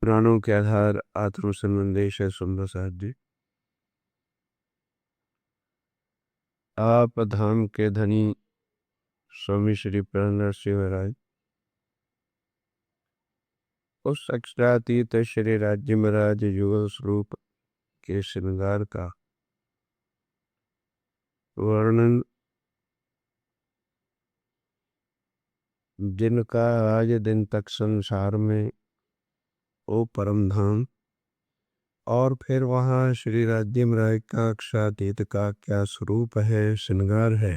पुराणों के आधार आत्म संदेश है सुंदर साहब जी। आप धाम के धनी स्वामी श्री प्रणर सिंह महाराज उस अक्षरातीत श्री राज्य महाराज युगल स्वरूप के श्रृंगार का वर्णन जिनका आज दिन तक संसार में ओ परम धाम और फिर वहाँ श्री राज्य महाराज का अक्षरातीत का क्या स्वरूप है, श्रृंगार है,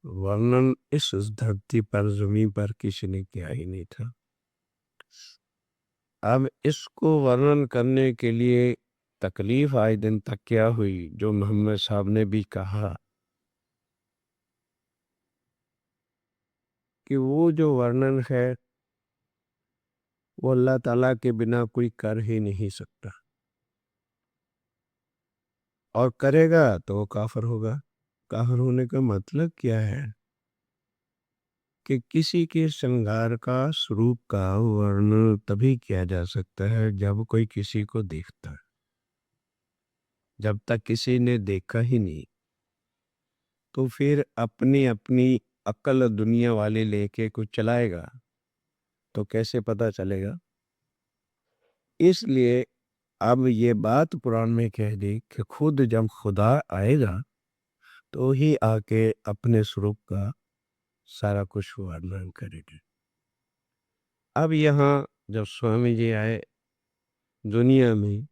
वर्णन इस धरती पर जमीन पर किसी ने किया ही नहीं था। अब इसको वर्णन करने के लिए तकलीफ आज दिन तक क्या हुई, जो मोहम्मद साहब ने भी कहा कि वो जो वर्णन है वो अल्लाह ताला के बिना कोई कर ही नहीं सकता, और करेगा तो वो काफिर होगा। काफिर होने का मतलब क्या है कि किसी के श्रृंगार का, स्वरूप का वर्णन तभी किया जा सकता है जब कोई किसी को देखता है। जब तक किसी ने देखा ही नहीं तो फिर अपनी अपनी अक्ल दुनिया वाले लेके कुछ चलाएगा तो कैसे पता चलेगा। इसलिए अब ये बात पुराण में कह दी कि खुद जब खुदा आएगा तो ही आके अपने स्वरूप का सारा कुछ वर्णन करेगा। अब यहाँ जब स्वामी जी आए दुनिया में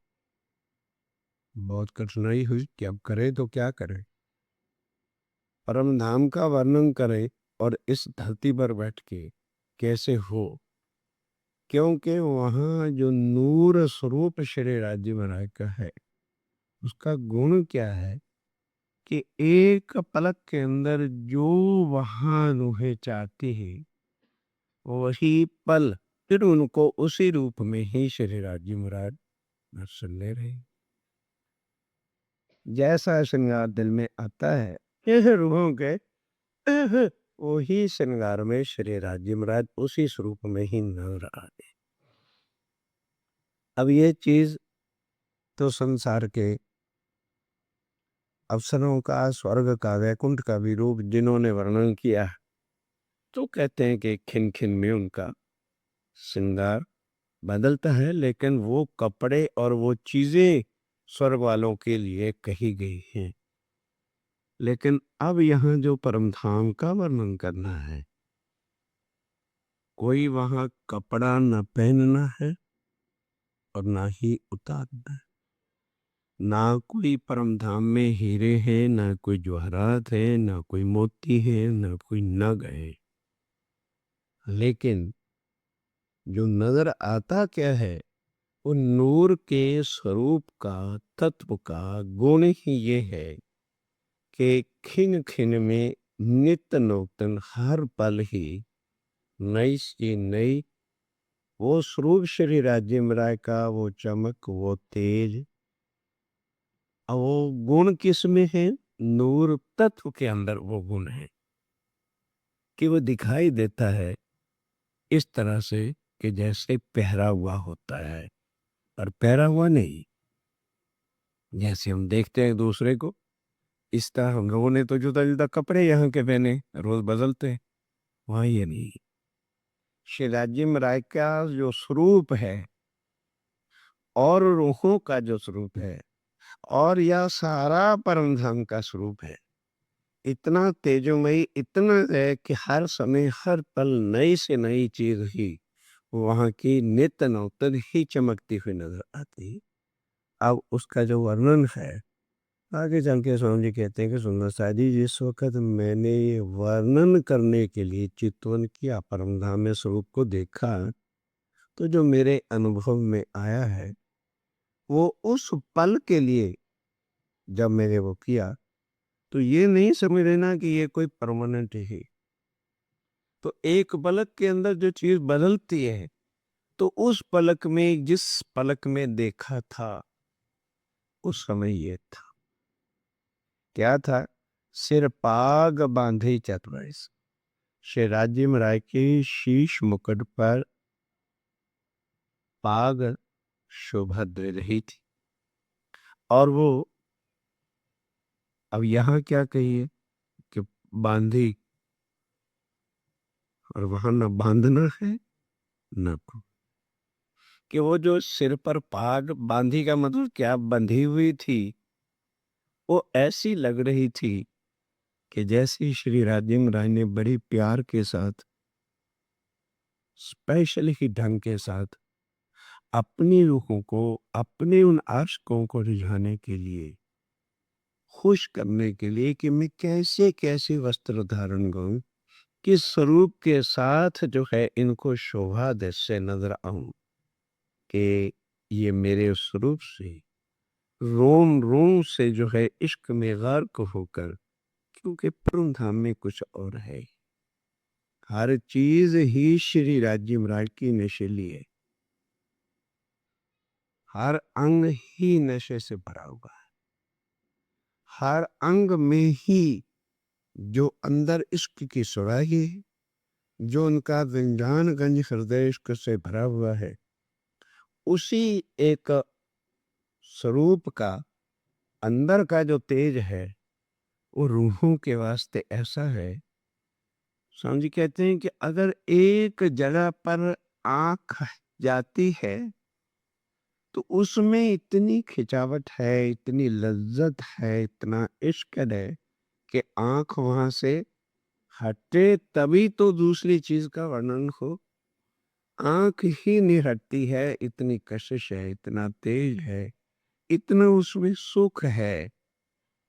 बहुत कठिनाई हुई कि अब करें तो क्या करें, परम धाम का वर्णन करें और इस धरती पर बैठ के कैसे हो, क्योंकि वहाँ जो नूर स्वरूप श्री राज्य महाराज का है उसका गुण क्या है कि एक पलक के अंदर जो वहाँ रूहें चाहती है वही पल फिर उनको उसी रूप में ही श्री राज्य महाराज दर्शन ले रहे। जैसा श्रृंगार दिल में आता है यह रूहों के वही श्रृंगार में श्री राज्य महाराज उसी स्वरूप में ही नजर आते। अब ये चीज तो संसार के अवसरों का, स्वर्ग का, वैकुंठ का भी रूप जिन्होंने वर्णन किया तो कहते हैं कि खिन खिन में उनका श्रृंगार बदलता है, लेकिन वो कपड़े और वो चीजें स्वर्ग वालों के लिए कही गई हैं। लेकिन अब यहाँ जो परम धाम का वर्णन करना है, कोई वहां कपड़ा न पहनना है और ना ही उतारना है। ना कोई परम धाम में हीरे हैं, ना कोई जवाहरात है, ना कोई मोती है, ना कोई नग है। लेकिन जो नजर आता क्या है, वो नूर के स्वरूप का, तत्व का गुण ही ये है कि खिन खिन में नित्य नूतन हर पल ही नई सी नई वो स्वरूप श्री राज्य महाराज का, वो चमक, वो तेज, और वो गुण किस में है, नूर तत्व के अंदर वो गुण है कि वो दिखाई देता है इस तरह से कि जैसे पहरा हुआ होता है, और पहरा हुआ नहीं। जैसे हम देखते हैं दूसरे को, इस तरह हम लोगों ने तो जुदा जुदा कपड़े यहाँ के पहने, रोज बदलते हैं, वहां ये नहीं। श्री राज्य महाराज का जो स्वरूप है और रूहों का जो स्वरूप है और यह सारा परम धाम का स्वरूप है, इतना तेजोमयी, इतना है कि हर समय हर पल नई से नई चीज ही वहां की नित्य नूतन ही चमकती हुई नजर आती। अब उसका जो वर्णन है आगे चल के स्वामी जी कहते हैं कि सुंदर साहब जी, जिस वक्त मैंने ये वर्णन करने के लिए चितवन किया, परम धाम में स्वरूप को देखा, तो जो मेरे अनुभव में आया है वो उस पल के लिए जब मैंने वो किया, तो ये नहीं समझ लेना कि ये कोई परमानेंट है। तो एक पलक के अंदर जो चीज बदलती है, तो उस पलक में, जिस पलक में देखा था उस समय ये था, क्या था, सिर पाग बांधे चतुराई। श्री राज्य महाराज के शीश मुकुट पर पाग शोभा दे रही थी। और वो अब यहाँ क्या कहिए कि बांधी, और वहां न बांधना है न कि वो जो सिर पर पाग बांधी का मतलब क्या बंधी हुई थी, वो ऐसी लग रही थी कि जैसे श्री राजेंद्र राय ने बड़ी प्यार के साथ, स्पेशल ही ढंग के साथ अपनी रूहों को, अपने उन आशिकों को रिझाने के लिए, खुश करने के लिए कि मैं कैसे कैसे वस्त्र धारण करूं, किस स्वरूप के साथ जो है इनको शोभा दे से नजर आऊं, कि ये मेरे स्वरूप से रोम रोम से जो है इश्क में गर्क होकर, क्योंकि परम धाम में कुछ और है। हर चीज ही श्री राज्य महाराज की नशीली है, हर अंग ही नशे से भरा हुआ है, हर अंग में ही जो अंदर इश्क की सुराही है, जो उनका गंजान गंज हृदय इश्क से भरा हुआ है, उसी एक स्वरूप का अंदर का जो तेज है वो रूहों के वास्ते ऐसा है। स्वामी जी कहते हैं कि अगर एक जगह पर आंख जाती है तो उसमें इतनी खिंचावट है, इतनी लज्जत है, इतना इश्क है कि आंख वहां से हटे तभी तो दूसरी चीज का वर्णन हो। आंख ही नहीं हटती है, इतनी कशिश है, इतना तेज है, इतना उसमें सुख है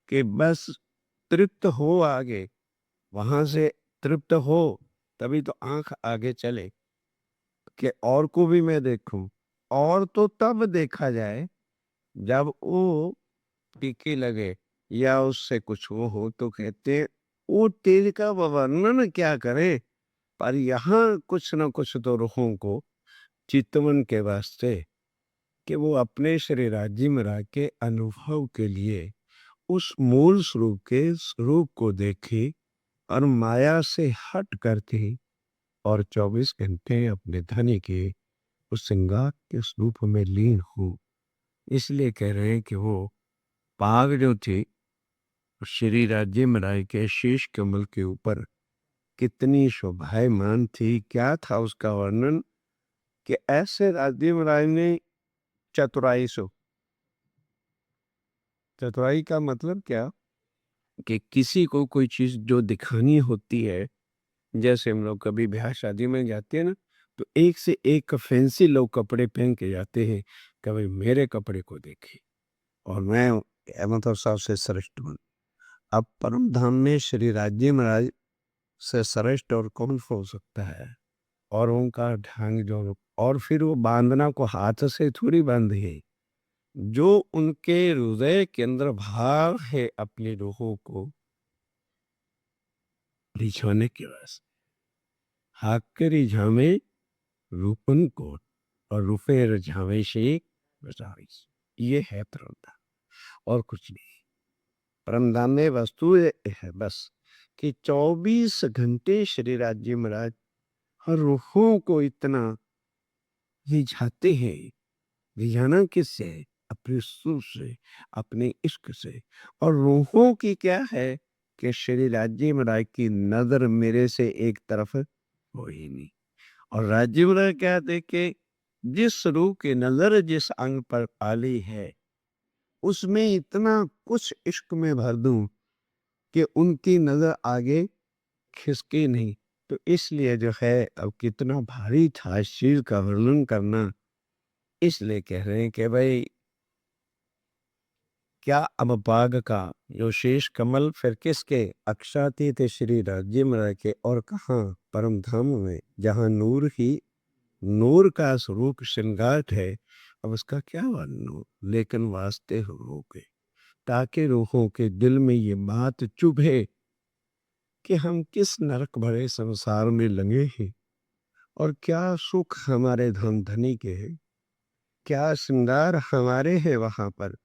कि बस तृप्त हो आगे, वहां से तृप्त हो तभी तो आंख आगे चले कि और को भी मैं देखूं। और तो तब देखा जाए जब वो टीके लगे या उससे कुछ वो हो, तो कहते हैं वो तेज का वर्णन क्या करे, पर यहाँ कुछ न कुछ तो रूहों को चितवन के वास्ते कि वो अपने श्री राज्य में रह के अनुभव के लिए उस मूल स्वरूप के स्वरूप को देखे और माया से हट करके और 24 घंटे अपने धनी के उस श्रृंगार के स्वरूप में लीन हो। इसलिए कह रहे हैं कि वो पाग जो थी श्री राज्य राय के शीश कमल के ऊपर कितनी शोभायमान थी। क्या था उसका वर्णन कि ऐसे राज्य राय ने चतुराई सो, चतुराई का मतलब क्या कि किसी को कोई चीज जो दिखानी होती है, जैसे हम लोग कभी ब्याह शादी में जाते हैं ना, तो एक से एक फैंसी लोग कपड़े पहन के जाते हैं, कभी मेरे कपड़े को देखे और मैं मतलब सबसे श्रेष्ठ हूँ। अब परम धाम में श्री राज्य महाराज से श्रेष्ठ और कौन हो सकता है। और उनका ढंग जो, और फिर वो बांधना को हाथ से थोड़ी बांधी है, जो उनके हृदय के अंदर भाव है अपनी रूहों को रिझाने के वास्ते। हाक रिझावे रूपन को और रूपे रिझावे से बचावी। ये है परमधाम और कुछ नहीं। परमधाम में वस्तु है बस कि 24 घंटे श्री राज्य महाराज हर रूहों को इतना रिझाते हैं। रिझाना किससे है? अपने सुर से, अपने इश्क से। और रूहों की क्या है कि श्री राज्य महाराज की नजर मेरे से एक तरफ हो ही नहीं। और राज्य महाराज क्या देखे, जिस रूह की नजर जिस अंग पर आली है उसमें इतना कुछ इश्क में भर दूं कि उनकी नजर आगे खिसके नहीं। तो इसलिए जो है अब कितना भारी था इस चीज का वर्णन करना। इसलिए कह रहे हैं कि भाई क्या अब बाग का जो शेष कमल फिर किसके, अक्षातीत श्री राज्य में के और कहाँ परम धाम में, जहाँ नूर ही नूर का स्वरूप श्रृंगार है। अब उसका क्या वर्णन हो, लेकिन वास्ते हो गए ताकि रूहों के दिल में ये बात चुभे कि हम किस नरक भरे संसार में लगे हैं और क्या सुख हमारे धन धनी के है, क्या श्रृंगार हमारे हैं वहां पर,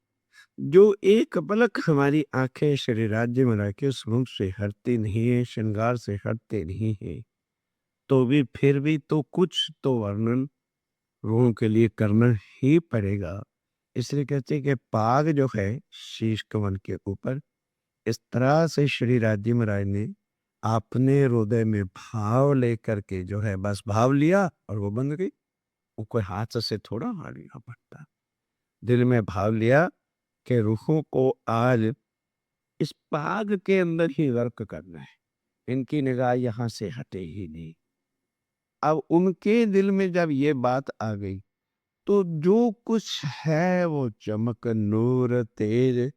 जो एक पलक हमारी आंखें श्री राज्य में रह के स्वरूप से हटती नहीं है, श्रृंगार से हटते नहीं है। तो भी फिर भी तो कुछ तो वर्णन रूहों के लिए करना ही पड़ेगा। इसलिए कहते हैं कि पाग जो है शीश कमल के ऊपर, इस तरह से श्री राजी महाराज ने अपने हृदय में भाव लेकर के जो है बस भाव लिया और वो बन गई। वो कोई हाथ से थोड़ा हारना पड़ता। दिल में भाव लिया कि रूहों को आज इस पाग के अंदर ही गर्क करना है, इनकी निगाह यहाँ से हटे ही नहीं। अब उनके दिल में जब ये बात आ गई तो जो कुछ है वो चमक नूर तेज,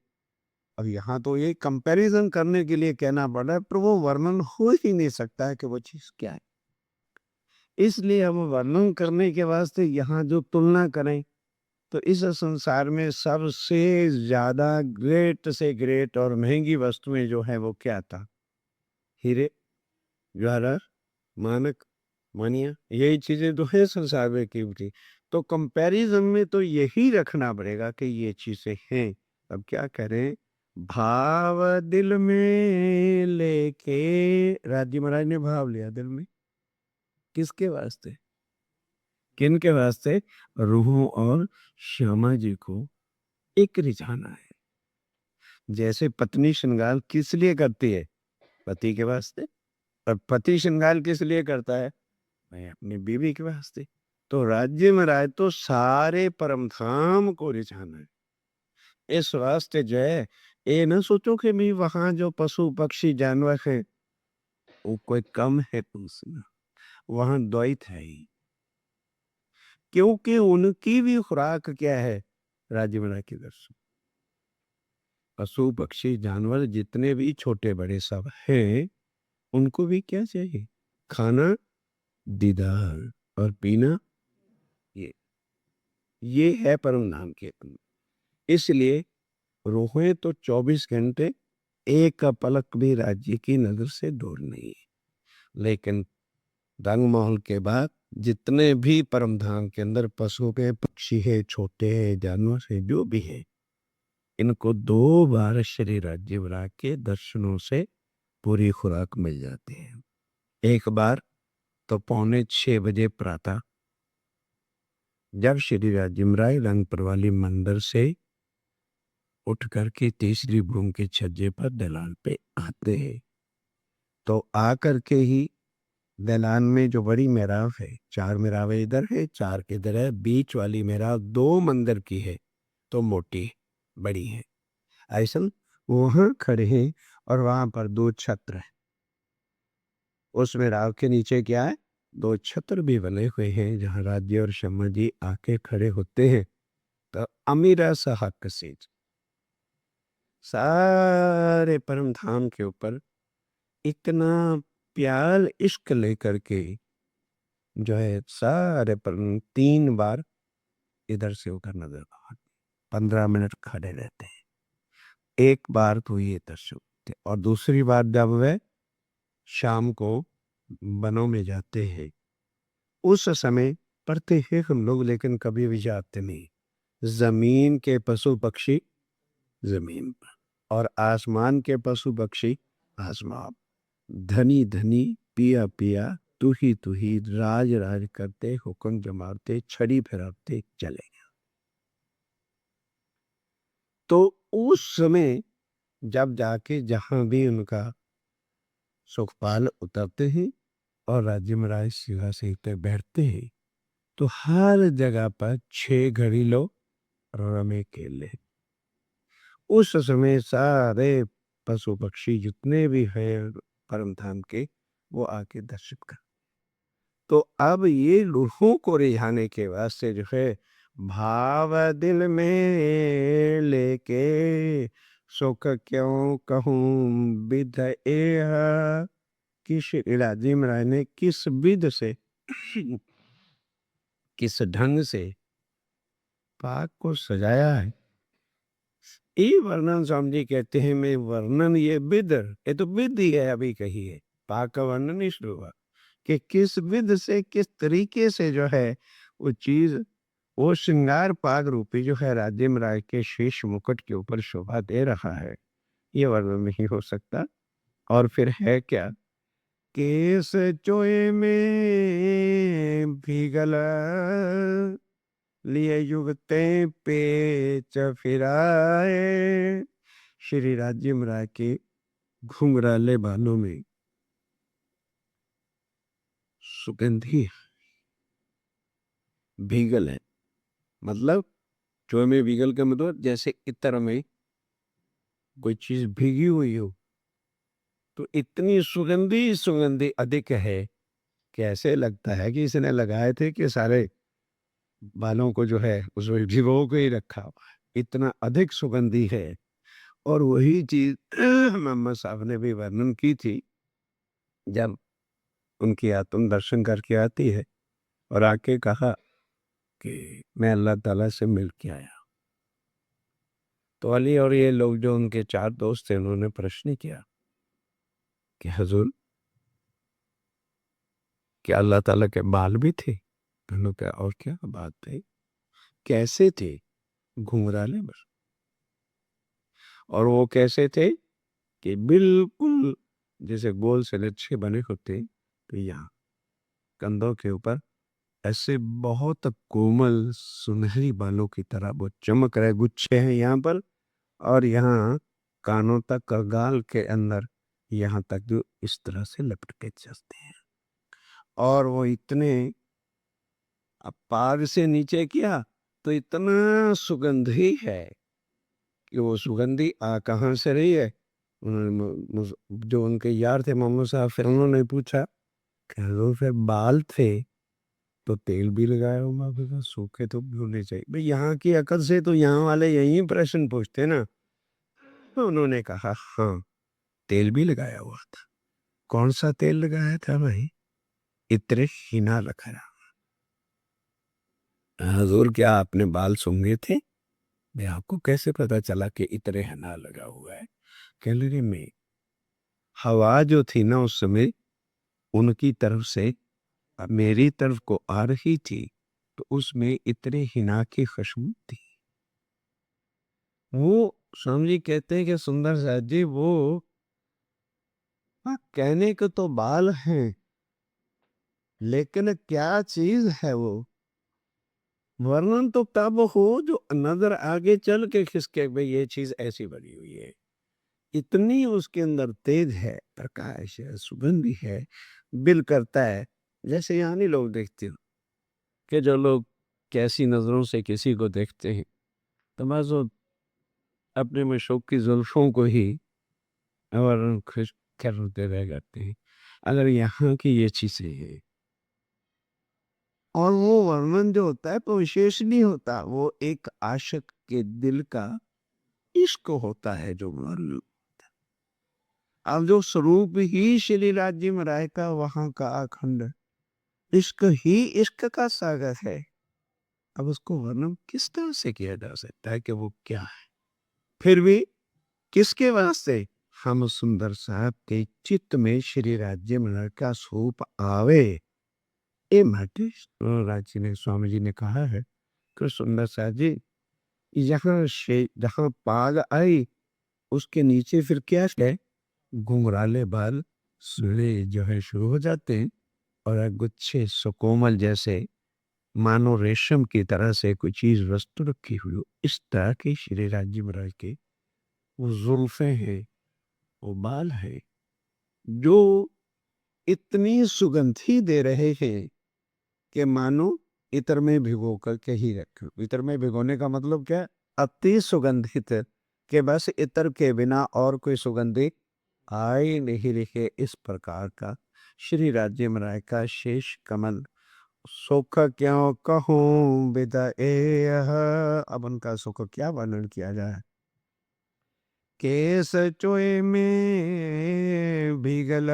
अब यहाँ तो ये कंपैरिजन करने के लिए कहना पड़ रहा है, पर वो वर्णन हो ही नहीं सकता है कि वो चीज क्या है। इसलिए हम वर्णन करने के वास्ते यहाँ जो तुलना करें तो इस संसार में सबसे ज्यादा ग्रेट से ग्रेट और महंगी वस्तुएं जो है वो क्या था? हीरे, ज्वाहर, मानक, मानिया, यही चीजें तो है संसार में कीमती। तो कंपैरिजन में तो यही रखना पड़ेगा कि ये चीजें हैं। अब क्या करें? भाव दिल में लेके राजी महाराज ने भाव लिया दिल में, किसके वास्ते? किन के वास्ते? रूहों और श्यामा जी को एक रिझाना है। जैसे पत्नी श्रृंगार किस लिए करती है? पति के वास्ते। और पति श्रृंगार किस लिए करता है? मैं अपनी बीवी के वास्ते। तो राज्य में राय तो सारे परम धाम को रिझाना है। इस वास्ते जो है, ये न सोचो कि मैं वहां जो पशु पक्षी जानवर है वो कोई कम है तुमसे, वहां द्वैत है ही। क्योंकि उनकी भी खुराक क्या है? राज्य में राय के दर्शन। पशु पक्षी जानवर जितने भी छोटे बड़े सब हैं, उनको भी क्या चाहिए? खाना, दीदार और पीना। ये ये है परम धाम के तुम। इसलिए रूहें तो 24 घंटे एक का पलक भी राज्य की नजर से दूर नहीं है। लेकिन रंग महल के बाद जितने भी परम धाम के अंदर पशु के पक्षी है, छोटे है, जानवर है, जो भी है, इनको 2 बार श्री राज्य विराग के दर्शनों से पूरी खुराक मिल जाती है। एक बार तो 5:45 प्रातः जब श्री राजिमराय रंगपुर वाली मंदिर से उठ करके तीसरी भूमि के छज्जे पर दलान पे आते हैं, तो आकर के ही दलान में जो बड़ी मेहराब है, 4 मेहराबें इधर है, 4 के इधर है, बीच वाली मेहराब 2 मंदिर की है, तो मोटी बड़ी है। ऐसा वहां खड़े हैं और वहां पर 2 छत्र है। उस मेहराब के नीचे क्या है? 2 छत्र भी बने हुए हैं जहां राज्य और शम्मा जी आके खड़े होते हैं। तो अमीरा सा हक से सारे परम धाम के ऊपर इतना प्यार इश्क लेकर के जो है सारे परम 3 बार इधर से उधर नजर आते, 15 मिनट खड़े रहते हैं। एक बार तो ये दर्शन होते और दूसरी बार जब वह शाम को वनों में जाते हैं, उस समय पढ़ते हैं हम लोग, लेकिन कभी भी जाते नहीं। जमीन के पशु पक्षी जमीन पर और आसमान के पशु पक्षी आसमान। धनी धनी पिया पिया तू ही राज राज करते हुक्म जमाते छड़ी फिराते चले। तो उस समय जब जाके जहां भी उनका सुखपाल उतरते हैं और राज्य महाराज सिंहासन पे बैठते हैं, तो हर जगह पर 6 घड़ीलो रमे केले। उस समय सारे पशु पक्षी जितने भी हैं परम धाम के, वो आके दर्शन कर। तो अब ये रूहों को रिझाने के वास्ते जो है भाव दिल में लेके सुख क्यों कहूँ विध एह, किस इलाजी महाराज ने किस विध से किस ढंग से पाक को सजाया है। ये वर्णन स्वामी जी कहते हैं, मैं वर्णन ये विध, ये तो विध ही है अभी कही है, पाक का वर्णन नहीं शुरू हुआ कि किस विध से किस तरीके से जो है वो चीज वो श्रृंगार पाग रूपी जो है राज्य महाराज के शीश मुकुट के ऊपर शोभा दे रहा है, ये वर्णन नहीं हो सकता। और फिर है क्या? केस चोए में भीगल लिए युगते पेच फिराए। श्री राज्य महाराज के घुंघराले बालों में सुगंधी भीगल है, मतलब चोय में भीगल का मतलब जैसे इत्र में कोई चीज भीगी हुई हो, तो इतनी सुगंधी सुगंधी अधिक है कि ऐसे लगता है कि इसने लगाए थे कि सारे बालों को जो है उसमें भिगो के ही रखा हुआ है, इतना अधिक सुगंधी है। और वही चीज मोहम्मद साहब ने भी वर्णन की थी, जब उनकी आत्म दर्शन करके आती है और आके कहा कि मैं अल्लाह ताला से मिल के आया। तो अली और ये लोग जो उनके चार दोस्त थे उन्होंने प्रश्न किया कि हुजूर क्या अल्लाह ताला के बाल भी थे? उन्होंने कहा और क्या बात है, कैसे थे? घुंघराले बस। और वो कैसे थे कि बिल्कुल जैसे गोल से लच्छे बने होते, तो यहाँ कंधों के ऊपर ऐसे बहुत कोमल सुनहरी बालों की तरह वो चमक रहे गुच्छे हैं यहाँ पर, और यहाँ कानों तक और गाल के अंदर यहाँ तक जो इस तरह से लपट के चलते हैं। और वो इतने, अब पाग से नीचे किया तो इतना सुगंधी है कि वो सुगंधी आ कहाँ से रही है। उन्होंने जो उनके यार थे मोहम्मद साहब, फिर उन्होंने पूछा कि हुजूर फिर बाल थे तो तेल भी लगाया होगा? फिर कहा, सूखे तो भी होने चाहिए भाई, यहाँ की अकल से तो यहाँ वाले यही प्रश्न पूछते ना। तो उन्होंने कहा हाँ, तेल भी लगाया हुआ था। कौन सा तेल लगाया था भाई? इत्र हिना लगाया। हुजूर क्या आपने बाल सूंघे थे? मैं आपको कैसे पता चला कि इत्र हिना लगा हुआ है? कह रहे मैं, हवा जो थी ना उस समय उनकी तरफ से मेरी तरफ को आ रही थी, तो उसमें इतने हिना की खुशबू थी। वो स्वामी जी कहते हैं कि सुंदर साहब जी वो, हाँ, कहने को तो बाल हैं लेकिन क्या चीज है वो, वर्णन तो तब हो जो नजर आगे चल के खिसके भाई ये चीज ऐसी बनी हुई है। इतनी उसके अंदर तेज है, प्रकाश है, सुगंध भी है, दिल करता है। जैसे यहाँ नहीं लोग देखते हो कि जो लोग कैसी नजरों से किसी को देखते हैं, तो बस वो अपने में शौक की जुल्फों को ही और खुश करते रह जाते हैं। अगर यहाँ की ये चीजें हैं, और वो वर्णन जो होता है तो विशेष नहीं होता, वो एक आशिक के दिल का इश्क होता है जो वर्णन। अब जो स्वरूप ही श्री राज्य में राय का वहां का अखंड इश्क ही इश्क का सागर है। अब उसको वर्णन किस तरह से किया जा सकता है कि वो क्या है? फिर भी किसके वास्ते? हम सुंदर साहब के चित्त में श्री राज्य में का स्वरूप आवे। ए माटी राज्य ने स्वामी जी ने कहा है कि सुंदर साहब जी, यहाँ से जहाँ पाग आई उसके नीचे फिर क्या है? घुंघराले बाल सुने जो है शुरू हो जाते हैं, और गुच्छे सुकोमल जैसे मानो रेशम की तरह से कोई चीज वस्तु रखी हुई हो, इस तरह के श्री राज्य महाराज के वो जुल्फे हैं, वो बाल है जो इतनी सुगंधी दे रहे हैं कि मानो इत्र में भिगो करके ही रखे। इत्र में भिगोने का मतलब क्या? अति सुगंधित, कि बस इत्र के बिना और कोई सुगंधी आ ही नहीं रही। इस प्रकार का श्री राज्य महाराज का शेष कमल सुख क्यों कहूँ विदा एह। अब उनका सुख क्या वर्णन किया जाए। केस चोए में भीगल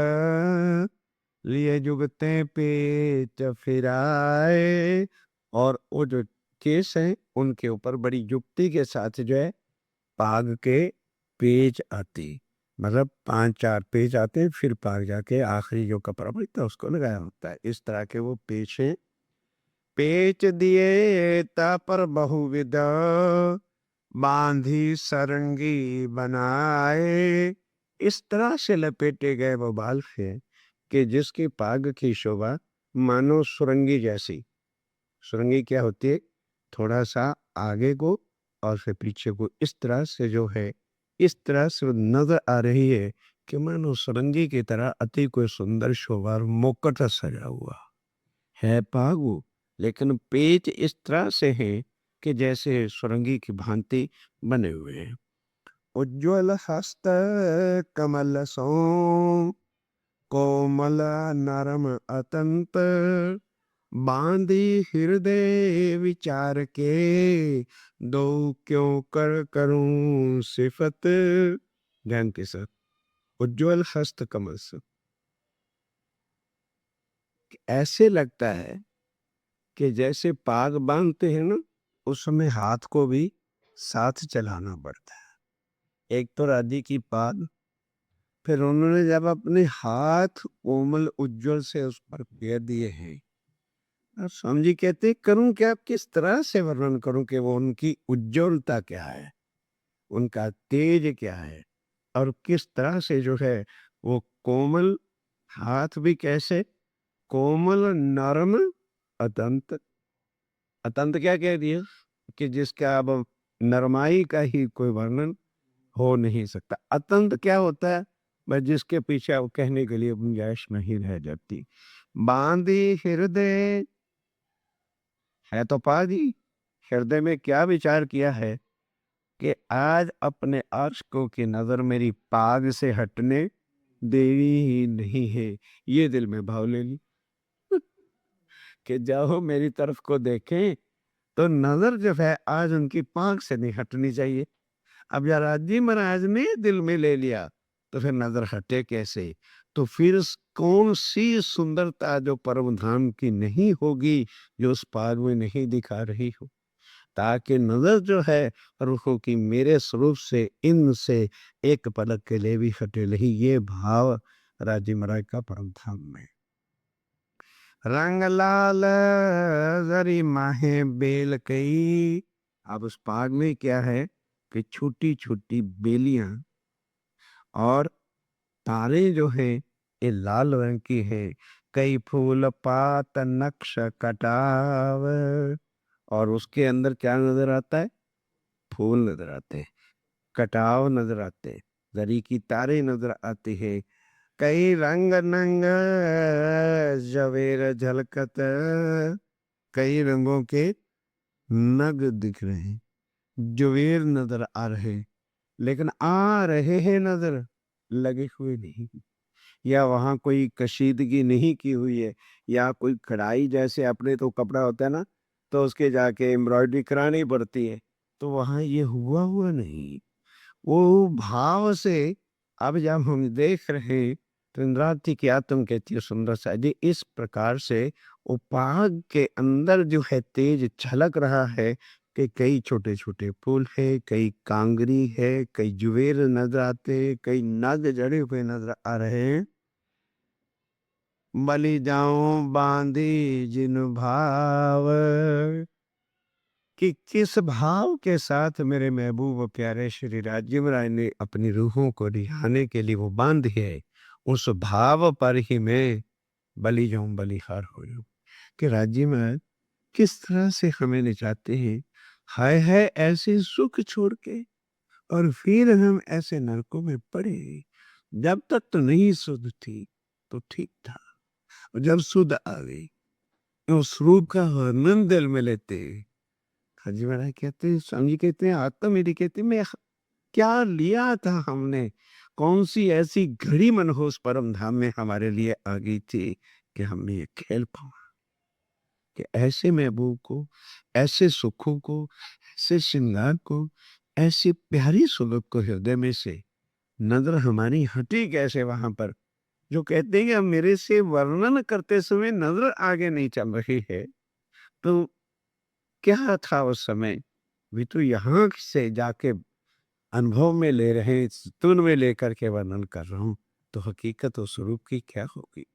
लिए जुगते पेच फिराए। और वो जो केस हैं उनके ऊपर बड़ी युक्ति के साथ जो है पाग के पेच आती, मतलब 5-4 पेच आते हैं, फिर पाग जाके आखिरी जो कपड़ा बचता है उसको लगाया होता है। इस तरह के वो पेच हैं। पेच दिए तापर बहुविध बांधी सरंगी बनाए। इस तरह से लपेटे गए वो बाल थे कि जिसकी पाग की शोभा मानो सुरंगी जैसी। सुरंगी क्या होती है? थोड़ा सा आगे को और फिर पीछे को इस तरह से जो है, इस तरह से वो नजर आ रही है कि मानो सुरंगी की तरह अति कोई सुंदर शोभा और मुकुट सजा हुआ है पागु, लेकिन पेच इस तरह से है कि जैसे सुरंगी की भांति बने हुए हैं। उज्ज्वल हस्त कमल सो कोमल नरम अतंत बांधी हृदय विचार के दो क्यों कर करूं सिफत। ध्यान के साथ, उज्ज्वल हस्त कमल से ऐसे लगता है कि जैसे पाग बांधते हैं ना, उस समय हाथ को भी साथ चलाना पड़ता है। एक तो राधी की पाग, फिर उन्होंने जब अपने हाथ कोमल उज्ज्वल से उस पर फेर दिए हैं, और स्वामी जी कहते करूं क्या, किस तरह से वर्णन करूं कि वो उनकी उज्ज्वलता क्या है, उनका तेज क्या है, और किस तरह से जो है वो कोमल हाथ भी कैसे कोमल नरम अतंत। अतंत क्या कह दिया कि जिसका अब नरमाई का ही कोई वर्णन हो नहीं सकता। अतंत क्या होता है? बस जिसके पीछे वो कहने के लिए गुंजाइश नहीं रह जाती। बांधी हृदय है तो पाजी, हृदय में क्या विचार किया है कि आज अपने आशिकों की नजर मेरी पाग से हटने देवी ही नहीं है। ये दिल में भाव ले ली कि जाओ मेरी तरफ को देखें तो नजर जो है आज उनकी पाग से नहीं हटनी चाहिए। अब यार जी महाराज ने दिल में ले लिया तो फिर नजर हटे कैसे? तो फिर कौन सी सुंदरता जो परम धाम की नहीं होगी, जो उस पाग में नहीं दिखा रही हो, ताकि नजर जो है रुखों की मेरे स्वरूप से इनसे एक पलक के लिए भी हटे नहीं। ये भाव राजी महाराज का परम धाम में। रंग लाल जरी माहे बेल कई। अब उस पाग में क्या है कि छोटी छोटी बेलियां और तारे जो है ये लाल रंग की है। कई फूल पात नक्श कटाव, और उसके अंदर क्या नजर आता है? फूल नजर आते हैं, कटाव नजर आते हैं, जरी की तारे नजर आती है। कई रंग नंग जवेर झलकत, कई रंगों के नग दिख रहे हैं, जवेर नजर आ रहे हैं, लेकिन आ रहे हैं नजर, लगे हुए नहीं। या वहां कोई कशीदगी नहीं की हुई है, या कोई कढ़ाई, जैसे अपने तो कपड़ा होता है ना, तो उसके जाके एम्ब्रॉयडरी करानी पड़ती है, तो वहां ये हुआ हुआ नहीं। वो भाव से अब जब हम देख रहे हैं तो इंद्रावती क्या तुम कहती हो सुंदर सा जी, इस प्रकार से उपाग के अंदर जो है तेज झलक रहा है कि कई छोटे छोटे फूल है, कई कांगरी है, कई जुवेर नजर आते हैं, कई नग जड़े हुए नजर आ रहे हैं। बलि जाऊं बांधी जिन भाव, कि किस भाव के साथ मेरे महबूब प्यारे श्री राजीव राय ने अपनी रूहों को रिहाने के लिए वो बांध है, उस भाव पर ही मैं बलि जाऊं बलिहार हो जाऊं। कि राजीव महाराज किस तरह से हमें निचाते हैं, हाय है ऐसे सुख छोड़ के, और फिर हम ऐसे नरकों में पड़े। जब तक तो नहीं सुध थी तो ठीक था, और जब सुध आ गई तो उस रूप का वर्णन दिल में लेते। हाजी महाराज कहते हैं, स्वामी जी कहते हैं, आत्मा मेरी कहती मैं क्या लिया था हमने, कौन सी ऐसी घड़ी मनहूस परम धाम में हमारे लिए आ गई थी कि हमने ये खेल पाया कि ऐसे महबूब को, ऐसे सुखों को, ऐसे श्रृंगार को, ऐसी प्यारी सुलभ को हृदय में से नजर हमारी हटी कैसे वहां पर, जो कहते हैं कि अब मेरे से वर्णन करते समय नजर आगे नहीं चल रही है। तो क्या था उस समय, भी तो यहाँ से जाके अनुभव में ले रहे हैं, तुन में लेकर के वर्णन कर रहा हूं, तो हकीकत और स्वरूप की क्या होगी।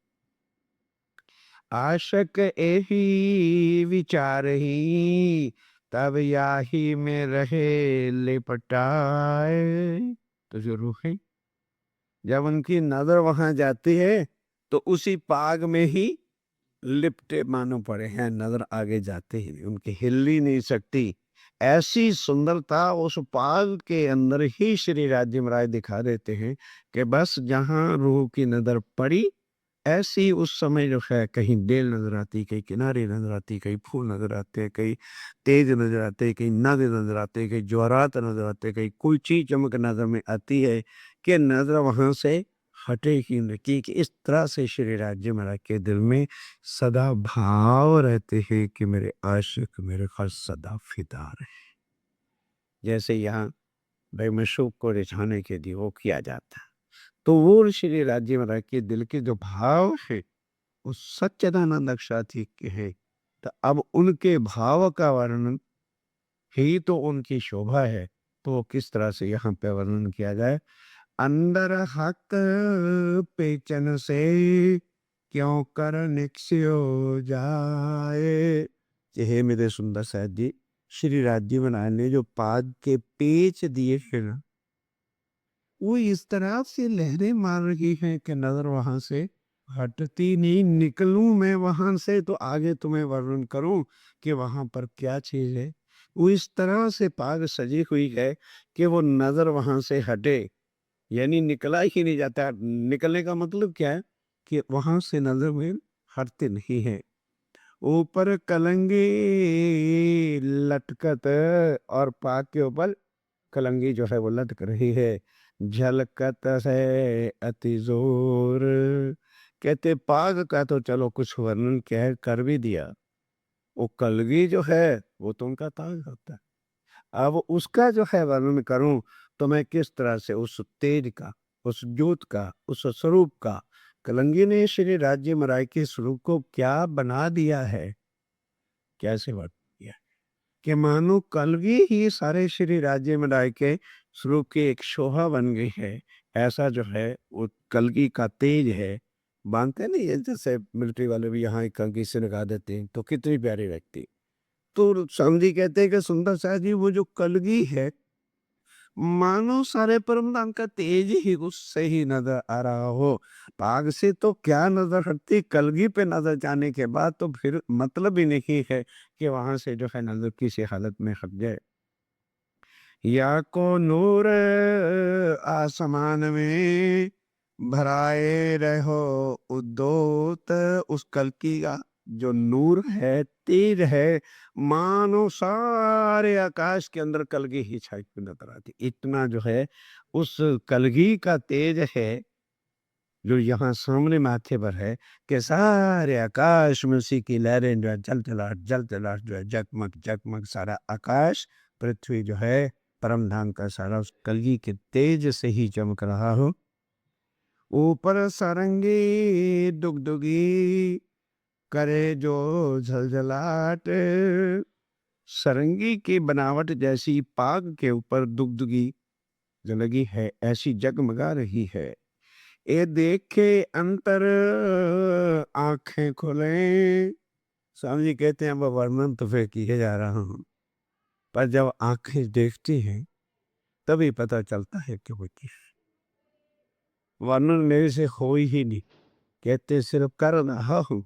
आशक एही विचार ही तब याही में रहे लिपटाए। तो जो रूह है जब उनकी नजर वहां जाती है तो उसी पाग में ही लिपटे मानो पड़े हैं, नज़र आगे जाते ही नहीं, उनकी हिल ही नहीं सकती। ऐसी सुंदरता उस पाग के अंदर ही श्री राज्य महाराज दिखा देते हैं कि बस जहाँ रूह की नज़र पड़ी, ऐसी उस समय जो है कहीं बेल नज़र आती, कहीं किनारे नज़र आती, कहीं फूल नज़र आते, कहीं तेज नज़र आते, कहीं नाग नज़र आते, कहीं जवाहरात नज़र आते, कहीं कोई चीज़ चमक नज़र में आती है कि नज़र वहाँ से हटे ही नहीं। कि इस तरह से श्री राज्य महाराज के दिल में सदा भाव रहते हैं कि मेरे आशिक मेरे खास सदा फिदा रहे। जैसे यहाँ भाई मशूक को रिझाने के लिए वो किया जाता है, तो वो श्री राज्य महाराज के दिल के जो भाव है वो सच्चिदानंद साथी के हैं। तो अब उनके भाव का वर्णन ही तो उनकी शोभा है, तो वो किस तरह से यहाँ पे वर्णन किया जाए। अंदर हक पेचन से क्यों कर निक्स्यो जाए। कि हे मेरे सुंदर साहब जी, श्री राज्य महाराज ने जो पाद के पेच दिए थे ना, वो इस तरह से लहरें मार रही हैं कि नजर वहां से हटती नहीं। निकलूं मैं वहां से तो आगे तुम्हें वर्णन करूं कि वहां पर क्या चीज है। वो इस तरह से पाग सजी हुई है कि वो नजर वहां से हटे, यानी निकला ही नहीं जाता। निकलने का मतलब क्या है कि वहां से नजर में हटते नहीं है। ऊपर कलंगी लटकत, और पाग के ऊपर कलंगी जो है वो लटक रही है। झलकत है अति जोर। कहते पाग का तो चलो कुछ वर्णन कह कर भी दिया, वो कलगी जो है वो तो उनका ताज होता है। अब उसका जो है वर्णन करूं तो मैं किस तरह से उस तेज का, उस ज्योत का, उस स्वरूप का, कलंगी ने श्री राज्य महाराज के स्वरूप को क्या बना दिया है, कैसे वर्णन किया कि मानो कलगी ही सारे श्री राज्य महाराज के स्वरूप की एक शोभा बन गई है। ऐसा जो है वो कलगी का तेज है। मानते नहीं है, जैसे मिलिट्री वाले भी यहाँ एक कलगी से लगा देते हैं तो कितनी प्यारी लगती। तो स्वामी जी कहते हैं कि सुंदर शाह जी वो जो कलगी है, मानो सारे परमधाम का तेज ही उससे ही नजर आ रहा हो। पाग से तो क्या नजर हटती, कलगी पे नजर जाने के बाद तो फिर मतलब ही नहीं है कि वहां से जो है नजर किसी हालत में हट जाए। या को नूर आसमान में भराए रहो उद्योत। उस कलकी का जो नूर है, तेज है, मानो सारे आकाश के अंदर कलगी ही छाई हुई नजर आती। इतना जो है उस कलगी का तेज है जो यहाँ सामने माथे पर है कि सारे आकाश में उसी की लहरें जो है जल जलाट जो है जगमग जगमग सारा आकाश, पृथ्वी जो है परम धाम का सारा उस कलगी के तेज से ही चमक रहा हो। ऊपर सारंगी दुगदुगी करे जो झलझलाट। सरंगी की बनावट जैसी पाग के ऊपर दुगदुगी जो लगी है ऐसी जगमगा रही है। ए देखे अंतर आंखें खोले। स्वामी जी कहते हैं अब वर्णन तो फिर किए जा रहा हूँ, पर जब आंखें देखती हैं तभी पता चलता है कि वो किस। वर्णन मेरे से हो ही नहीं, कहते सिर्फ कर रहा हूँ,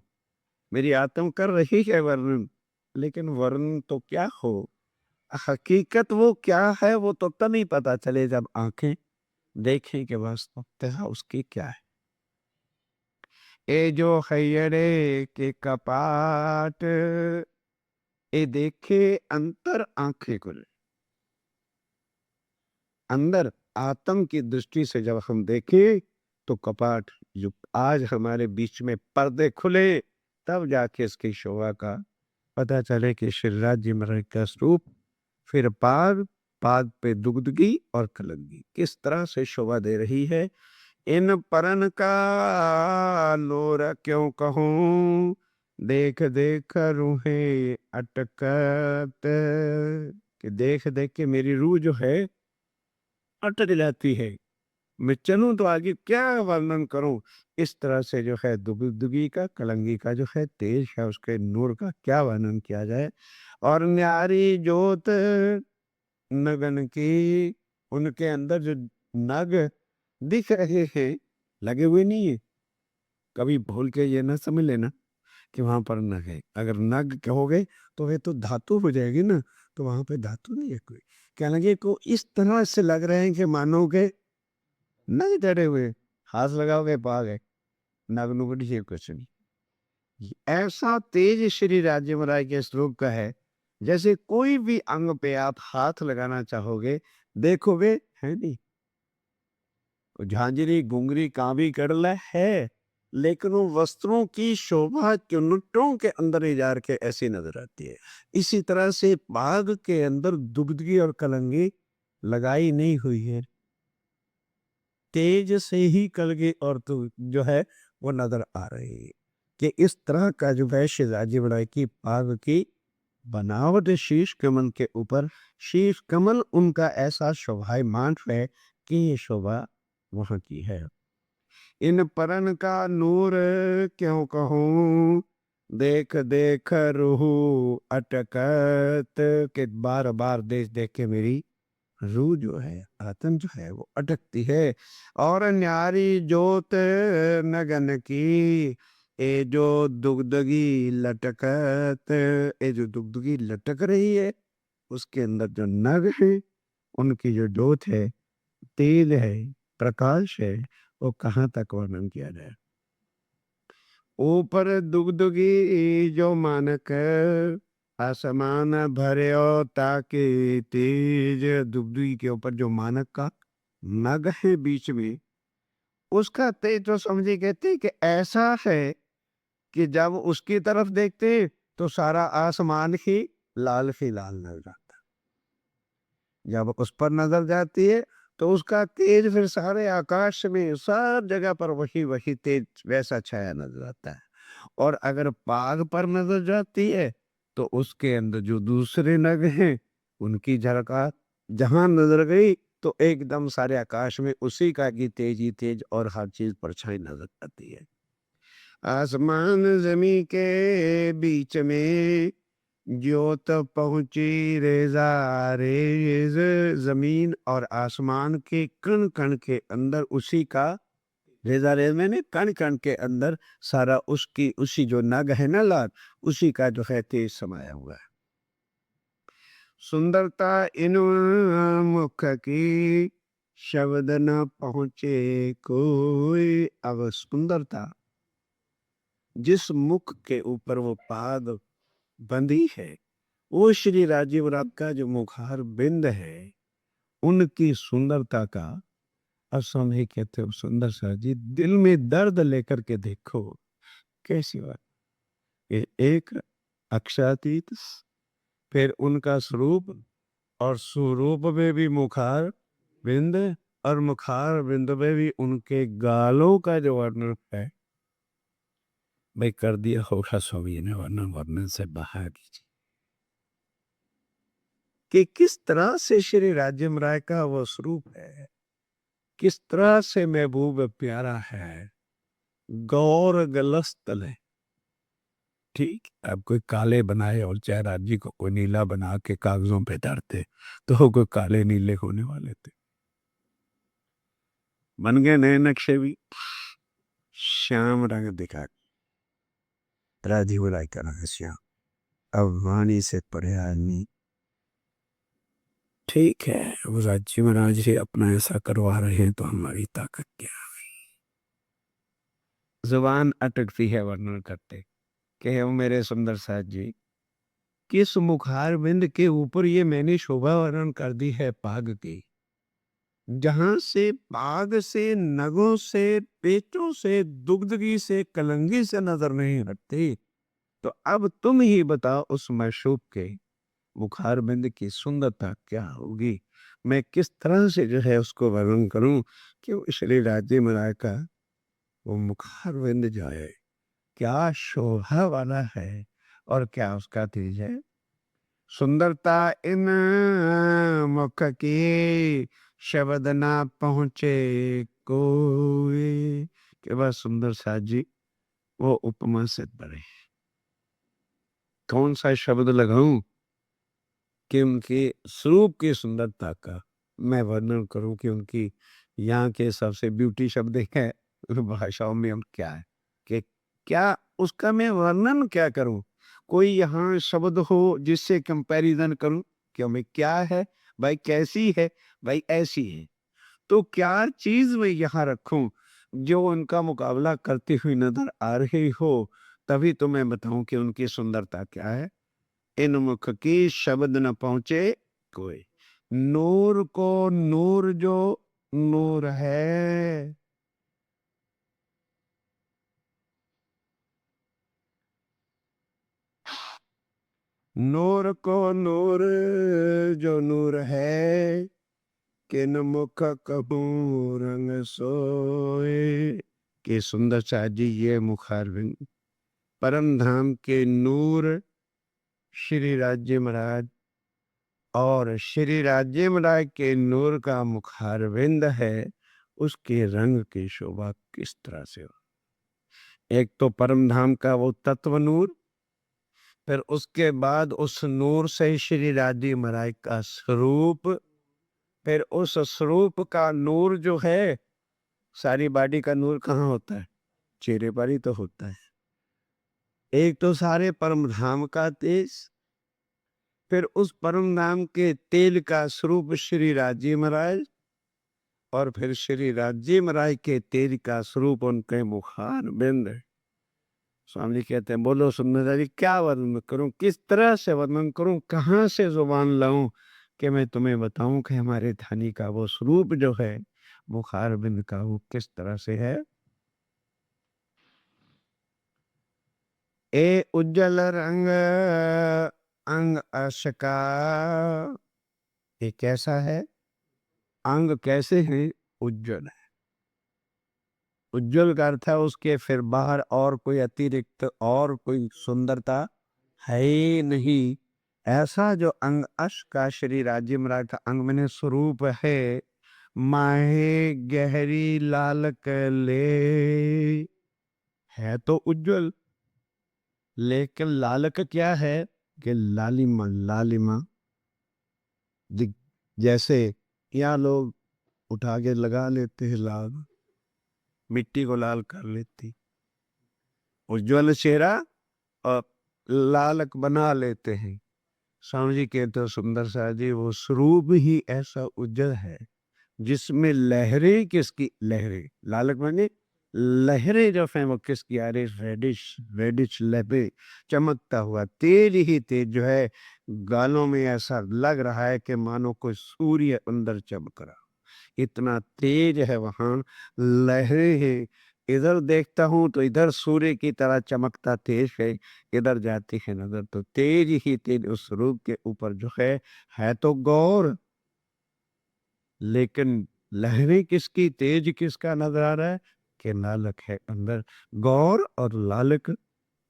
मेरी आत्मा कर रही है वर्णन, लेकिन वर्णन तो क्या हो, हकीकत वो क्या है वो तो तब नहीं पता चले जब आंखें देखें कि वास्तव उसकी क्या है। ए जो खैरे के कपाट, ए देखे अंतर आंखें खुले। अंदर आत्म की दृष्टि से जब हम देखें तो कपाट जो आज हमारे बीच में पर्दे खुले, तब जाके इसकी शोभा का पता चले कि श्री राज्य महाराज का स्वरूप। फिर पाग, पाग पे दुगदगी और कलंगी किस तरह से शोभा दे रही है। इन परन का लोरा क्यों कहूँ, देख देख रूहें अटकत। कि देख देख के मेरी रूह जो है अटक जाती है। मैं चलूं तो आगे क्या वर्णन करूं। इस तरह से जो है दुगदुगी का, कलंगी का जो है तेज है, उसके नूर का क्या वर्णन किया जाए। और न्यारी जोत नगन की, उनके अंदर जो नग दिख रहे हैं, लगे हुए नहीं है। कभी भूल के ये ना समझ लेना कि वहां पर नग है। अगर नग कहोगे तो वे तो धातु हो जाएगी ना, तो वहां पे धातु नहीं है कोई। क्या लगे को इस तरह से लग रहे हैं कि मानो के नग चढ़े हुए, हाथ लगाओगे पा गए, नग नुगड़ी से कुछ नहीं। ऐसा तेज श्री राजेमराय के स्वरूप का है, जैसे कोई भी अंग पे आप हाथ लगाना चाहोगे, देखोगे है नहीं। झांझरी घुंघरी कांबी करला है, लेकिन वो वस्त्रों की शोभा चुन्नटों के अंदर ही जार के ऐसी नजर आती है। इसी तरह से बाग के अंदर दुगदगी और कलंगी लगाई नहीं हुई है, तेज से ही कलगी और तो जो है वो नजर आ रही है कि इस तरह का जो है शिवाजी बड़ाई की पाग की बनावट शीश कमल के ऊपर, शीश कमल उनका ऐसा शोभायमान है कि ये शोभा वहां की है। इन परन का नूर क्यों कहूँ, देख देख रूह अटकत, के बार बार देख देख के मेरी रूह जो है, आत्म जो है वो अटकती है। और न्यारी जोत नगन की, ये जो दुगदगी लटकत, ये जो दुगदगी लटक रही है, उसके अंदर जो नग है, उनकी जो जोत है, तेज है, प्रकाश है, वो कहाँ तक वर्णन किया जाए। ऊपर दुगदुगी जो मानक, आसमान भरे ताकि तेज, दुगदुगी के ऊपर जो मानक का नग है बीच में, उसका तेज तो समझे कहते कि ऐसा है कि जब उसकी तरफ देखते तो सारा आसमान ही लाल नजर आता। जब उस पर नजर जाती है तो उसका तेज फिर सारे आकाश में सब जगह पर वही वही तेज वैसा छाया नजर आता है। और अगर बाघ पर नजर जाती है तो उसके अंदर जो दूसरे नग हैं उनकी झलका जहां नजर गई तो एकदम सारे आकाश में उसी का की तेज ही तेज और हर चीज परछाई नजर आती है। आसमान जमी के बीच में ज्योत पहुंची रेजा रेज, जमीन और आसमान के कण कण के अंदर उसी का रेजा रेज मैंने कण कण के अंदर सारा उसकी उसी जो नग है ना लाल, उसी का जो है तेज समाया हुआ है। सुंदरता इन मुख की, शब्द न पहुंचे कोई। अब सुंदरता जिस मुख के ऊपर वो पाग बंधी है, वो श्री राजीव राग का जो मुखार बिंद है, उनकी सुंदरता का असमय कहते हो। सुंदर सा जी दिल में दर्द लेकर के देखो कैसी बात। ये एक अक्षातीत, फिर उनका स्वरूप, और स्वरूप में भी मुखार बिंद, और मुखार बिंद में भी उनके गालों का जो वर्णन है, भाई कर दिया होगा स्वामी ने वर्णन, वर्णन से बाहर कीजिए कि किस तरह से श्री राजम राय का वो स्वरूप है, किस तरह से महबूब प्यारा है। गौर गलस्तल है, ठीक। अब कोई काले बनाए और चाहे राज्य को कोई नीला बना के कागजों पे धरते तो कोई काले नीले होने वाले थे। बन गए नए नक्शे भी, श्याम रंग दिखा राजीव राय का रंग श्याम। अब वाणी से पढ़े आदमी, ठीक है वो राज्य महाराज जी अपना ऐसा करवा रहे हैं तो हमारी ताकत क्या। जुबान अटकती है वर्णन करते कि वो मेरे सुंदर साथ जी, किस मुखार बिंद के ऊपर ये मैंने शोभा वर्णन कर दी है पाग की, जहां से पाग से नगों से पेचों से दुगदगी से कलंगी से नजर नहीं हटती। तो अब तुम ही बताओ उस मशूक के मुखार बिंद की सुंदरता क्या होगी। मैं किस तरह से जो है उसको वर्णन करूं कि वो श्री राजे मराय का वो मुखार बिंद जो है क्या शोभा वाला है और क्या उसका तेज है। सुंदरता इन मुख की, शब्द ना पहुंचे कोई। के बाद सुंदर साथ जी वो उपमा से परे, कौन सा शब्द लगाऊं कि उनके स्वरूप की सुंदरता का मैं वर्णन करूं कि उनकी यहाँ के सबसे ब्यूटी शब्द है भाषाओं में हम क्या है कि क्या उसका मैं वर्णन क्या करूं? कोई यहाँ शब्द हो जिससे कंपैरिजन करूं? क्यों भाई क्या है? भाई कैसी है? भाई ऐसी है। तो क्या चीज मैं यहाँ रखूं जो उनका मुकाबला करती हुई नजर आ रही हो, तभी तो मैं बताऊं कि उनकी सुंदरता क्या है। इन मुख की शब्द न पहुंचे कोई, नूर को नूर जो नूर है। नूर को नूर जो नूर है, किन मुख कहूँ रंग सोए। के सुंदर सा जी ये मुखारविंद परम धाम के नूर श्री राज्य महाराज, और श्री राज्य महाराज के नूर का मुखारविंद है, उसके रंग की शोभा किस तरह से हो। एक तो परम धाम का वो तत्व नूर, फिर उसके बाद उस नूर से श्री राज्य महाराज का स्वरूप, फिर उस स्वरूप का नूर जो है, सारी बॉडी का नूर कहाँ होता है? चेहरे पर ही तो होता है। एक तो सारे परम धाम का तेज, फिर उस परम धाम के तेल का स्वरूप श्री राज्य महाराज, और फिर श्री राज्य महाराज के तेज का स्वरूप उनके मुखार बिंद। स्वामी जी कहते हैं बोलो सुंदर जी क्या वर्णन करूं, किस तरह से वर्णन करूं, कहाँ से जुबान लाऊं कि मैं तुम्हें बताऊं कि हमारे धानी का वो स्वरूप जो है मुखार बिंद का वो किस तरह से है। ए उज्जवल रंग अंग अशका, ये कैसा है? अंग कैसे है? उज्जवल है। उज्जवल का अर्थ है उसके फिर बाहर और कोई अतिरिक्त और कोई सुंदरता है ही नहीं। ऐसा जो अंग अश का श्री राज्य महाराज का अंग मैंने स्वरूप है, माहे गहरी लाल कले, है तो उज्जवल, लेकिन लालक क्या है कि लालिमा लालिमा जैसे यहाँ लोग उठा के लगा लेते हैं लाल, मिट्टी को लाल कर लेती, उज्जवल चेहरा और लालक बना लेते हैं। स्वामी जी कहते हो सुंदर सा जी वो स्वरूप ही ऐसा उज्जवल है जिसमें लहरें किसकी, लहरें लालक माने लहरें जो है वो किसकी आ रही, रेडिश रेडिश लहरें, चमकता हुआ तेज ही तेज जो है, गालों में ऐसा लग रहा है कि मानो कोई सूर्य अंदर चमक रहा, इतना तेज है वहां, लहरें हैं। इधर देखता हूं तो इधर सूर्य की तरह चमकता तेज है, इधर जाती है नजर तो तेज ही तेज उस रूप के ऊपर जो है तो गौर, लेकिन लहरें किसकी, तेज किसका नजर आ रहा है कि लालक है अंदर। गौर और लालक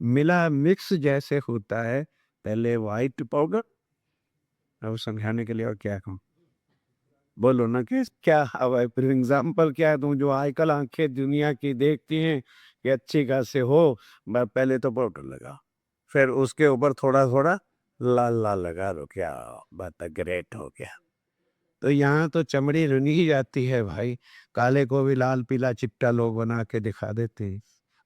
मिला मिक्स जैसे होता है। पहले व्हाइट पाउडर, अब समझाने के लिए और क्या कहूँ, बोलो ना कि क्या अब फिर एग्जाम्पल क्या दूं, जो आजकल आंखें दुनिया की देखती हैं कि अच्छी खासे हो, पहले तो पाउडर लगा, फिर उसके ऊपर थोड़ा थोड़ा लाल लाल लगा दो, क्या बात है, ग्रेट हो गया। तो यहाँ तो चमड़ी रंगी ही जाती है भाई, काले को भी लाल पीला चिट्टा लोग बना के दिखा देते हैं,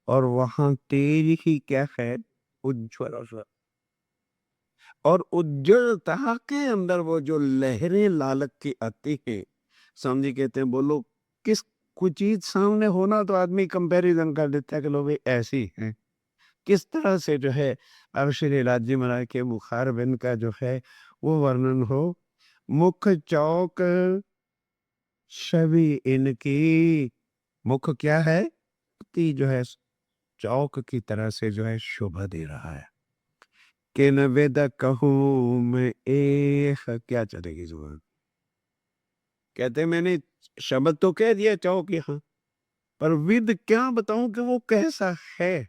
और वहां तेज ही क्या है, उज्ज्वल, और उज्ज्वलता के अंदर वो जो लहरें लालक की आती है। समझी कहते हैं बोलो किस, कोई चीज सामने होना तो आदमी कंपैरिजन कर देता है कि लो भाई ऐसी है, किस तरह से जो है अब श्री राज्य महाराज के मुखार बिंद का जो है वो वर्णन हो। मुख चौक छवि इनकी, मुख क्या है कि जो है चौक की तरह से जो है शोभा दे रहा है। कि न वेद कहूँ मैं एक, क्या चलेगी जुबान, कहते हैं, मैंने शब्द तो कह दिया चौक यहाँ, पर विद क्या बताऊं कि वो कैसा है।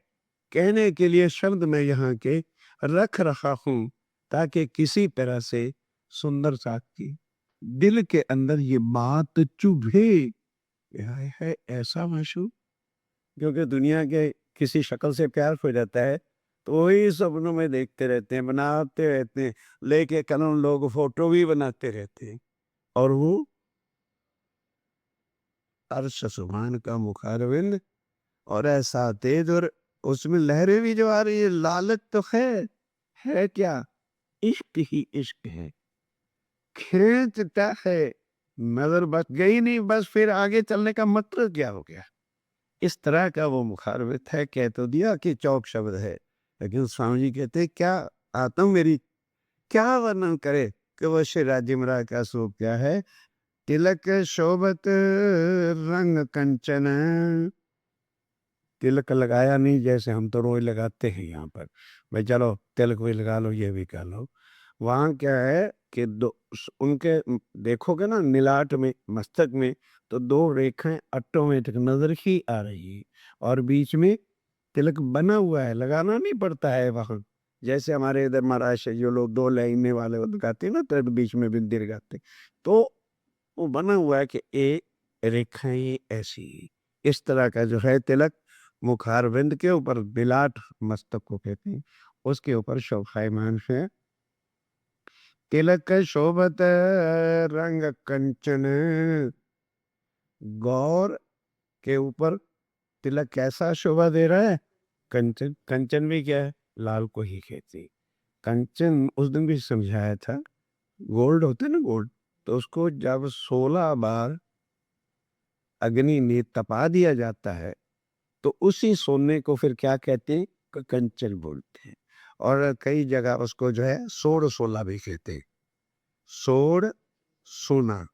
कहने के लिए शब्द मैं यहाँ के रख रहा हूं ताकि किसी तरह से सुंदर सा की दिल के अंदर ये बात चुभे, हाय है ऐसा माशूक, क्योंकि दुनिया के किसी शक्ल से प्यार हो जाता है तो वही सपनों में देखते रहते हैं, बनाते रहते हैं, लेके कलम लोग फोटो भी बनाते रहते हैं, और वो अर्श सुभान का मुखारविंद, और ऐसा तेज और उसमें लहरें भी जो आ रही है, लालच तो है क्या? इश्क ही इश्क है, खींचता है, नजर बस गई नहीं, बस फिर आगे चलने का मतलब क्या हो गया? इस तरह का वो मुखारबित है। कह तो दिया कि चौक शब्द है, लेकिन स्वामी जी कहते क्या आत्म मेरी क्या वर्णन करे कि वो श्री राजिमरा का स्वरूप क्या है। तिलक शोभत रंग कंचन, तिलक लगाया नहीं जैसे हम तो रोज लगाते हैं यहाँ पर, भाई चलो तिलक भी लगा लो, ये भी कर लो। वहाँ क्या है कि उनके देखोगे ना नीलाट में, मस्तक में, तो दो रेखाएं ऑटोमेटिक नजर ही आ रही है, और बीच में तिलक बना हुआ है, लगाना नहीं पड़ता है वहाँ। जैसे हमारे इधर महाराष्ट्र जो लोग दो लाइने वाले लगाते हैं ना, तो बीच में बिंदी लगाते, तो वो बना हुआ है कि एक रेखाएं ऐसी, इस तरह का जो है तिलक मुखारविंद के ऊपर, बिलाट मस्तक को कहते हैं, उसके ऊपर शोभायमान है। तिलक शोभत रंग कंचन, गौर के ऊपर तिलक कैसा शोभा दे रहा है? कंचन, कंचन भी क्या है? लाल को ही कहते हैं। कंचन उस दिन भी समझाया था, गोल्ड होता है ना, गोल्ड, तो उसको जब 16 बार अग्नि में तपा दिया जाता है, तो उसी सोने को फिर क्या कहते हैं? कंचन बोलते हैं। और कई जगह उसको जो है सोड़ सोला भी कहते हैं। सोड़ सोना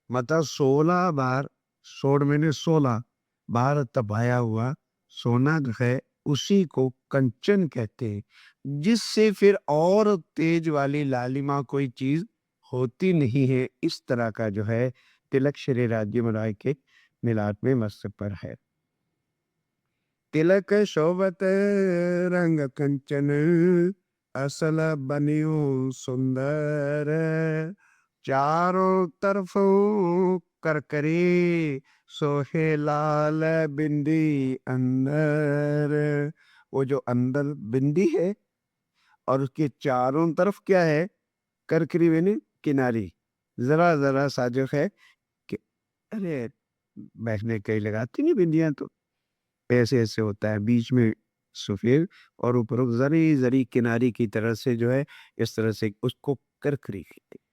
मतलब 16 बार, सोड़ मैंने 16 बार तपाया हुआ सोना जो है, उसी को कंचन कहते हैं, जिससे फिर और तेज वाली लालिमा कोई चीज होती नहीं है। इस तरह का जो है तिलक श्री राज्य राय के मिलाट में मस्तक पर है। तिलक शोभत रंग कंचन, असल बनियो सुंदर, चारों तरफों करकरी, सोहे लाल बिंदी अंदर। वो जो अंदर बिंदी है और उसके चारों तरफ क्या है? करकरी यानी किनारी, जरा जरा सा जो है कि अरे बैठने कहीं लगाती नहीं बिंदियां, तो ऐसे ऐसे होता है, बीच में सफेद और ऊपर जरी जरी किनारी की तरह से जो है, इस तरह से उसको करकरी कहते हैं।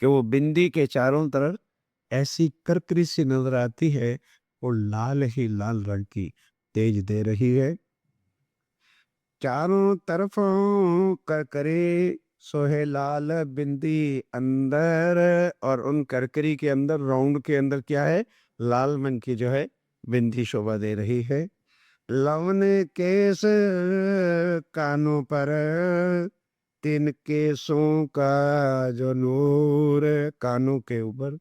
कि वो बिंदी के चारों तरफ ऐसी करकरी सी नजर आती है, वो लाल ही लाल रंग की तेज दे रही है। चारों तरफों करकरी सोहे लाल बिंदी अंदर, और उन करकरी के अंदर, राउंड के अंदर क्या है? लाल रंग की जो है बिंदी शोभा दे रही है। लवन केस कानों पर, तीन केसों का जो नूर, कानों के ऊपर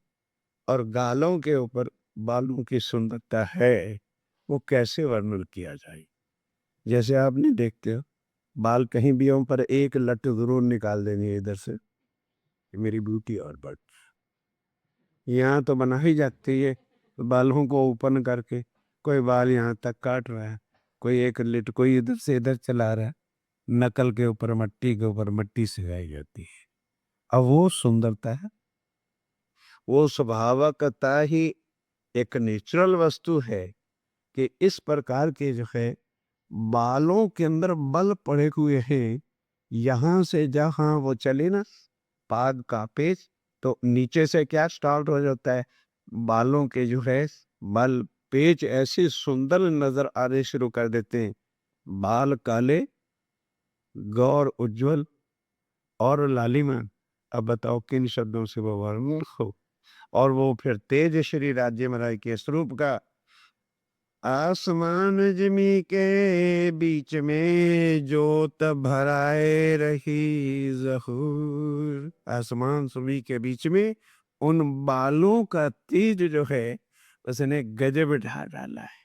और गालों के ऊपर बालों की सुंदरता है, वो कैसे वर्णन किया जाए? जैसे आप नहीं देखते हो, बाल कहीं भी हों पर एक लट जरूर निकाल देनी है इधर से, ये मेरी ब्यूटी और बट यहाँ तो बना ही जाती है बालों को ओपन करके। कोई बाल यहाँ तक काट रहा है, कोई एक लिट, कोई इधर से इधर चला रहा है, नकल के ऊपर मट्टी के ऊपर मट्टी सिखाई जाती है। अब वो सुंदरता है, वो स्वभावकता ही एक नेचुरल वस्तु है कि इस प्रकार के जो है बालों के अंदर बल पड़े हुए हैं। यहाँ से जहाँ वो चले ना, पाद का पेच, तो नीचे से क्या स्टार्ट हो जाता है? बालों के जो है बल पेच ऐसे सुंदर नजर आने शुरू कर देते हैं। बाल काले, गौर उज्जवल और लालिमा। अब बताओ किन शब्दों से वो वर्णन हो? और वो फिर तेज श्री राज्य महाराज के स्वरूप का, आसमान जमी के बीच में जोत भराए रही जहूर। आसमान जमी के बीच में उन बालों का तेज जो है, उसने गजब ढा डाला है।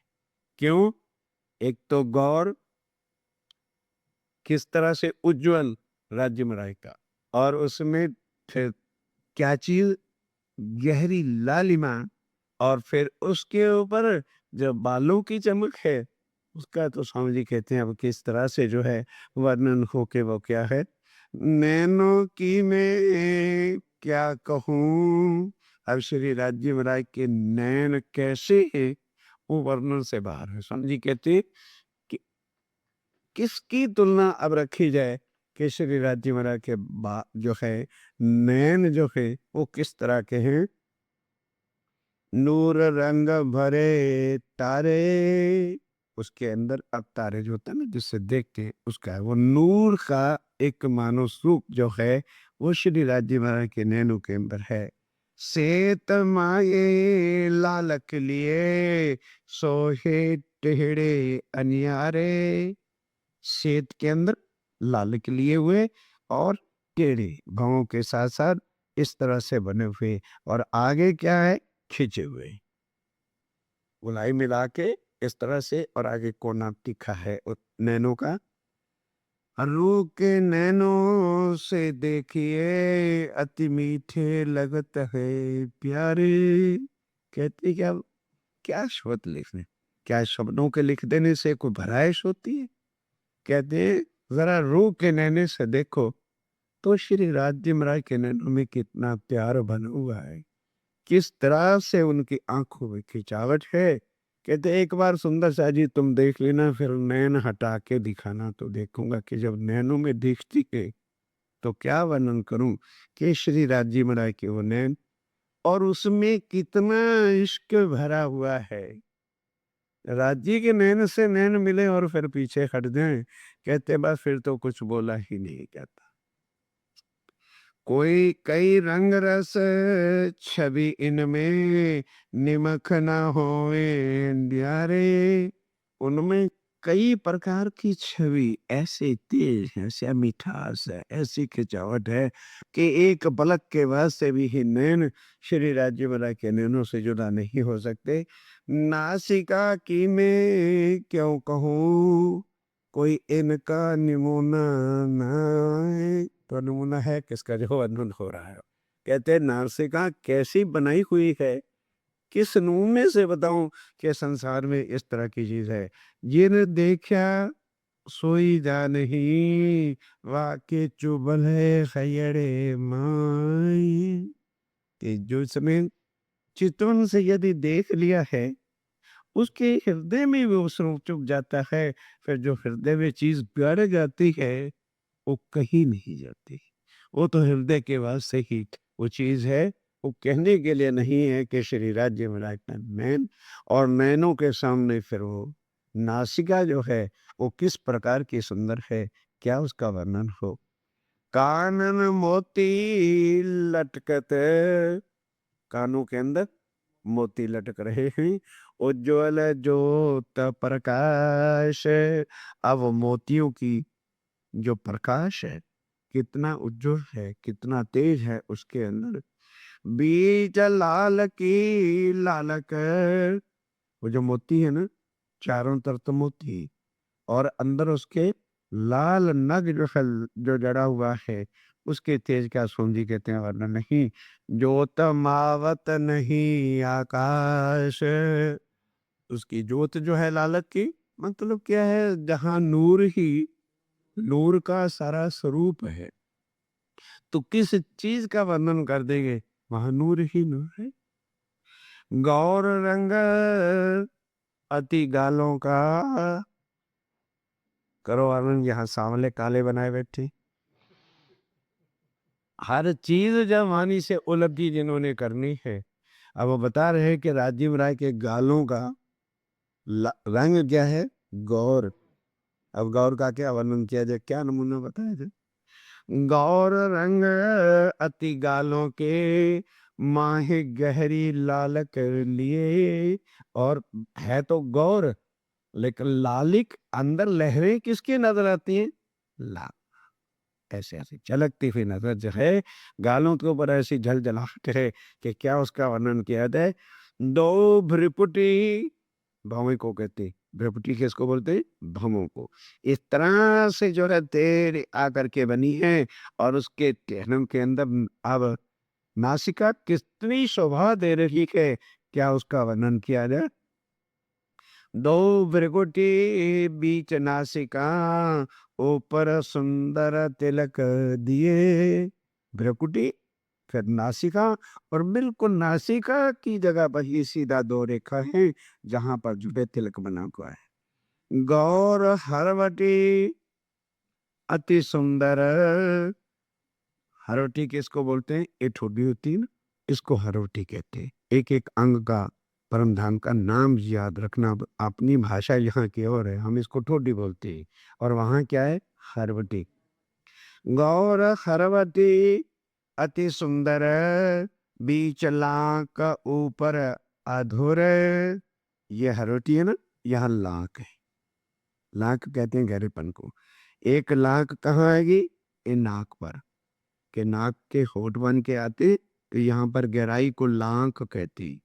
क्यों? एक तो गौर, किस तरह से उज्जवल राज्य महाराज का, और उसमें फिर क्या चीज? गहरी लालिमा, और फिर उसके ऊपर जो बालों की चमक है, उसका तो स्वामी जी कहते हैं अब किस तरह से जो है वर्णन हो के वो क्या है। नैनों की मैं क्या कहूँ, अब श्री राज्य महाराज के नैन कैसे हैं, वो वर्णन से बाहर है। स्वामी जी कहते हैं कि किसकी तुलना अब रखी जाए कि श्री राज जी महाराज के जो है नैन जो है वो किस तरह के हैं। नूर रंग भरे तारे, उसके अंदर अब तारे जो होता है ना जिससे देखते हैं उसका है वो नूर का एक मानव स्वरूप जो है वो श्री राज जी महाराज के नैनों के अंदर है। सेत माये लालक लिए सोहे टेढ़े अनियारे, श्वेत के अंदर लाल के लिए हुए और टेढ़े भवों के साथ साथ इस तरह से बने हुए और आगे क्या है खिंचे हुए गोलाई मिला के इस तरह से और आगे कोना तीखा है नैनों का। रू के नैनों से देखिए अति मीठे लगत है प्यारे। कहते क्या क्या शब्द लिखने, क्या शब्दों के लिख देने से कोई भराइश होती है। कहते जरा रूह के नैने से देखो तो श्री राज महाराज के नैनों में कितना प्यार बना हुआ है, किस तरह से उनकी आंखों में खिंचावट है। कहते एक बार सुंदर सा जी तुम देख लेना फिर नैन हटा के दिखाना तो देखूंगा कि जब नैनों में दिखती है तो क्या वर्णन करूं कि श्री राज जी महाराज के वो नैन और उसमें कितना इश्क भरा हुआ है। राज्य के नैन से नैन मिले और फिर पीछे हट जाएं, कहते बस फिर तो कुछ बोला ही नहीं जाता। कोई कई रंग रस छवि इनमें निमक न होए न्यारे, उनमें कई प्रकार की छवि ऐसे तेज है, ऐसा मिठास है, ऐसी खिंचावट है कि एक पलक के बाद से भी ही नैन श्री राज्य वाला के नैनों से जुदा नहीं हो सकते। नासिका की मैं क्यों कहूँ कोई इनका नमूना ना, तो नमूना है किसका जो वर्णन हो रहा है। कहते हैं नासिका कैसी बनाई हुई है, किस नमूने से बताऊं कि संसार में इस तरह की चीज है। जिन देखा सोई जा नहीं वाके चुबल है खैरे माई, कि जो समय चितवन से यदि देख लिया है उसके हृदय में भी वो स्वरूप चुप जाता है। फिर जो हृदय में चीज बढ़ जाती है वो कहीं नहीं जाती, वो तो हृदय के वास्ते ही वो चीज है। वो कहने के लिए नहीं है कि श्री राज्य में राजता नैन और नैनों के सामने फिर वो नासिका जो है वो किस प्रकार की सुंदर है, क्या उसका वर्णन हो। कानन मोती लटकत, कानों के अंदर मोती लटक रहे हैं। उज्ज्वल ज्योत प्रकाश, अब मोतियों की जो प्रकाश है कितना उज्जवल है कितना तेज है उसके अंदर। बीज लाल की लालक, वो जो मोती है ना चारों तरफ तो मोती और अंदर उसके लाल नग जो है जो जड़ा हुआ है उसके तेज का सूंदी कहते हैं वरना नहीं। ज्योत मावत नहीं आकाश, उसकी ज्योत जो है लालच की मतलब क्या है जहां नूर ही नूर का सारा स्वरूप है तो किस चीज का वर्णन कर देंगे, वहां नूर ही नूर है। गौर रंग अति गालों का, करो वर्णन यहाँ सांवले काले बनाए बैठे। हर चीज जब वाणी से उपलब्धि जिन्होंने करनी है। अब वो बता रहे हैं कि राजीव राय के गालों का रंग क्या है गौर। अब गौर का क्या वर्णन किया जाए, क्या नमूना बताया जाए। गौर रंग अति गालों के माहे गहरी लाल कर लिए, और है तो गौर लेकिन लालिक अंदर लहरें किसकी नजर आती हैं, लाल ऐसे ऐसे चलकती हुई नजर जो है गालों के ऊपर ऐसी झलझलाहट है कि क्या उसका वर्णन किया जाए। दो भ्रिपुटी, भौवें को कहते, भ्रिपुटी किसको बोलते, भवों को। इस तरह से जो है तेरे आकर के बनी है और उसके टहनों के अंदर अब नासिका कितनी शोभा दे रही है, क्या उसका वर्णन किया जाए। दो भ्रिकुटी बीच नासिका ऊपर सुंदर तिलक दिए, भ्रिकुटी फिर नासिका और बिल्कुल नासिका की जगह पर ही सीधा दो रेखा है जहां पर जो है तिलक बना हुआ है। गौर हरवटी अति सुंदर। हरवटी किसको बोलते हैं? ये ठोडी होती है ना, इसको हरवटी कहते हैं। एक एक अंग का, परम धाम का नाम याद रखना। अपनी भाषा यहाँ की और है, हम इसको ठोडी बोलते हैं और वहाँ क्या है? हरवटी। गौर हरवती अति सुंदर, बीच लाख ऊपर अधुर। ये हरवटी है ना, यहाँ लाख है। लाख कहते हैं गहरेपन को। एक लाख कहाँ आएगी? ये नाक पर, के नाक के होठ बन के आते, तो यहाँ पर गहराई को लाख कहती।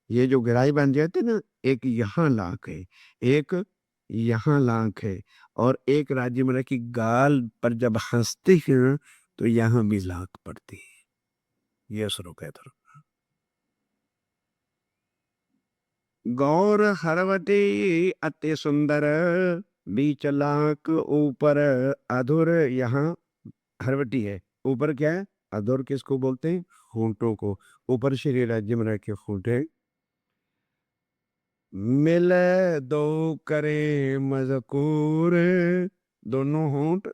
ये जो गहराई बन जाती ना, एक यहाँ लाख है, एक यहाँ लाख है, और एक राज्य में की गाल पर जब हंसती है तो यहाँ भी लाख पड़ती है। ये श्लोक है। गौर हरवती अति सुंदर, बीच लाख ऊपर अधुर। यहाँ हरवटी है, ऊपर क्या है? अधुर किसको बोलते हैं? होंठों को। ऊपर श्री राज्य में रखे होंठ है। मिले दो करे मजकूर, दोनों होंठ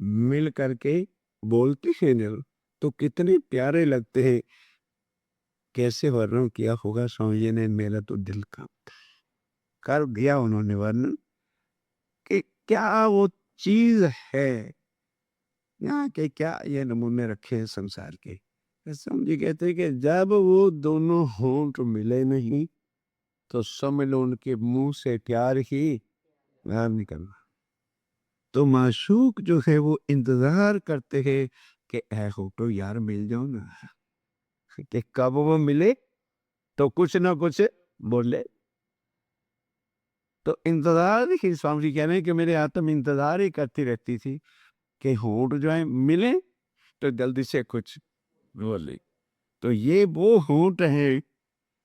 मिल करके बोलते हैं जब, तो कितने प्यारे लगते हैं। कैसे वर्णन किया होगा स्वामी जी ने, मेरा तो दिल का कर दिया उन्होंने वर्णन कि क्या वो चीज है। यहाँ के क्या ये नमूने रखे हैं संसार के। स्वामी जी कहते हैं कि जब वो दोनों होंठ मिले नहीं, तो समझ लो उनके मुंह से प्यार ही बाहर निकलना। तो माशूक जो है वो इंतजार करते हैं कि ऐ हो तो यार मिल जाओ ना, कि कब वो मिले तो कुछ ना कुछ बोले। तो इंतजार ही स्वामी जी कह रहे हैं कि मेरे आत्म इंतजार ही करती रहती थी कि होंठ जो है मिले तो जल्दी से कुछ बोले। तो ये वो होंठ है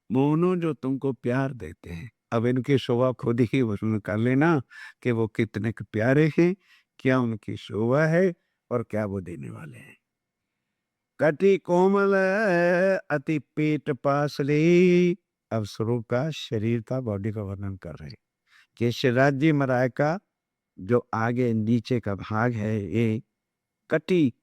मोनो जो तुमको प्यार देते हैं। अब इनकी शोभा खुद ही वर्णन कर लेना कि वो कितने प्यारे हैं, क्या उनकी शोभा है और क्या वो देने वाले हैं। कटी कोमल अति पेट पासली। अब स्वरूप का, शरीर का, बॉडी का वर्णन कर रहे हैं कि शिवराज महाराज का जो आगे नीचे का भाग है ये कटी।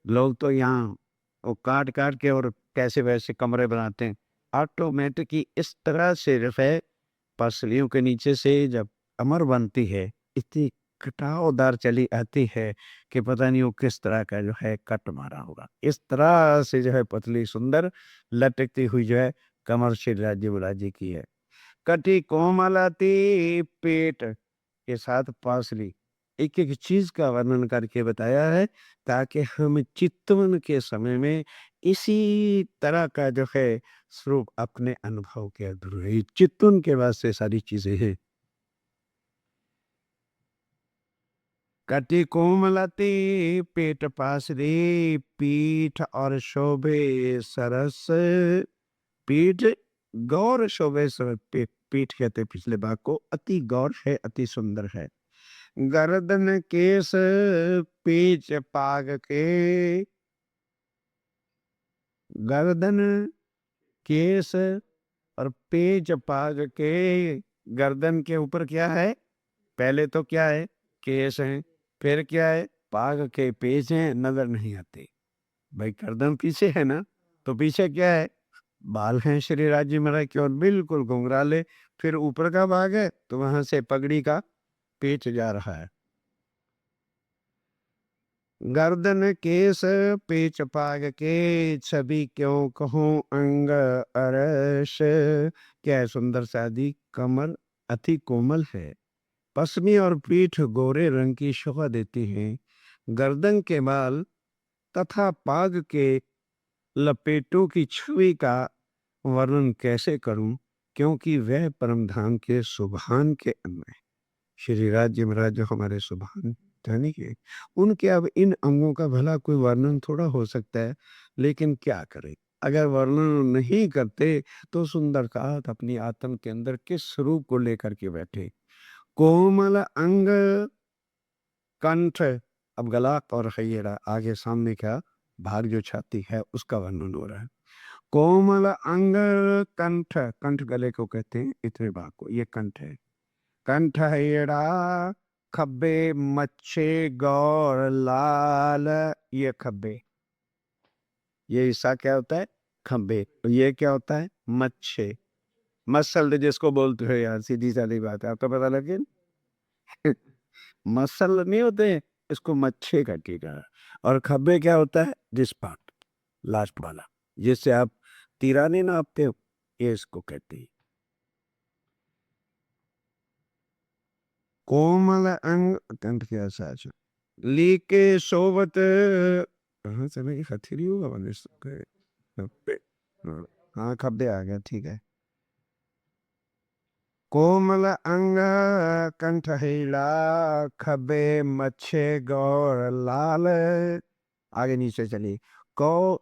लोग तो यहाँ वो काट काट के और कैसे वैसे कमरे बनाते हैं। ऑटोमेटिक इस तरह से जो है पसलियों के नीचे से जब कमर बनती है, इतनी कटावदार चली आती है कि पता नहीं वो किस तरह का जो है कट मारा होगा। इस तरह से जो है पतली सुंदर लटकती हुई जो है कमर श्री राज्य बुलाजी की है। कटी कोमलती पेट के साथ पासली, एक एक चीज का वर्णन करके बताया है ताकि हम चित्तवन के समय में इसी तरह का जो है स्वरूप अपने अनुभव के अधूरे चित्तवन के वास्ते सारी चीजें हैं। कटी कोमलती पेट पासरी, पीठ और शोभे सरस। पीठ गौर शोभे सरस, पीठ कहते पिछले भाग को, अति गौर है, अति सुंदर है। गर्दन केस पेच पाग के। गर्दन केस और पेच पाग के। गर्दन के ऊपर क्या है? पहले तो क्या है? केस हैं। फिर क्या है? पाग के पेच हैं, नजर नहीं आते। भाई गर्दन पीछे है ना, तो पीछे क्या है? बाल हैं श्री राज्य महाराज की और बिल्कुल घुंघराले। फिर ऊपर का भाग है तो वहां से पगड़ी का पेच जा रहा है। गर्दन केस पेच पाग के, छवि क्यों कहूँ अंग अरस। क्या है? सुंदर सादी कमर अति कोमल है, पश्मी और पीठ गोरे रंग की शोभा देती हैं। गर्दन के बाल तथा पाग के लपेटों की छवि का वर्णन कैसे करूं, क्योंकि वह परमधाम के सुभान के अंग है। श्री राज्य महाराज जो हमारे सुभान धनी के, उनके अब इन अंगों का भला कोई वर्णन थोड़ा हो सकता है, लेकिन क्या करें, अगर वर्णन नहीं करते तो सुंदरता अपनी आत्म के अंदर किस स्वरूप को लेकर के बैठे। कोमल अंग कंठ, अब गला और हैयरा आगे सामने का भाग जो छाती है उसका वर्णन हो रहा है। कोमल अंग कंठ, कंठ गले को कहते हैं, इतने भाग को, ये कंठ है। कंठ हेड़ा खब्बे मच्छे गौर लाल। ये खब्बे, ये हिस्सा क्या होता है? खब्बे। ये क्या होता है? मच्छे। मसल जिसको बोलते हो यार, सीधी सादी बात है, आपको पता लगे। मसल नहीं होते, इसको मच्छे का टीका है। और खब्बे क्या होता है? जिस पार्ट, लास्ट वाला, जिससे आप तीरा नहीं नापते हो, ये इसको कहते हैं। कोमल अंग कंठ के आसाच लीके सोवत, कहाँ से भाई हथेली होगा बनिश के खब्बे। हाँ खब्बे आ गया, ठीक है। कोमल अंग कंठ हेला खब्बे मच्छे गौर लाल। आगे नीचे चली। को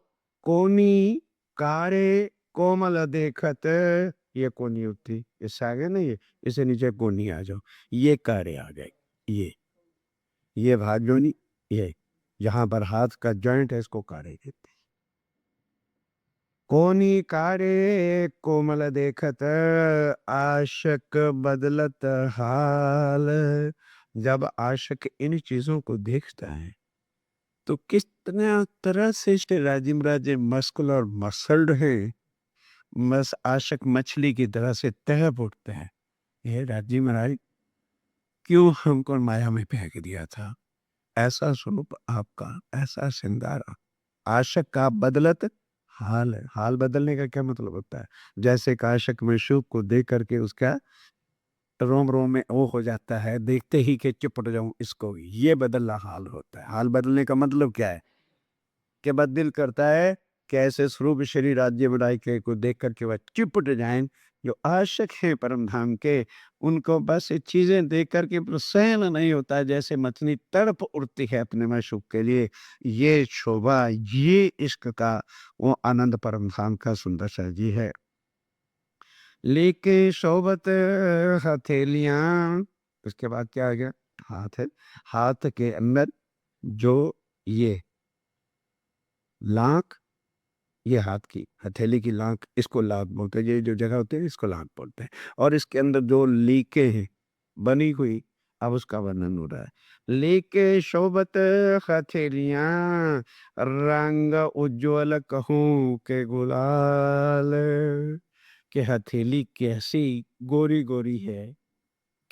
कोनी कारे कोमल देखत, ये कोनी होती, इससे आगे नहीं है, इसे नीचे कोनी आ जाओ, ये कारे आ गए। ये भाग जो नहीं, ये यहाँ पर हाथ का जॉइंट है, इसको कारे कहते हैं। कोनी कारे कोमल देखत आशक बदलत हाल। जब आशक इन चीजों को देखता है तो कितना तरह से इसके राजिम राजे मस्कुलर और मसल्ड है, बस आशक मछली की तरह से तड़प उठते हैं। ये राजी महाराज क्यों हमको माया में फेंक दिया था? ऐसा स्वरूप आपका, ऐसा सिंगार। आशक का बदलत हाल है। हाल बदलने का क्या मतलब होता है? जैसे एक आशक में शुभ को देख करके उसका रोम रोम में वो हो जाता है, देखते ही कि चिपट जाऊं इसको, ये बदलना हाल होता है। हाल बदलने का मतलब क्या है? कि बस दिल करता है कि ऐसे स्वरूप श्री राज्य बनाई के को देख करके वह चिपट जाएं। जो आशिक हैं परम धाम के, उनको बस ये चीजें देख करके सहन नहीं होता है, जैसे मछली तड़प उठती है अपने माशूक के लिए। ये शोभा, ये इश्क का वो आनंद परम धाम का सुंदर सा जी है। लेके शोभत हथेलियां, उसके बाद क्या आ गया? हाथ है। हाथ के अंदर जो ये लाख, ये हाथ की हथेली की लाख, इसको लाख बोलते हैं। ये जो जगह होती है इसको लाख बोलते हैं। और इसके अंदर जो लीके हैं बनी हुई, अब उसका वर्णन हो रहा है। लेके शोभत हथेलियां रंग उज्ज्वल कहूं के गुलाल। के हथेली कैसी गोरी गोरी है,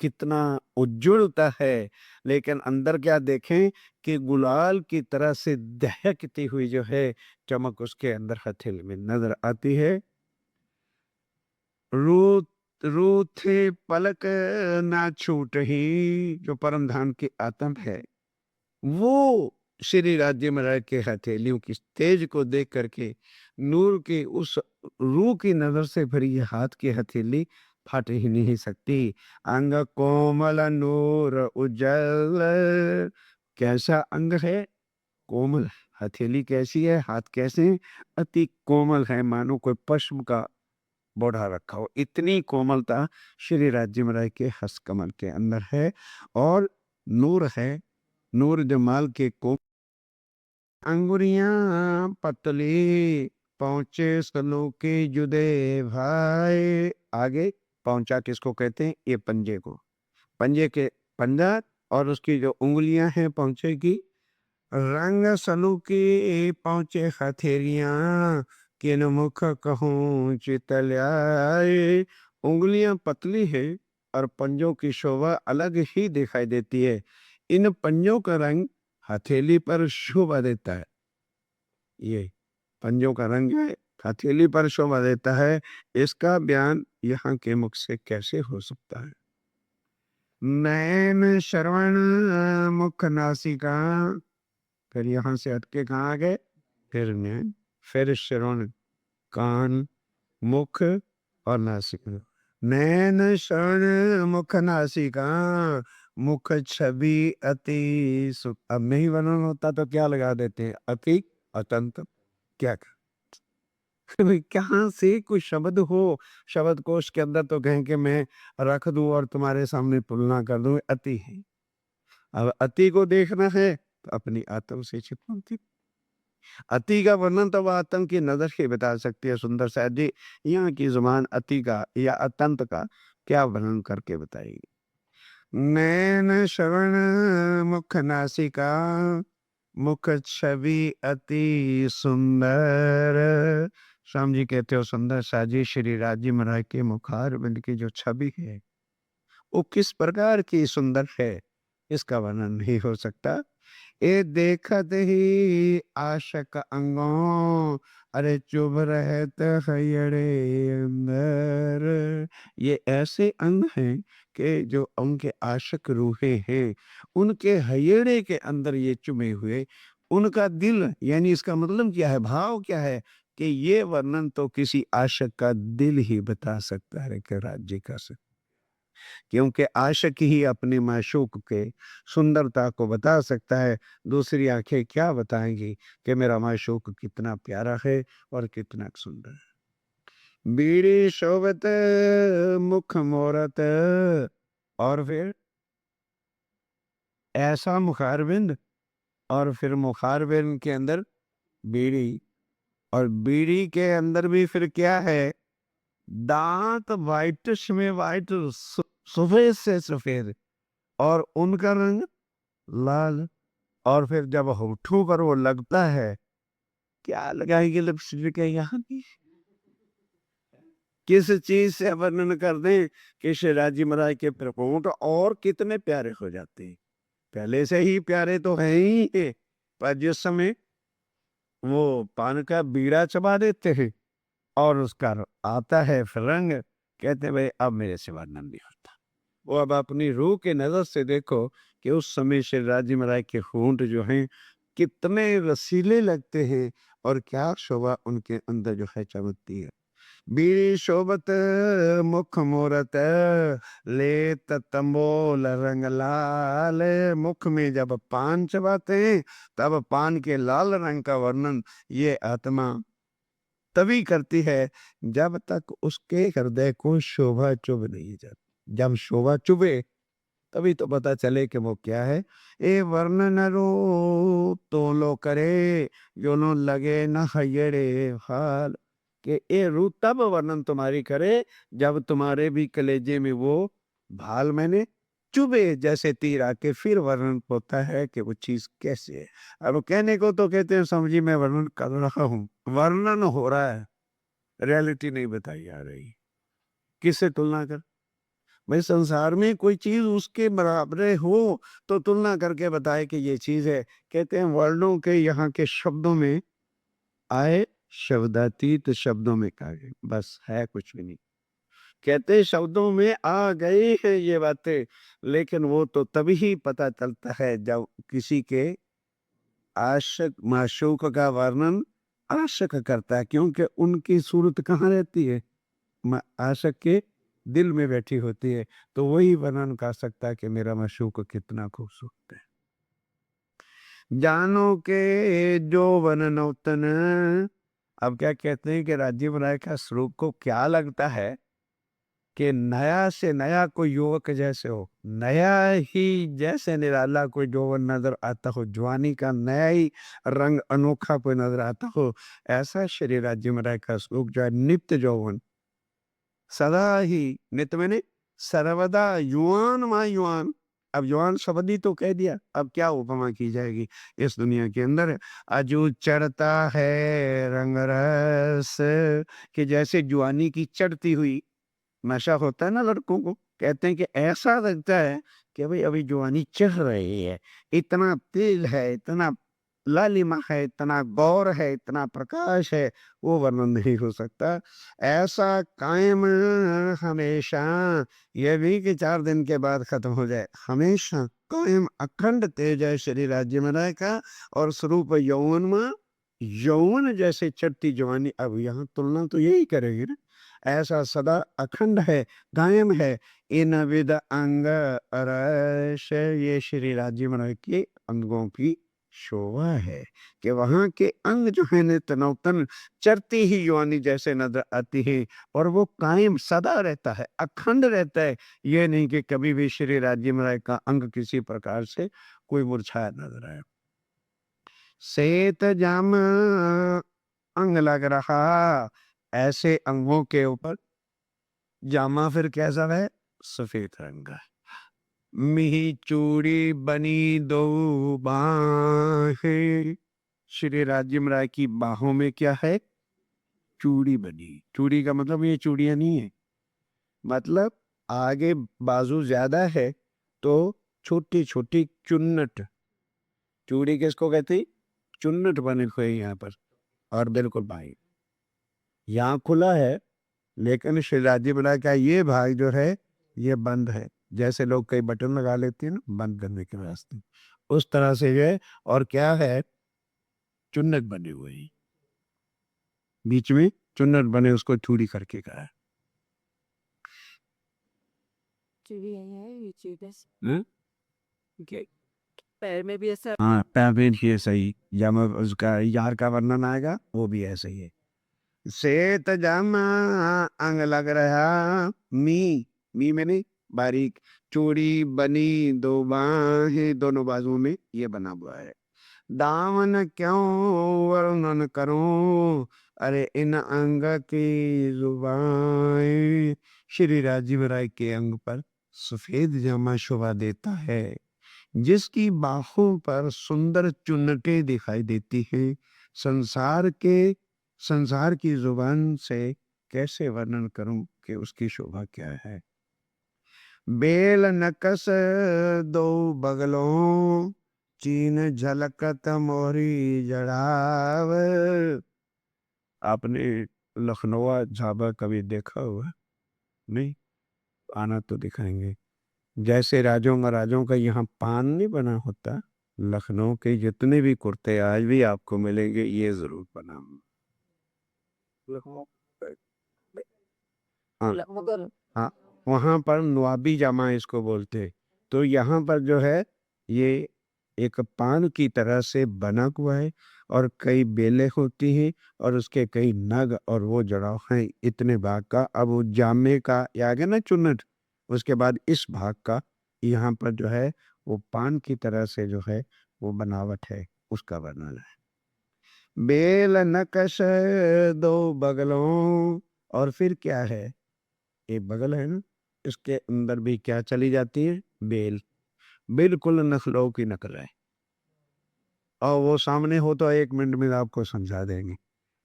कितना उज्ज्वलता है, लेकिन अंदर क्या देखें कि गुलाल की तरह से दहकती हुई जो है चमक उसके अंदर हथेली में नजर आती है। रू रूठे पलक ना छूट ही, जो परम धाम की आत्म है, वो श्री राज्य में रह के हथेलियों की तेज को देख करके नूर की उस रूह की नजर से भरी ये हाथ की हथेली फट ही नहीं सकती। अंग कोमल नूर उज्जल, कैसा अंग है? कोमल। हथेली कैसी है? हाथ कैसे हैं? अति कोमल है, मानो कोई पश्म का बौढ़ा रखा हो, इतनी कोमलता श्री राज्य में रह के हस्त कमल के अंदर है। और नूर है, नूर जमाल के को अंगुरियां पतली पहुंचे सलो के जुदे भाई। आगे पहुंचा किसको कहते हैं? ये पंजे को। पंजे के पंजा और उसकी जो उंगलियां हैं पहुंचे की, रंग सलू की पहुंचे हथेलियां किन मुख कहूं चितल्याए। उंगलियां पतली है और पंजों की शोभा अलग ही दिखाई देती है। इन पंजों का रंग हथेली पर शोभा देता है। ये पंजों का रंग है, हथेली पर शोभा देता है। इसका बयान यहाँ के मुख से कैसे हो सकता है? नैन श्रवण मुख नासिका, फिर यहाँ से हटके कहाँ आ गए? फिर नैन, फिर श्रवण, कान, मुख और नासिका। नैन श्रवण मुख नासिका, मुख छवि अति सुख। अब नहीं वर्णन होता तो क्या लगा देते हैं? अति अतंत। क्या कहाँ से कोई शब्द हो शब्द कोश के अंदर तो कहें कि मैं रख दूं और तुम्हारे सामने तुलना कर दूं, अति है। अब अति को देखना है तो अपनी आत्म से छिपाती। अति का वर्णन तो वह आत्म की नजर से बता सकती है। सुंदर सा जी यहाँ की जुबान अति का या अतंत का क्या वर्णन करके बताएगी? नैन श्रवण मुख नासिका, मुख छवि अति सुंदर। श्याम जी कहते हो सुंदर साजी श्री राजी महाराज के मुखार बिंद की जो छवि है वो किस प्रकार की सुंदर है, इसका वर्णन नहीं हो सकता। ए देखत ही आशक अंगों, अरे चुभ रहत हयड़े अंदर। ये ऐसे अंग हैं कि जो उनके आशक रूहें हैं, उनके हयड़े के अंदर ये चुमे हुए, उनका दिल, यानी इसका मतलब क्या है, भाव क्या है, कि ये वर्णन तो किसी आशक का दिल ही बता सकता है कि राज्य का सकता, क्योंकि आशिक ही अपने माशूक के सुंदरता को बता सकता है। दूसरी आंखें क्या बताएंगी कि मेरा माशूक कितना प्यारा है और कितना सुंदर है। बीड़ी शोभत मुख मोरत, और फिर ऐसा मुखारबिंद, और फिर मुखारबिंद के अंदर बीड़ी, और बीड़ी के अंदर भी फिर क्या है, दांत वाइटिश में वाइट, सफेद से सफेद, और उनका रंग लाल। और फिर जब होठों पर वो लगता है, क्या लगाएंगे लिपस्टिक है यहाँ की, किस चीज से वर्णन कर दें कि शिवाजी महाराज के प्रकोट और कितने प्यारे हो जाते हैं। पहले से ही प्यारे तो हैं ही है, पर जिस समय वो पान का बीड़ा चबा देते हैं और उसका आता है फिर रंग, कहते हैं भाई अब मेरे से वर्णन नहीं होता। वो अब अपनी रूह के नजर से देखो कि उस समय शिवराज महाराज के होंठ जो हैं कितने रसीले लगते हैं, और क्या शोभा उनके अंदर जो है चमकती है। बीड़ी शोभत मुख मोरत, लेत तंबोल रंग लाल। मुख में जब पान चबाते हैं तब पान के लाल रंग का वर्णन ये आत्मा तभी करती है जब तक उसके हृदय को शोभा चुभ नहीं जाती। जब शोभा चुभे तभी तो पता चले कि वो क्या है। ए वर्णन रो तो लो करे, जो नो लगे न हयरे हाल, कि ए रू तब वर्णन तुम्हारी करे जब तुम्हारे भी कलेजे में वो भाल मैंने चुभे, जैसे तीर आके फिर वर्णन होता है कि वो चीज कैसे है। अब कहने को तो कहते हैं समझी मैं वर्णन कर रहा हूँ, वर्णन हो रहा है, रियलिटी नहीं बताई जा रही। किससे तुलना कर, भाई संसार में कोई चीज उसके बराबर हो तो तुलना करके बताए कि ये चीज है। कहते हैं वर्णों के यहाँ के शब्दों में आए, शब्दातीत शब्दों में कहे, बस है कुछ भी नहीं। कहते हैं शब्दों में आ गई है ये बातें, लेकिन वो तो तभी ही पता चलता है जब किसी के आशिक माशूक का वर्णन आशिक करता है, क्योंकि उनकी सूरत कहाँ रहती है, आशिक के दिल में बैठी होती है। तो वही वर्णन कर सकता है कि मेरा माशूक कितना खूबसूरत है। जानो के जो वन नौतन, अब क्या कहते हैं कि राजीव राय का स्वरूप को क्या लगता है कि नया से नया कोई युवक जैसे हो, नया ही जैसे निराला कोई यौवन नजर आता हो, जवानी का नया ही रंग अनोखा कोई नजर आता हो, ऐसा श्री राजीव राय का स्वरूप जो है नित्य यौवन, सदा ही, नित्य मैंने सर्वदा युवान मां युवान। अब युवान शब्द ही तो कह दिया, अब क्या उपमा की जाएगी इस दुनिया के अंदर। अजू चढ़ता है रंग रस, कि जैसे जुआनी की चढ़ती हुई, नशा होता है ना लड़कों को, कहते हैं कि ऐसा लगता है कि भाई अभी जवानी चढ़ रही है, इतना तेल है, इतना लालिमा है, इतना गौर है, इतना प्रकाश है, वो वर्णन नहीं हो सकता। ऐसा कायम हमेशा, ये भी कि 4 दिन के बाद खत्म हो जाए, हमेशा कायम अखंड तेज है श्री राज्य में का। और स्वरूप यौवन में, यौवन जैसे चढ़ती जवानी, अब यहाँ तुलना तो यही करेगी ना, ऐसा सदा अखंड है, कायम है। इन विद अंग रस, ये श्री राजीव मनोहर के अंगों की शोभा है कि वहां के अंग जो है नित्य नौतन, चरती ही योनि जैसे नजर आती है, और वो कायम सदा रहता है, अखंड रहता है। ये नहीं कि कभी भी श्री राजीव मनोहर का अंग किसी प्रकार से कोई मुरझाया नजर आए। श्वेत जाम अंग लग रहा, ऐसे अंगों के ऊपर जामा फिर कैसा है, सफेद रंग का। मिही चूड़ी बनी दो बाहें। श्री राजिम राय की बाहों में क्या है? चूड़ी बनी। चूड़ी का मतलब ये चूड़ियां नहीं है, मतलब आगे बाजू ज्यादा है तो छोटी छोटी चुन्नट। चूड़ी किसको कहती? चुन्नट बने हुए हैं यहाँ पर। और बिल्कुल भाई यहाँ खुला है, लेकिन शिवराज बना का ये भाग जो है ये बंद है। जैसे लोग कई बटन लगा लेते हैं ना बंद करने के वास्ते, उस तरह से ये। और क्या है? चुन्नट बने हुए हैं बीच में, चुन्नट बने, उसको चूड़ी करके कहा है। चूड़ी है ये चूड़ी हैं? पैर में भी ऐसा हाँ पैर भी ये सही, जब उसका यार का वर्णन आएगा वो भी ऐसा ही है। सेत जामा अंग लग रहा, मी में नहीं, बारीक चूड़ी बनी दो बाहें, दोनों बाजुओं में ये बना हुआ है। दामन क्यों वर्णन करूं, अरे इन अंग की जुबान। श्री राजीव राय के अंग पर सफेद जामा शोभा देता है, जिसकी बाहों पर सुंदर चुन्नटें दिखाई देती हैं। संसार के संसार की जुबान से कैसे वर्णन करूं कि उसकी शोभा क्या है। बेल नकस दो बगलों, चीन झलकत मोरी जड़ाव। आपने लखनऊ झाबा कभी देखा हुआ? नहीं? आना तो दिखाएंगे। जैसे राजों महाराजों का यहाँ पान नहीं बना होता, लखनऊ के जितने भी कुर्ते आज भी आपको मिलेंगे ये जरूर बना हुआ। लखनऊ हाँ मगर हाँ, वहाँ पर नवाबी जामा इसको बोलते हैं। तो यहाँ पर जो है ये एक पान की तरह से बना हुआ है, और कई बेलें होती हैं, और उसके कई नग और वो जड़ाव हैं इतने भाग का। अब वो जामे का ये आ गया ना चुन्नट, उसके बाद इस भाग का यहाँ पर जो है वो पान की तरह से जो है वो बनावट है, उसका वर्णन है। बेल नकश दो बगलों, और फिर क्या है? एक बगल है ना, इसके अंदर भी क्या चली जाती है? बेल। बिल्कुल नस्लों की नकल है। और वो सामने हो तो 1 मिनट में आपको समझा देंगे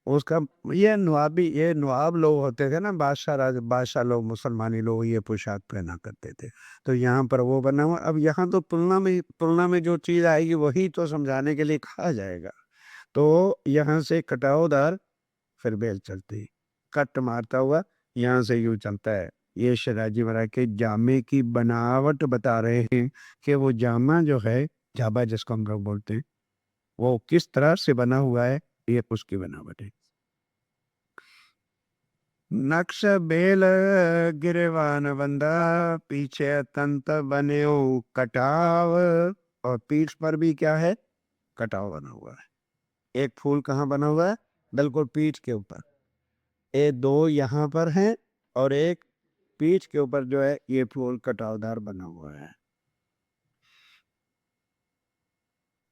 उसका। ये नवाबी, ये नवाब लोग होते थे ना, बादशाह राज, बादशाह लोग, मुसलमानी लोग ये पोशाक पहना करते थे। तो यहाँ पर वो बना हुआ। अब यहाँ तो तुलना में जो चीज आएगी वही तो समझाने के लिए कहा जाएगा। तो यहाँ से कटावदार, फिर बेल चलती, कट मारता हुआ यहाँ से यूं चलता है। ये शिवाजी महाराज के जामे की बनावट बता रहे हैं कि वो जामा जो है, जाबा जिसको हम लोग बोलते हैं, वो किस तरह से बना हुआ है, ये उसकी बनावट है। नक्श बेल गिरवान बंदा, पीछे तंत बने कटाव, और पीठ पर भी क्या है? कटाव बना हुआ है। एक फूल कहाँ बना हुआ है? बिल्कुल पीठ के ऊपर। ये दो यहाँ पर हैं, और एक पीठ के ऊपर जो है ये फूल कटावदार बना हुआ है।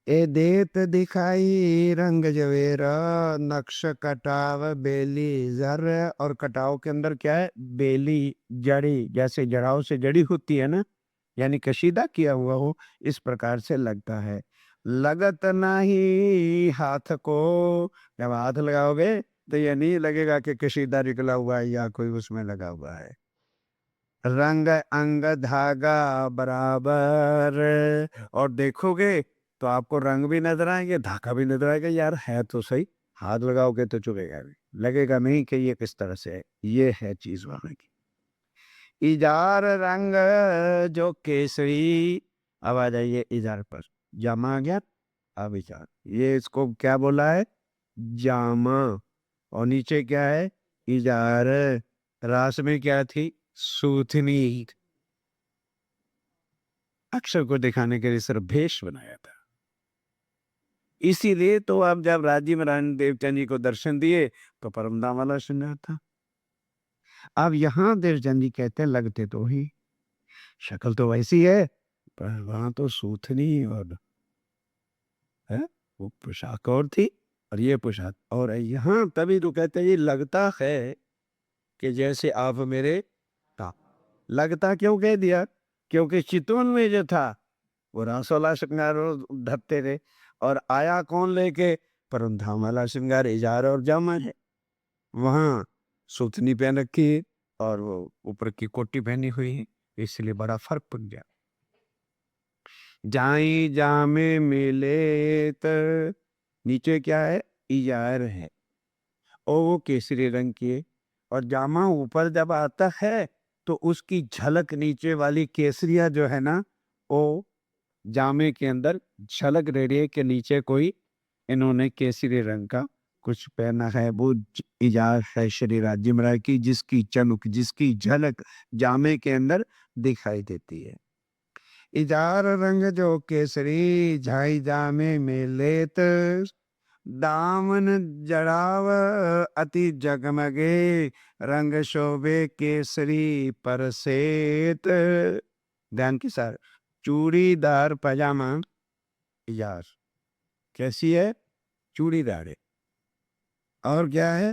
ए देत दिखाई रंग जवेरा, नक्श कटाव बेली जर। और कटाव के अंदर क्या है? बेली, जड़ी, जैसे जड़ाव से जड़ी होती है ना, यानी कशीदा किया हुआ हो, इस प्रकार से लगता है। लगत नहीं हाथ को, जब हाथ लगाओगे तो ये नहीं लगेगा कि कशीदा निकला हुआ है या कोई उसमें लगा हुआ है। रंग अंग धागा बराबर, और देखोगे तो आपको रंग भी नजर आएंगे, धागा भी नजर आएगा, यार है तो सही। हाथ लगाओगे तो चुभेगा भी, लगेगा नहीं कि ये किस तरह से है। ये है चीज वहां की। इजार रंग जो केसरी। अब आ जाइए इजार पर। जामा आ गया, अब इजार, ये इसको क्या बोला है? जामा। और नीचे क्या है? इजार। रास में क्या थी? सूथनी। अक्षर को दिखाने के लिए सिर्फ भेष बनाया था। इसीलिए तो अब जब राजीव नारायण देवचंद जी को दर्शन दिए तो परमदाम वाला सुना था। अब यहाँ देवचंद जी कहते हैं लगते तो ही, शक्ल तो वैसी है, पर वहां तो सूथनी और है, वो पोशाक और थी, और ये पोशाक और है। यहाँ तभी तो कहते हैं ये लगता है कि जैसे आप मेरे का। लगता क्यों कह दिया? क्योंकि चितवन में जो था वो रासोला श्रृंगार धरते थे, और आया कौन लेके? परमधाम वाला श्रृंगार इजार और जामा है। वहाँ सूतनी पहन रखी है और वो ऊपर की कोटी पहनी हुई है, इसलिए बड़ा फर्क पड़ गया। जाई जामे मिले त नीचे क्या है? इजार है और वो केसरी रंग की है, और जामा ऊपर जब आता है तो उसकी झलक नीचे वाली केसरिया जो है ना, वो जामे के अंदर झलक रह रही है कि नीचे कोई इन्होंने केसरी रंग का कुछ पहना है। वो इजाज है श्री राज्य महाराज की, जिसकी चमक, जिसकी झलक जामे के अंदर दिखाई देती है। इजार रंग जो केसरी झाई जामे में लेत, दामन जड़ाव अति जगमगे, रंग शोभे केसरी परसेत। ध्यान के साथ, चूड़ीदार पजामा यार कैसी है? चूड़ीदार है, और क्या है?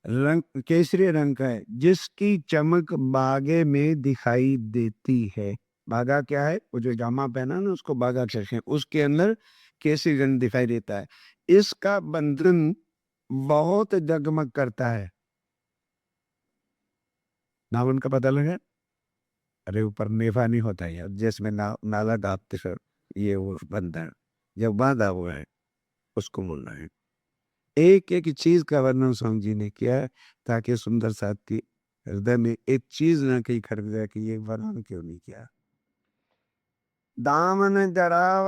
रंग केसरी रंग का है, जिसकी चमक बागे में दिखाई देती है। बागा क्या है? वो जो जामा पहना ना उसको बागा कहते हैं, उसके अंदर केसरी रंग दिखाई देता है। इसका बंधन बहुत जगमग करता है। नावन का पता लगा? अरे ऊपर नेफा नहीं होता है यार, जिसमें नाला दाबते सर, ये वो बंधन जब बांधा हुआ है उसको बोलना है। एक एक चीज का वर्णन स्वामी जी ने किया है, ताकि सुंदर साथ की हृदय में एक चीज न कहीं खड़क जाए कि ये वर्णन क्यों नहीं किया। दामन जड़ाव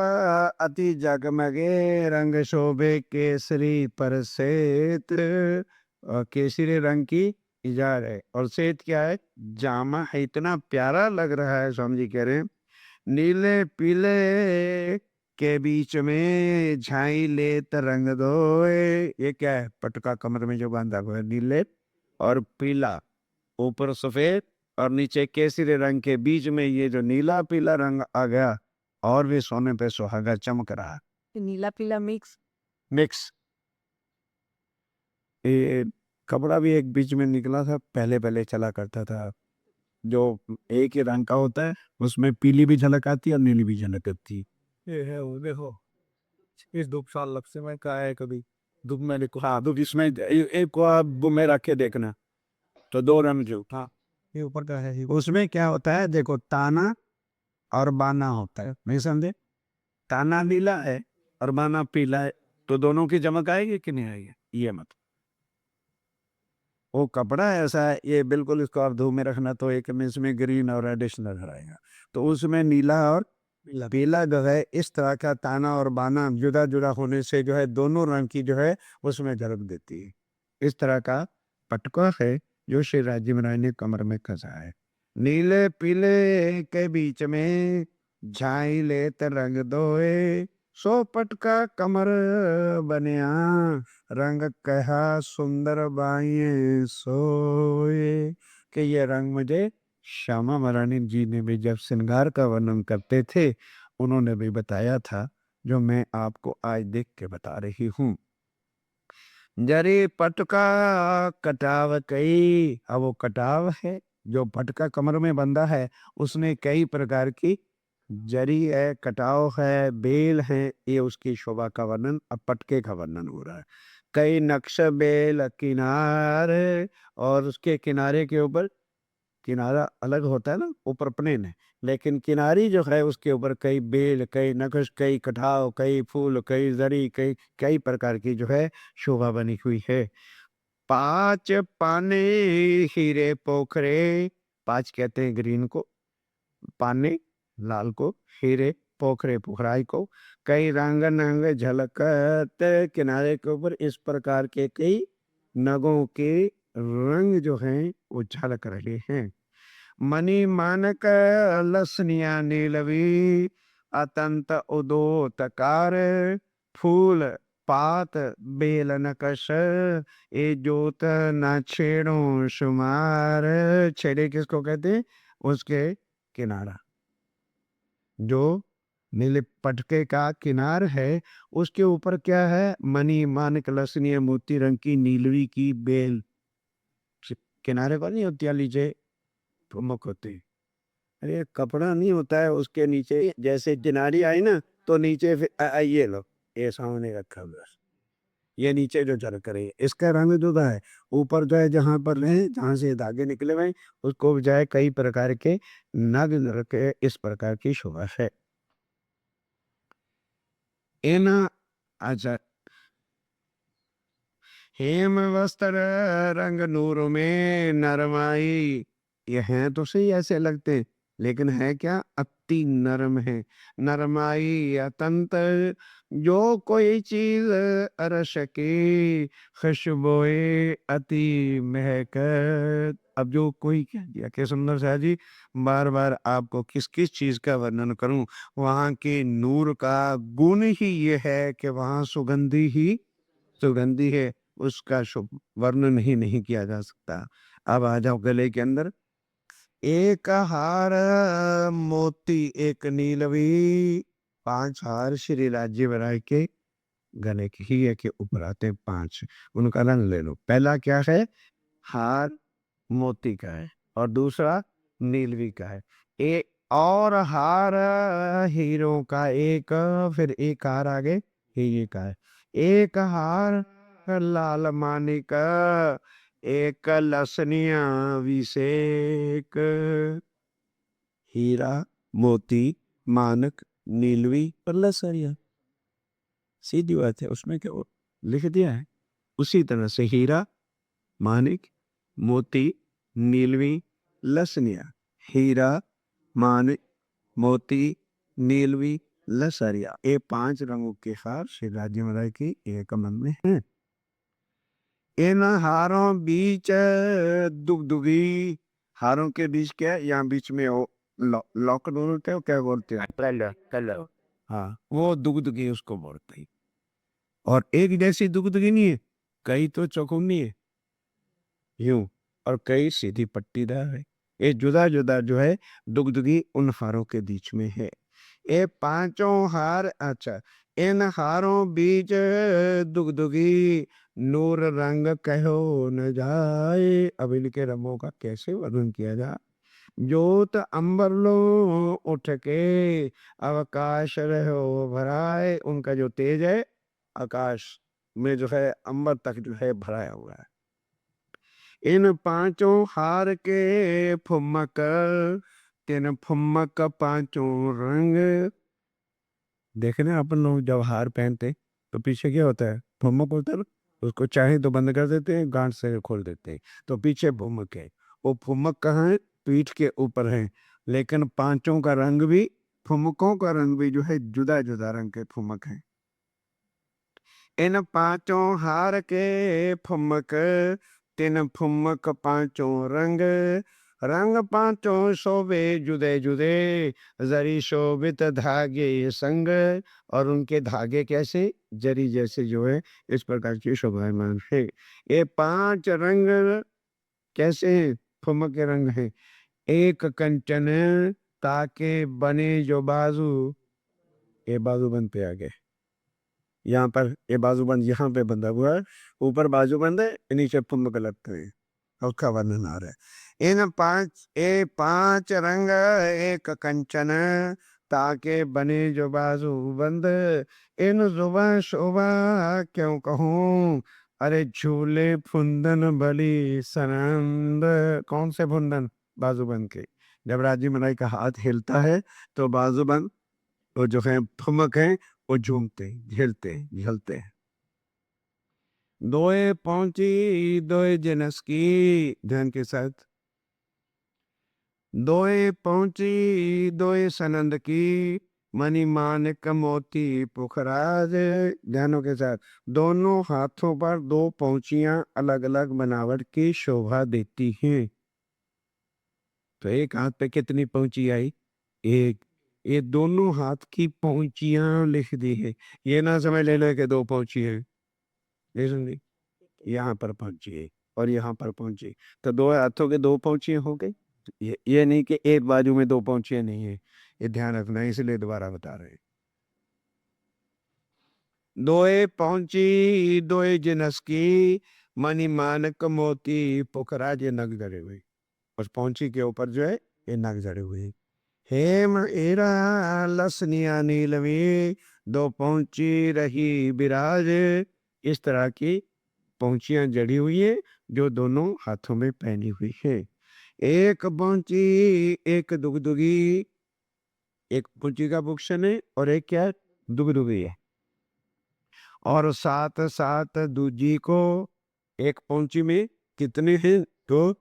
अति जगमगे, रंग शोभे केसरी परसेत। और केसरी रंग की इजार है, और सेत क्या है? जामा है। इतना प्यारा लग रहा है, स्वामी जी कह रहे हैं, नीले पीले के बीच में झाई लेत रंग दोए। ये क्या है? पटका कमर में जो बांधा हुआ है, नीले और पीला, ऊपर सफेद और नीचे केसरी रंग के बीच में ये जो नीला पीला रंग आ गया, और भी सोने पे सुहागा चमक रहा है। नीला पीला मिक्स। मिक्स। ये कपड़ा भी एक बीच में निकला था, पहले पहले चला करता था, जो एक ही रंग का होता है, उसमें पीली भी झलक आती है और नीली भी झलक आती है। ये है वो देखो, इस धूप साल लग से मैं कहा है कभी धूप में देखो। हाँ, तो इसमें एक को आप वो में रख के देखना, तो दो रंग जो हाँ, ये ऊपर का है, ये उसमें क्या होता है, देखो ताना और बाना होता है, नहीं समझे? ताना नीला है और बाना पीला है, तो दोनों की चमक आएगी कि नहीं आएगी? ये मत, वो कपड़ा ऐसा है, ये बिल्कुल इसको आप धूप में रखना तो एक में इसमें ग्रीन और रेडिश नजर आएगा, तो उसमें नीला और पीला जो है, इस तरह का ताना और बाना जुदा जुदा होने से जो है दोनों रंग की जो है उसमें झलक देती है। इस तरह का पटका है जो श्री राज्य महाराज ने कमर में कसा है। नीले पीले के बीच में झाई लेत रंग दोए, सो पटका कमर बनिया, रंग कहा सुंदर बाइये सोए। कि ये रंग मुझे श्यामा महारानी जी ने भी जब श्रृंगार का वर्णन करते थे, उन्होंने भी बताया था, जो मैं आपको आज देख के बता रही हूँ। जरी पटका कटाव कई, अब वो कटाव है जो पटका कमर में बंधा है, उसमें कई प्रकार की जरी है, कटाव है, बेल है, ये उसकी शोभा का वर्णन, अब पटके का वर्णन हो रहा है। कई नक्श बेल किनारे, और उसके किनारे के ऊपर, किनारा अलग होता है ना, ऊपर प्लेन है, लेकिन किनारी जो है उसके ऊपर कई बेल, कई नक्श, कई कटाव, कई फूल, कई जरी, कई कई प्रकार की जो है शोभा बनी हुई है। पांच पाने हीरे पोखरे, पांच कहते हैं ग्रीन को, पाने लाल को, हीरे पोखरे पुखराई को, कई रंग नंग झलकत, किनारे के ऊपर इस प्रकार के कई नगों के रंग जो हैं वो झलक रहे हैं। मणि मानक लसनिया नीलवी, अतंत उदोतकार, फूल पात बेल नकश, ए जोत न छेड़ो शुमार। छेड़े किसको कहते हैं? उसके किनारा, जो नीले पटके का किनार है, उसके ऊपर क्या है? मणि मानक लसनिया मोती रंग की नीलवी की बेल, किनारे पर नहीं होती, लीजिए प्रमुख होती, अरे कपड़ा नहीं होता है उसके नीचे, जैसे किनारी आई ना तो नीचे फिर ये लो, ये सामने रखा बस, ये नीचे जो चल करे, इसका रंग जुदा है। ऊपर जो है जहाँ पर रहे, जहाँ से धागे निकले हुए हैं, उसको जो है कई प्रकार के नग रखे, इस प्रकार की शोभा है। इन अच्छा, हेम वस्त्र रंग नूर में नरमाई, ये हैं तो सही ऐसे लगते, लेकिन है क्या, अति नरम है। नरमाई अतंत जो कोई चीज अरस की, खुशबोए अति महकत। अब जो कोई कह दिया कि सुंदर शाह जी, बार बार आपको किस किस चीज का वर्णन करूं, वहां के नूर का गुण ही ये है कि वहां सुगंधी है, उसका शुभ वर्णन ही नहीं किया जा सकता। अब आ जाओ गले के अंदर, एक हार मोती एक नीलवी, 5 हार श्री राज्य बराय के गले की ही है के ऊपर आते हैं 5, उनका रंग ले लो। पहला क्या है, हार मोती का है, और दूसरा नीलवी का है, एक और हार हीरो का, एक फिर एक हार आगे हीरे का है, एक हार लाल मानिक, एक लसनिया विषेक। हीरा, मोती, मानक, नीलवी और लसनिया, सीधी बात है, उसमें क्या लिख दिया है। उसी तरह से हीरा, मानिक, मोती, नीलवी, लसनिया, हीरा, मानिक, मोती, नीलवी, लसरिया, ये 5 रंगों के हार श्री राज्य मदाई की एक कमल में है। इन हारों बीच दुगदुगी, हारों के बीच क्या है, यहाँ बीच में वो लॉक बोलते हो, क्या बोलते हैं, कलर, हाँ वो दुगदुगी उसको बोलते हैं। और एक जैसी दुगदुगी नहीं है, कई तो चौकोनी है यूं, और कई सीधी पट्टीदार है। ये जुदा जुदा जो है दुगदुगी उन हारों के बीच में है। ये 5 हार, अच्छा, इन हारों बीच दुगदुगी, नूर रंग कहो न जाए। अब इनके रंगों का कैसे वर्णन किया जाए। जोत अंबर लो उठ के, अवकाश रहो भराए, उनका जो तेज है आकाश में जो है अंबर तक जो है भराया हुआ है। इन 5 हार के फुमक, तेन फुमक 5 रंग। देखने अपन लोग जब हार पहनते तो पीछे क्या होता है, फुमक होता है ना, उसको चाहे तो बंद कर देते हैं, गांठ से खोल देते हैं, तो पीछे फुमक है। वो फुमक कहाँ है, पीठ के ऊपर है, लेकिन 5 का रंग भी, फुमकों का रंग भी जो है जुदा जुदा रंग के फुमक है। इन 5 हार के फुमक, तिन फुमक 5 रंग, रंग 5 शोभे जुदे जुदे, जरी शोभित धागे संग, और उनके धागे कैसे, जरी जैसे जो है इस प्रकार की शोभायमान है। ये 5 रंग कैसे हैं, फुमक के रंग हैं। एक कंचन ताके बने जो बाजू, ये बाजूबंद पे आ गए, यहाँ पर ये बाजूबंद यहाँ पे बंधा हुआ है, ऊपर बाजूबंद है, नीचे फुमक लगते हैं, उसका वर्णन आ रहा है। इन 5 रंग एक कंचन, ताके बने जो बाजूबंद, इन जुबा शोभा क्यों कहूँ, अरे झूले फुंदन बली सनंद। कौन से फुंदन, बाजूबंद के। जब राजी मलाई का हाथ हिलता है तो बाजूबंद वो जो है फुमक है, वो झूमते झेलते झलते हैं। दोए पहुंची दोए जनस की, ध्यान के साथ, दोए पहुंची दोए सनंद की, मणि मानिक मोती पुखराज। ध्यानों के साथ, दोनों हाथों पर 2 पहुंचियां अलग अलग बनावट की शोभा देती हैं। तो एक हाथ पे कितनी पहुंची आई, एक, ये दोनों हाथ की पहुंचियां लिख दी है, ये ना समझ लेना कि 2 पहुंची है, ये समझी, यहाँ पर पहुंची और यहाँ पर पहुंची, तो 2 हाथों के 2 पहुंचियां हो गई। ये नहीं कि एक बाजू में 2 पहुंचियां नहीं है, ये ध्यान रखना है, इसलिए दोबारा बता रहे हैं। दोए पहुंची दोए जिनस की, मणि मानक मोती पुखराज, ये नग जड़े हुए, उस पहुंची के ऊपर जो है ये नग जड़े हुए हैं। हेम एरा लसनिया नीलवी दो पहुंची रही विराज। इस तरह की पहुंचियां जड़ी हुई है जो दोनों हाथों में पहनी हुई है। एक पहुंची एक दुगदुगी, एक पहुंची का भूषण है और एक क्या है? दुगदुगी है। और साथ साथ दूजी को एक पहुंची में कितने हैं? तो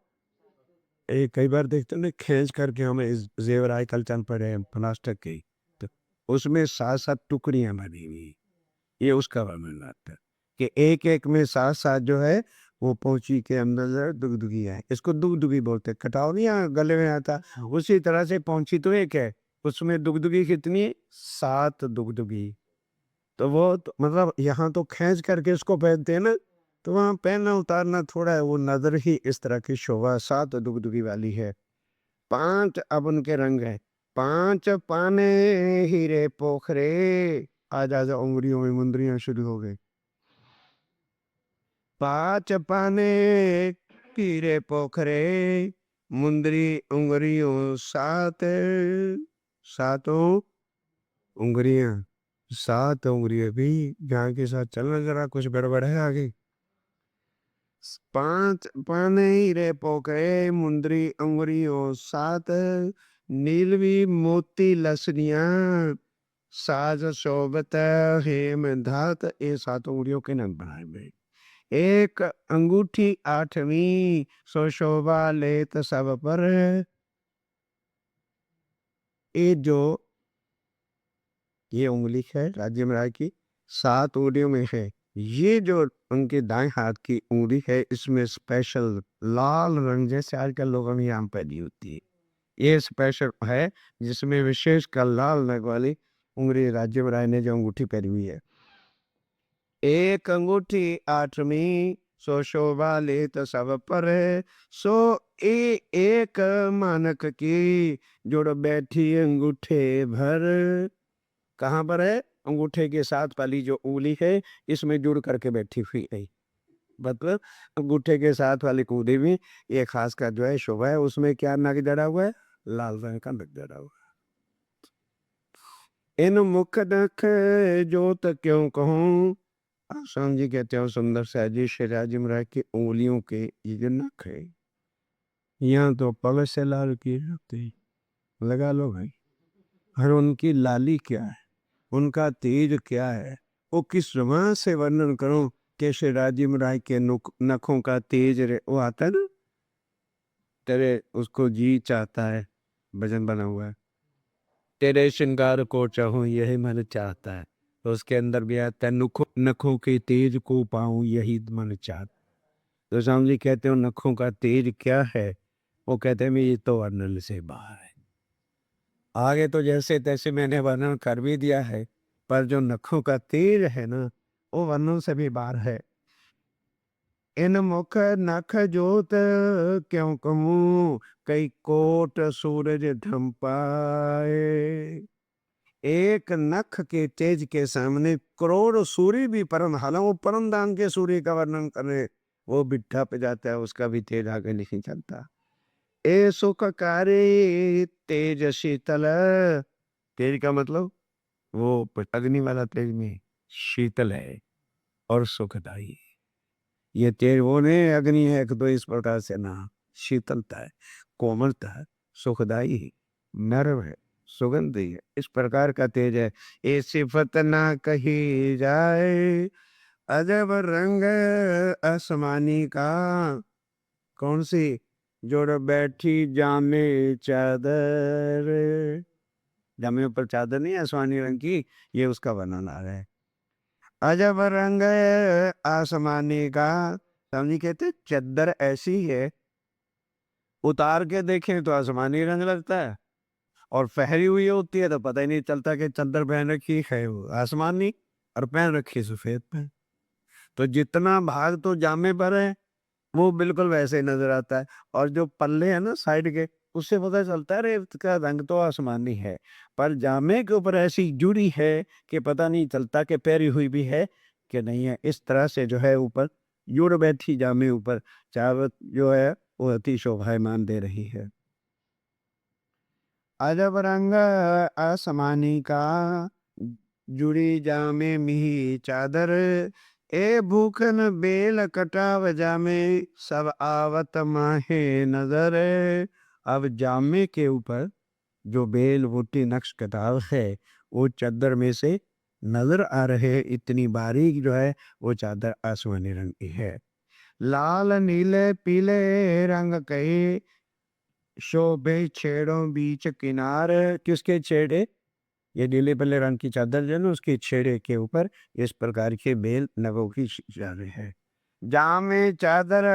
एक कई बार देखते हैं ना खींच करके हमें जेवर आजकल चल पड़े हैं प्लास्टिक की, तो उसमें सात सात टुकड़ियां बनी हुई, ये उसका वर्णन आता है कि एक एक में साथ साथ जो है वो पहुंची के अंदर जो है दुगदुगी है। इसको दुगदुगी बोलते हैं। कटाव नहीं गले में आता, उसी तरह से पहुंची तो एक है, उसमें दुगदुगी कितनी? 7 दुगदुगी। तो वो तो मतलब यहाँ तो खींच करके इसको पहनते हैं ना, तो वहाँ पहनना उतारना थोड़ा है, वो नजर ही इस तरह की शोभा 7 दुगदुगी वाली है। 5 अब उनके रंग है। 5 पाने हीरे पोखरे, आज आज उंगलियों में मुंदरियां शुरू हो गई। 5 पाने हीरे पोखरे, मुंदरी उंगलियों 7, सातों उंगलियां, 7 उंगलियां भी यहाँ के साथ चलना, जरा कुछ गड़बड़ है आगे। 5 पाने हीरे पोखरे, मुंदरी उंगलियों 7, नीलवी मोती लसनियां, साज शोभत हेम धात। ये 7 उंगलियों के नाम बनाए गए। एक अंगूठी 8वीं, सो शोभा लेत सब पर। ये जो ये उंगली है राज्य में की 7 उंगलियों में है, ये जो उनके दाएं हाथ की उंगली है इसमें स्पेशल लाल रंग, जैसे आजकल लोगों में आम पैदी होती है, ये स्पेशल है जिसमें विशेष कर लाल रंग वाली उंगली राज्य में राय ने जो अंगूठी पहनी हुई है। एक अंगूठी 8वीं, सो शोभा लेत सब पर। सो एक मानक की जुड़ बैठी अंगूठे भर। कहाँ पर है? अंगूठे के साथ वाली जो उंगली है इसमें जुड़ करके बैठी हुई है। मतलब अंगूठे के साथ वाली कूदी में ये खास का जो है शोभा है, उसमें क्या नग जड़ा हुआ है? लाल रंग का नग जड़ा हुआ है। इन मुख नख जोत क्यों कहूँ, आसाम जी कहते हो सुंदर सहजी शिराजिम राय की उंगलियों के ये जो नख है, यहाँ तो पग से लाल की जाती, लगा लो भाई। और उनकी लाली क्या है, उनका तेज क्या है, वो किस रवा से वर्णन करूं कि शिराजिम राय के नखों का तेज वो आता है ना, तेरे उसको जी चाहता है, भजन बना हुआ है, तेरे श्रृंगार को चाहूं यही मन चाहता है, तो उसके अंदर भी आता है नखों के तेज को पाऊं यही मन चाहता। तो स्वामी जी कहते हो नखों का तेज क्या है, वो कहते हैं ये तो वर्णन से बाहर है। आगे तो जैसे तैसे मैंने वर्णन कर भी दिया है, पर जो नखों का तेज है ना वो वर्णन से भी बाहर है। इन मुख नख जोत क्यों कहूं, कई कोट सूरज ढंपाए। एक नख के तेज के सामने करोड़ सूर्य भी परम, हालांकि वो परम दान के सूर्य का वर्णन करे वो बिट्ठा पे जाता है, उसका भी तेज आगे नहीं चलता। ए सुखकारी तेज शीतल, तेज का मतलब वो अग्नि वाला तेज में शीतल है और सुखदाई है। ये तेज वो नहीं अग्नि है कि तो इस प्रकार से ना, शीतलता है, कोमलता है, सुखदाई है, नरम है, सुगंधी है, इस प्रकार का तेज है। ये सिफत ना कही जाए, अजब रंग आसमानी का। कौन सी? जोड़ बैठी जामे चादर, जामे ऊपर चादर नहीं आसमानी रंग की, ये उसका वर्णन आ रहा है। अजब रंग आसमानी का, समझी कहते चद्दर ऐसी है उतार के देखें तो आसमानी रंग लगता है, और फहरी हुई होती है तो पता ही नहीं चलता कि चद्दर पहन रखी है वो आसमानी और पहन रखी सफेद पहन। तो जितना भाग तो जामे पर है वो बिल्कुल वैसे ही नजर आता है, और जो पल्ले है ना साइड के उससे पता चलता है अरे इसका रंग तो आसमानी है, पर जामे के ऊपर ऐसी जुड़ी है कि पता नहीं चलता कि पहरी हुई भी है कि नहीं है। इस तरह से जो है ऊपर जुड़ बैठी जामे ऊपर चावत जो है वो अति शोभायमान दे रही है। अजब रंग आसमानी का, जुड़ी जामे मिही चादर, ए भूखन बेल कटाव जामे, सब आवत माहे नजर। अब जामे के ऊपर जो बेल बूटी नक्श कटाव है वो चादर में से नजर आ रहे हैं। इतनी बारीक जो है वो चादर आसमानी रंग की है। लाल नीले पीले रंग कई, शोभे छेड़ों बीच किनारे। किसके छेड़े? ये नीले पीले रंग की चादर जो है ना उसके छेड़े के ऊपर इस प्रकार के बेल नगों की चादर है। जामे चादर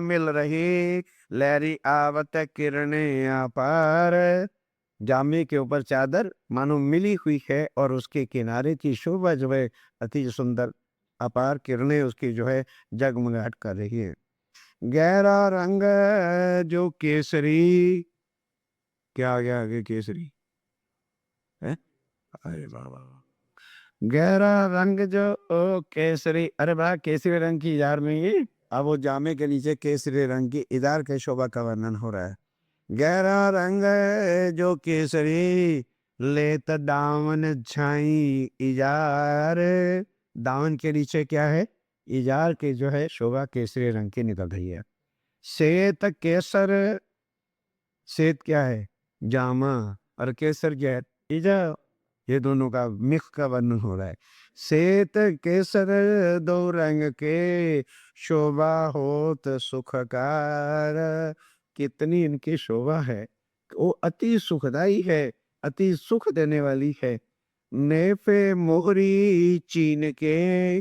मिल रही, लहरी आवत किरणें अपार। जामे के ऊपर चादर मानो मिली हुई है और उसके किनारे की शोभा जो है अति सुंदर, अपार किरणें उसकी जो है जगमगाहट कर रही है। गहरा रंग जो केसरी, क्या आ गया आगे? केसरी है। अरे वाह वाह वाह। गहरा रंग जो ओ केसरी, अरे वाह, केसरी रंग की इजार में ये, अब वो जामे के नीचे केसरी रंग की इजार के शोभा का वर्णन हो रहा है। गहरा रंग जो केसरी, लेत दामन छाई इजार। दामन के नीचे क्या है? इजार के जो है शोभा केसरी रंग की निकल रही है। श्वेत केसर, श्वेत क्या है? जामा, और केसर क्या है? इजार। ये दोनों का मिक्स का वर्णन हो रहा है। श्वेत केसर दो रंग के, शोभा होत सुखकार। कितनी इनकी शोभा है, वो अति सुखदाई है, अति सुख देने वाली है। नेफे मोहरी चीन के,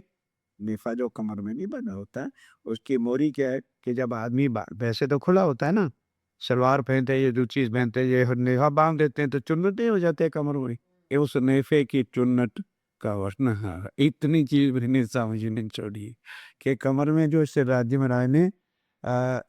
नेफा जो कमर में नहीं बना होता है, उसकी मोरी क्या है कि जब आदमी वैसे तो खुला होता है ना, सलवार पहनते हैं, ये जो चीज पहनते हैं, ये नेफा बांध देते हैं तो चुन्नटें हो जाते हैं कमर में। ये उस नेफे की चुन्नट का वर्णन है। इतनी चीज मैंने समझने छोड़ी कि कमर में जो इस राज्य महाराज ने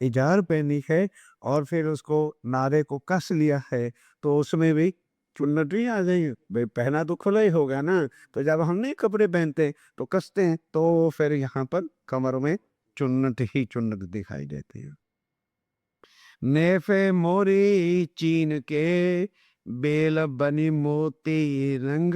इजार पहनी है और फिर उसको नारे को कस लिया है, तो उसमें भी चुन्नट ही आ गई। भाई पहना तो खुला ही होगा ना, तो जब हम नहीं कपड़े पहनते तो कसते हैं, तो फिर यहाँ पर कमर में चुन्नट ही चुन्नट दिखाई देती है। नेफे मोरी चीन के, बेल बनी मोती रंग,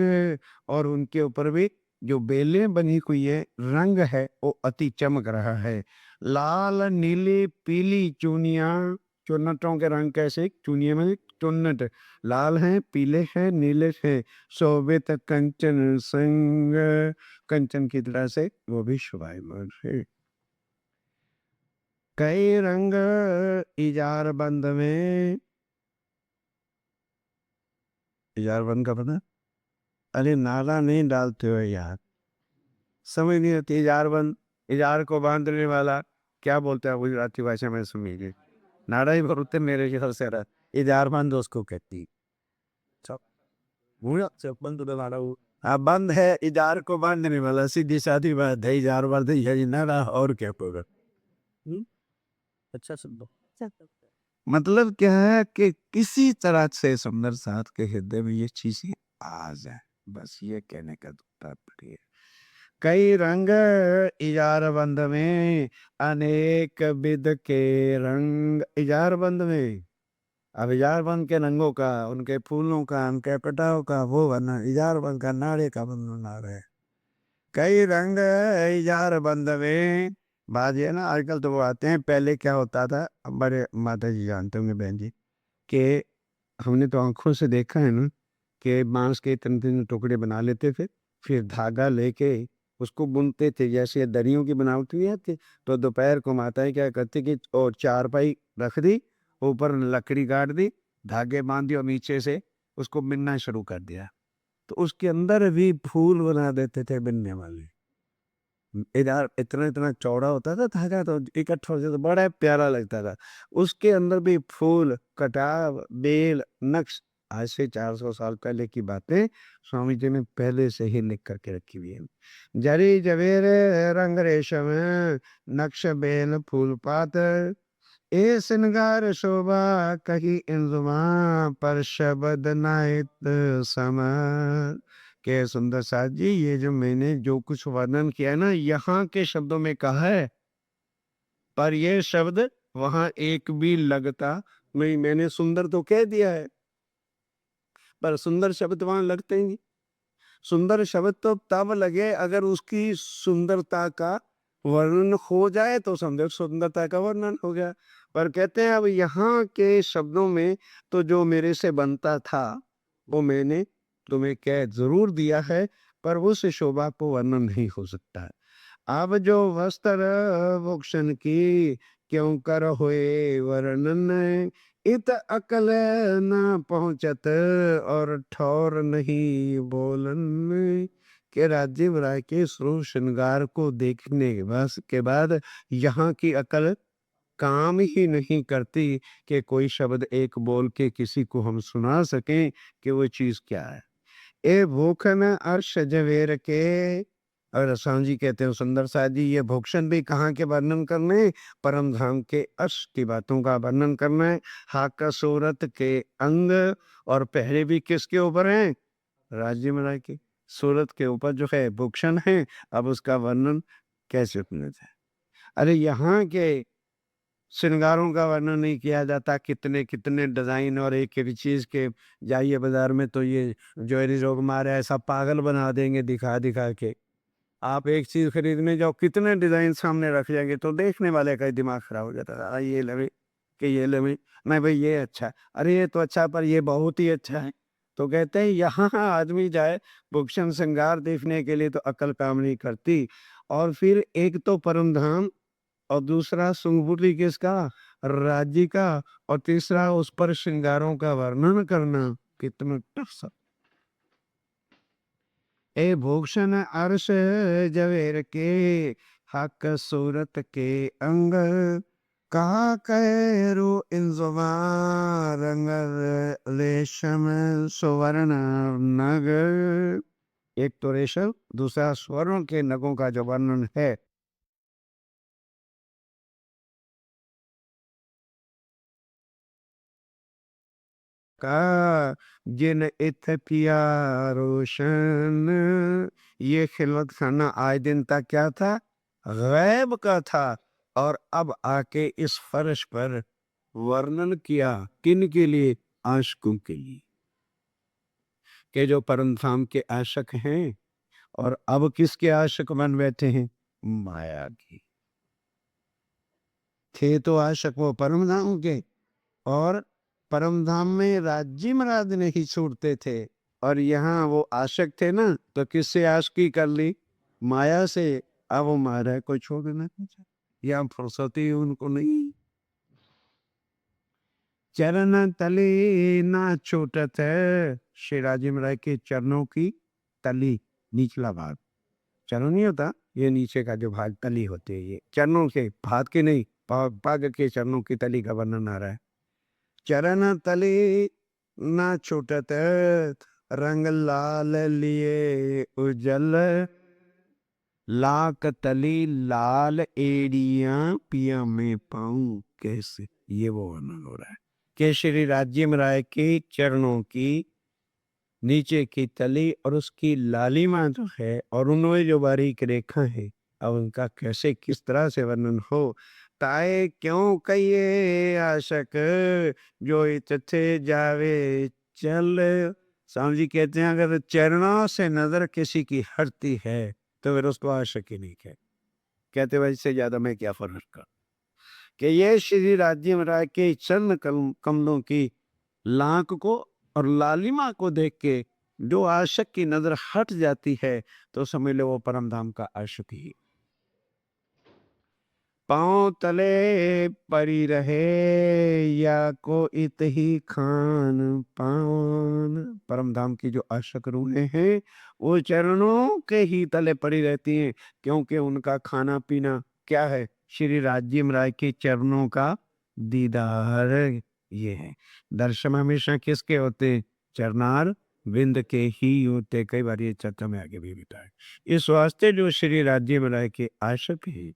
और उनके ऊपर भी जो बेलें बनी हुई है, रंग है वो अति चमक रहा है। लाल नीली पीली चुनिया, चुन्नटों के रंग कैसे? चुनिया में चुन्नट लाल है, पीले हैं, नीले हैं। शोभित कंचन संग, कंचन की तरह से वो भी शोभायमान है। कई रंग इजार बंद में, इजार बंद का पता? अरे नारा नहीं डालते हो यार, समझ नहीं आती। इजार बंद, इजार को बांधने वाला क्या बोलते हैं गुजराती भाषा में? सुनिए, नारा ही बोलते मेरे ख्याल से रहा, इजार बंद उसको कहती। सब भूया सब बंद तो नारा वो, हाँ बंद है, इजार को बांधने वाला, सीधी साधी बात है, इजार बंद है नारा, और क्या होगा? अच्छा सुन लो। मतलब क्या है कि किसी तरह से सुंदर साथ के हृदय में ये चीजें आ जाए, बस ये कहने का तात्पर्य है। कई रंग इजार बंद में, अनेक विध के रंग इजार बंद में। अब इजार बंद के रंगों का, उनके फूलों का, उनके कटाव का वो वर्णन, इजार बंद का नारे का वर्णन आ रहा है। कई रंग इजार बंद में, बात ये ना आजकल तो वो आते हैं, पहले क्या होता था, अब बड़े माता जी जानते होंगे बहन जी, कि हमने तो आंखों से देखा है ना कि बांस के इतने इतने टुकड़े बना लेते थे, फिर धागा लेके उसको बुनते थे, जैसे दरियों की बनावट हुई थी। तो दोपहर को माताएं क्या करती कि और चारपाई रख दी, ऊपर लकड़ी गाड़ दी, धागे बांध दी और नीचे से उसको बिनना शुरू कर दिया, तो उसके अंदर भी फूल बना देते थे बिनने वाले। यार इतना इतना चौड़ा होता था धागा, तो इकट्ठा हो जाता, बड़ा प्यारा लगता था। उसके अंदर भी फूल, कटाव, बेल, नक्श, आज से 400 साल पहले की बातें स्वामी जी ने पहले से ही लिख करके रखी हुई है। जरी जवेरे रंग रेशम, नक्श बेल फूल पात, ए श्रृंगार शोभा कही इंजुमा, पर शब्द नाहित सम। के सुंदर साथ जी, ये जो मैंने जो कुछ वर्णन किया है ना, यहाँ के शब्दों में कहा है, पर ये शब्द वहां एक भी लगता नहीं। मैंने सुंदर तो कह दिया है, पर सुंदर शब्द वहां लगते ही नहीं। सुंदर शब्द तो तब लगे अगर उसकी सुंदरता का वर्णन हो जाए तो समझो सुंदरता का वर्णन हो गया। पर कहते हैं अब यहाँ के शब्दों में तो जो मेरे से बनता था वो मैंने तुम्हें कह जरूर दिया है, पर उस शोभा को वर्णन नहीं हो सकता है। अब जो वस्त्र भूषण की क्यों कर होए वर्णन, इत अकल न पहुंचत और ठौर नहीं बोलन। के राजीव राय के स्वरूप श्रृंगार को देखने के बस के बाद यहाँ की अकल काम ही नहीं करती कि कोई शब्द एक बोल के किसी को हम सुना सकें कि वो चीज क्या है। ए भूखन अर्श जवेर के, और रसाम जी कहते हैं सुंदर साथ जी ये भूषण भी कहाँ के वर्णन करने, परम धाम के अर्श की बातों का वर्णन करना है। हाका सूरत के अंग, और पहले भी किसके ऊपर हैं, राज्य में के सूरत के ऊपर जो है भूषण है। अब उसका वर्णन कैसे होने जाए। अरे यहाँ के श्रृंगारों का वर्णन नहीं किया जाता, कितने कितने डिजाइन, और एक एक चीज के जाइए बाजार में तो ये ज्वेलरी रोग मारे ऐसा पागल बना देंगे दिखा दिखा के। आप एक चीज खरीदने जाओ कितने डिजाइन सामने रख जाएंगे तो देखने वाले का ही दिमाग खराब हो जाता है। अरे ये लवे कि ये लवे, नहीं भाई ये अच्छा है, अरे ये तो अच्छा पर ये बहुत ही अच्छा है। तो कहते हैं यहाँ आदमी जाए भूषण श्रृंगार देखने के लिए तो अकल काम नहीं करती। और फिर एक तो परम धाम, और दूसरा सुंगपुटी किसका, राज्य का, और तीसरा उस पर श्रृंगारों का वर्णन करना कितना टफ। ए भूषण अर्श जवेर के, हक सूरत के अंग, कहा करो इंजुमा रंग रेशम सुवर्ण नग। एक तो रेशम, दूसरा स्वर्ण के नगों का जो वर्णन है। का जिन इत पिया रोशन, ये खिलवत खाना आए दिन तक क्या था, गैब का था। और अब आके इस फर्श पर वर्णन किया किन के लिए, आशिकों के लिए, के जो परम धाम के आशिक हैं। और अब किसके आशिक बन बैठे हैं, माया की। थे तो आशिक वो परम धाम के, और परम धाम में राज्य महाराज नहीं छूटते थे। और यहाँ वो आशिक थे ना, तो किससे आशिकी कर ली, माया से। अब वो माया को छोड़ देना चाहते, या फुर्सती उनको नहीं। चरण तले ना छूटत है, श्री राजे महाराज के चरणों की तली, निचला भाग। चरण नहीं होता, ये नीचे का जो भाग तली होती है, ये चरणों के भाग के नहीं, पाग के चरणों की तली का वर्णन आ रहा है। चरण तले ना छूटत, रंग लाल लिए उजल, लाक तली लाल एड़ियां पिया में पाऊं कैसे। ये वो वर्णन हो रहा है कि श्री राज्य राय के चरणों की नीचे की तली और उसकी लालिमा जो है, और उनमें जो बारीक रेखा है, अब उनका कैसे किस तरह से वर्णन हो। ताए क्यों कहिए आशक, जो इतथे जावे चल। स्वामी जी कहते हैं अगर चरणों से नजर किसी की हटती है तो फिर उसको आशक ही नहीं कहते। कहते भाई इससे ज्यादा मैं क्या फर्क कर, कि ये श्री राज्य महाराज के चरण कमलों की लाख को और लालिमा को देख के जो आशिक की नजर हट जाती है तो समझ लो वो परम धाम का आशिक ही। पांव तले परी रहे, या को इत ही खान पान। परम धाम की जो आशिक रूहें हैं वो चरणों के ही तले पड़ी रहती हैं, क्योंकि उनका खाना पीना क्या है, श्री राज्य महाराज के चरणों का दीदार। ये है दर्शन हमेशा किसके होते, चरणार विंद के ही होते। कई बार ये चर्चा में आगे भी बताया। इस वास्ते जो श्री राज्य महाराज के आशिक है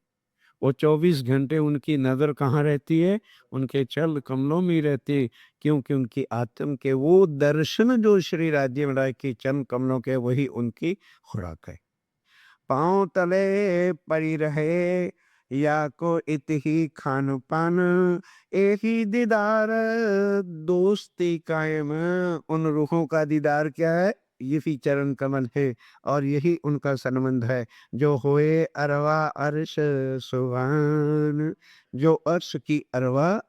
वो 24 घंटे उनकी नजर कहाँ रहती है, उनके चल कमलों में रहती है, क्योंकि उनकी आत्म के वो दर्शन जो श्री राज्य महाराज की चरण कमलों के वही उनकी खुराक है। पांव तले पड़ी रहे, या को इत ही खान पान एक ही दीदार दोस्ती कायम। उन रूहों का दीदार क्या है? यही चरण कमल है और यही उनका संबंध है। जो होए अरवा अर्श सुभान, जो अर्श की अरवा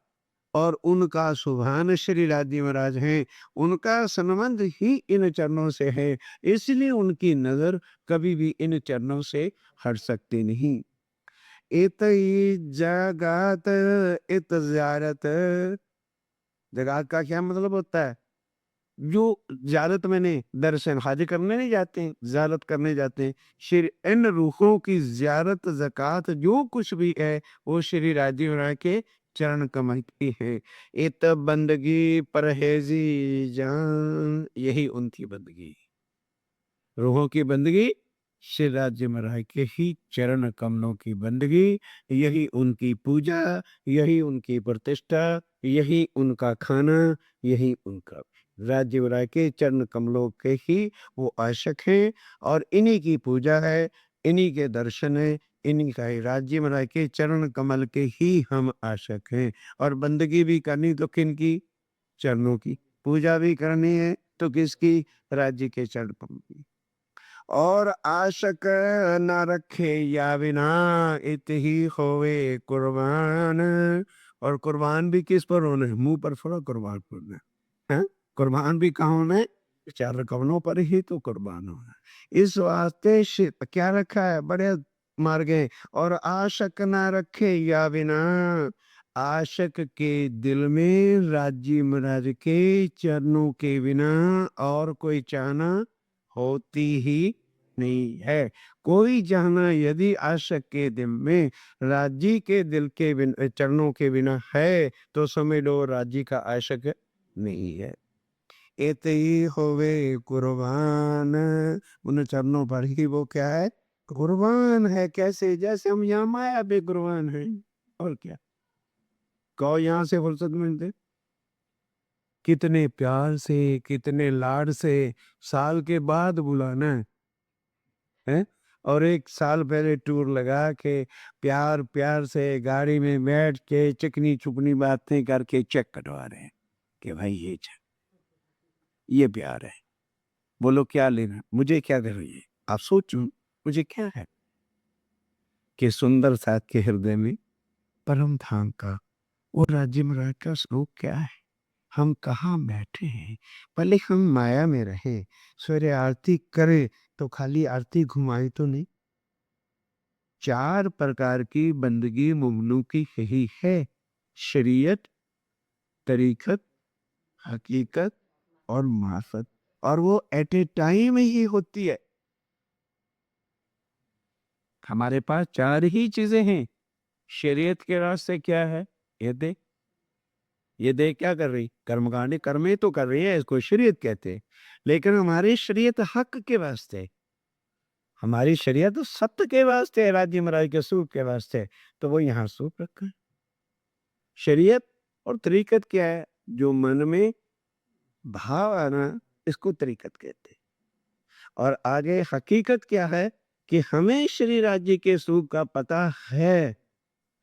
और उनका सुभान श्री राजी महाराज हैं, उनका संबंध ही इन चरणों से है। इसलिए उनकी नजर कभी भी इन चरणों से हट सकती नहीं। इत ही जगात इत ज़ियारत, जगात का क्या मतलब होता है? जो ज़ियारत मैंने दर्शन हाज करने नहीं जाते हैं, ज़ियारत करने जाते हैं। श्री इन रूहों की ज़ियारत ज़कात जो कुछ भी है वो श्री राजी महाराज के चरण कमल की है। इत बंदगी परहेजी जान, यही उनकी बंदगी, रूहों की बंदगी, श्री राज्य महाराज के ही चरण कमलों की बंदगी, यही उनकी पूजा, यही उनकी प्रतिष्ठा, यही उनका खाना, यही उनका राज्य महाराज के चरण कमलों के ही वो आशिक हैं और इन्हीं की पूजा है, इन्हीं के दर्शन है, इन्हीं का ही राज्य महाराज के चरण कमल के ही हम आशिक हैं। और बंदगी भी करनी तो किनकी? चरणों की। पूजा भी करनी है तो किसकी? राज्य के चरण कमल की। और आशक न रखे या बिना इत ही होवे कुर्बान। और कुर्बान भी किस पर होना है? मुंह पर थोड़ा कुर्बान होना है। कुर्बान भी कहाँ होना है? चार कवनों पर ही तो कुर्बान होना है। इस वास्ते क्या रखा है? बड़े मार गए। और आशक ना रखे या बिना, आशक के दिल में राज्य महाराज के चरणों के बिना और कोई चाहना होती ही नहीं है। कोई चाहना यदि आशक के दिल में राज्य के दिल के बिना, चरणों के बिना है तो समझ लो राज्य का आशक नहीं है। इत ही होवे कुर्बान, उन चरणों पर ही वो क्या है? कुर्बान है। कैसे? जैसे हम यहाँ माया पे कुर्बान है। और क्या कहो, यहाँ से फुर्सत मिलते कितने प्यार से, कितने लाड से साल के बाद बुलाना है। और एक साल पहले टूर लगा के प्यार प्यार से गाड़ी में बैठ के चिकनी चुपनी बातें करके चेक कटवा रहे हैं कि भाई ये प्यार है। बोलो क्या लेना, मुझे क्या दे रही है? आप सोचो मुझे क्या है? कि सुंदर साथ के हृदय में परम धाम का वो राज्य महाराज का स्वरूप क्या है? हम कहाँ बैठे हैं? भले हम माया में रहे, सवेरे आरती करे तो खाली आरती घुमाई तो नहीं। 4 प्रकार की बंदगी ममनू की यही है, शरीयत, तरीकत, हकीकत और मार्फत। और वो एट ए टाइम ही होती है। हमारे पास 4 ही चीजें हैं। शरीयत के रास्ते क्या है? ये देख क्या कर रही? कर्मकांड कर्म ही तो कर रही है, इसको शरीयत कहते हैं। लेकिन हमारी शरीयत हक के वास्ते, हमारी शरीयत तो सत्य के वास्ते है, राज्य महाराज के सूप के वास्ते। तो वो यहाँ सूप रखा है। शरीयत और तरीकत क्या है? जो मन में भाव आना, इसको तरीकत कहते हैं। और आगे हकीकत क्या है? कि हमें श्री राज्य के सूप का पता है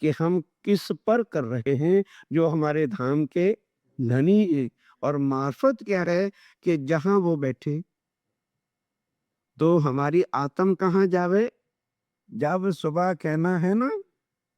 कि हम किस पर कर रहे हैं, जो हमारे धाम के धनी है। और मार्फत क्या है? कि जहां वो बैठे तो हमारी आत्म कहाँ जावे? जब सुबह कहना है ना,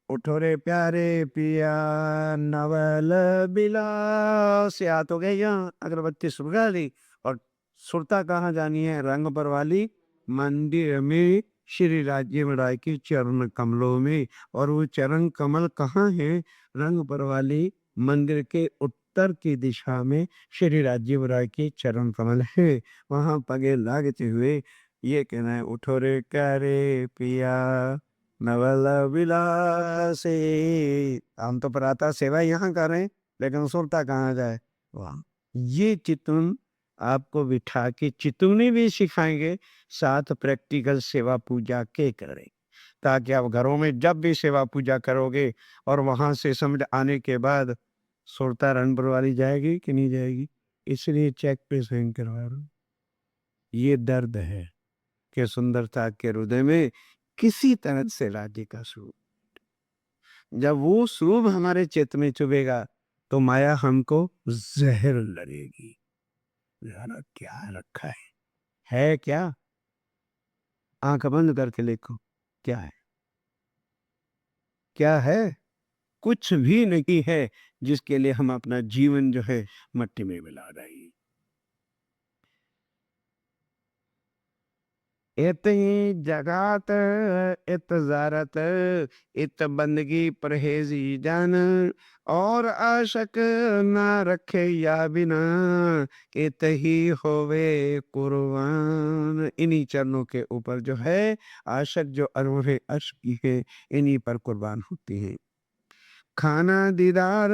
उठो रे प्यारे पिया नवल बिलास, याद हो गए? यहाँ अगरबत्ती सुलगा ली और सुरता कहाँ जानी है? रंग पर वाली मंदिर में, श्री राज्य महाराज के चरण कमलों में। और वो चरण कमल कहाँ है? रंग पर वाली मंदिर के उत्तर की दिशा में श्री राज्य महाराज के चरण कमल है। वहां पगे लागते हुए ये कहना है, उठो रे प्यारे पिया नवल विलासे। हम तो प्रातः सेवा यहाँ करें, लेकिन सुरता कहाँ जाए? वाह! ये चितवन आपको बिठा के चितवनी भी सिखाएंगे, साथ प्रैक्टिकल सेवा पूजा के करें, ताकि आप घरों में जब भी सेवा पूजा करोगे और वहां से समझ आने के बाद सुरता रन पर वाली जाएगी कि नहीं जाएगी। इसलिए चेक पे साइन करवा रहा हूं। ये दर्द है कि सुंदरता के हृदय में किसी तरह से राज्य का स्वरूप, जब वो स्वरूप हमारे चित्त में चुभेगा तो माया हमको जहर लड़ेगी। जरा क्या रखा है क्या? आंख बंद करके देखो, क्या है? क्या है? कुछ भी नहीं है जिसके लिए हम अपना जीवन जो है मट्टी में मिला रहे हैं। इत ही जगात इत जारत इत बंदगी परहेजी जान और आशक ना रखे या बिना इत ही होवे कुर्बान। इन्हीं चरणों के ऊपर जो है आशक जो अरूहे अश्क की है इन्हीं पर कुर्बान होती हैं। खाना दीदार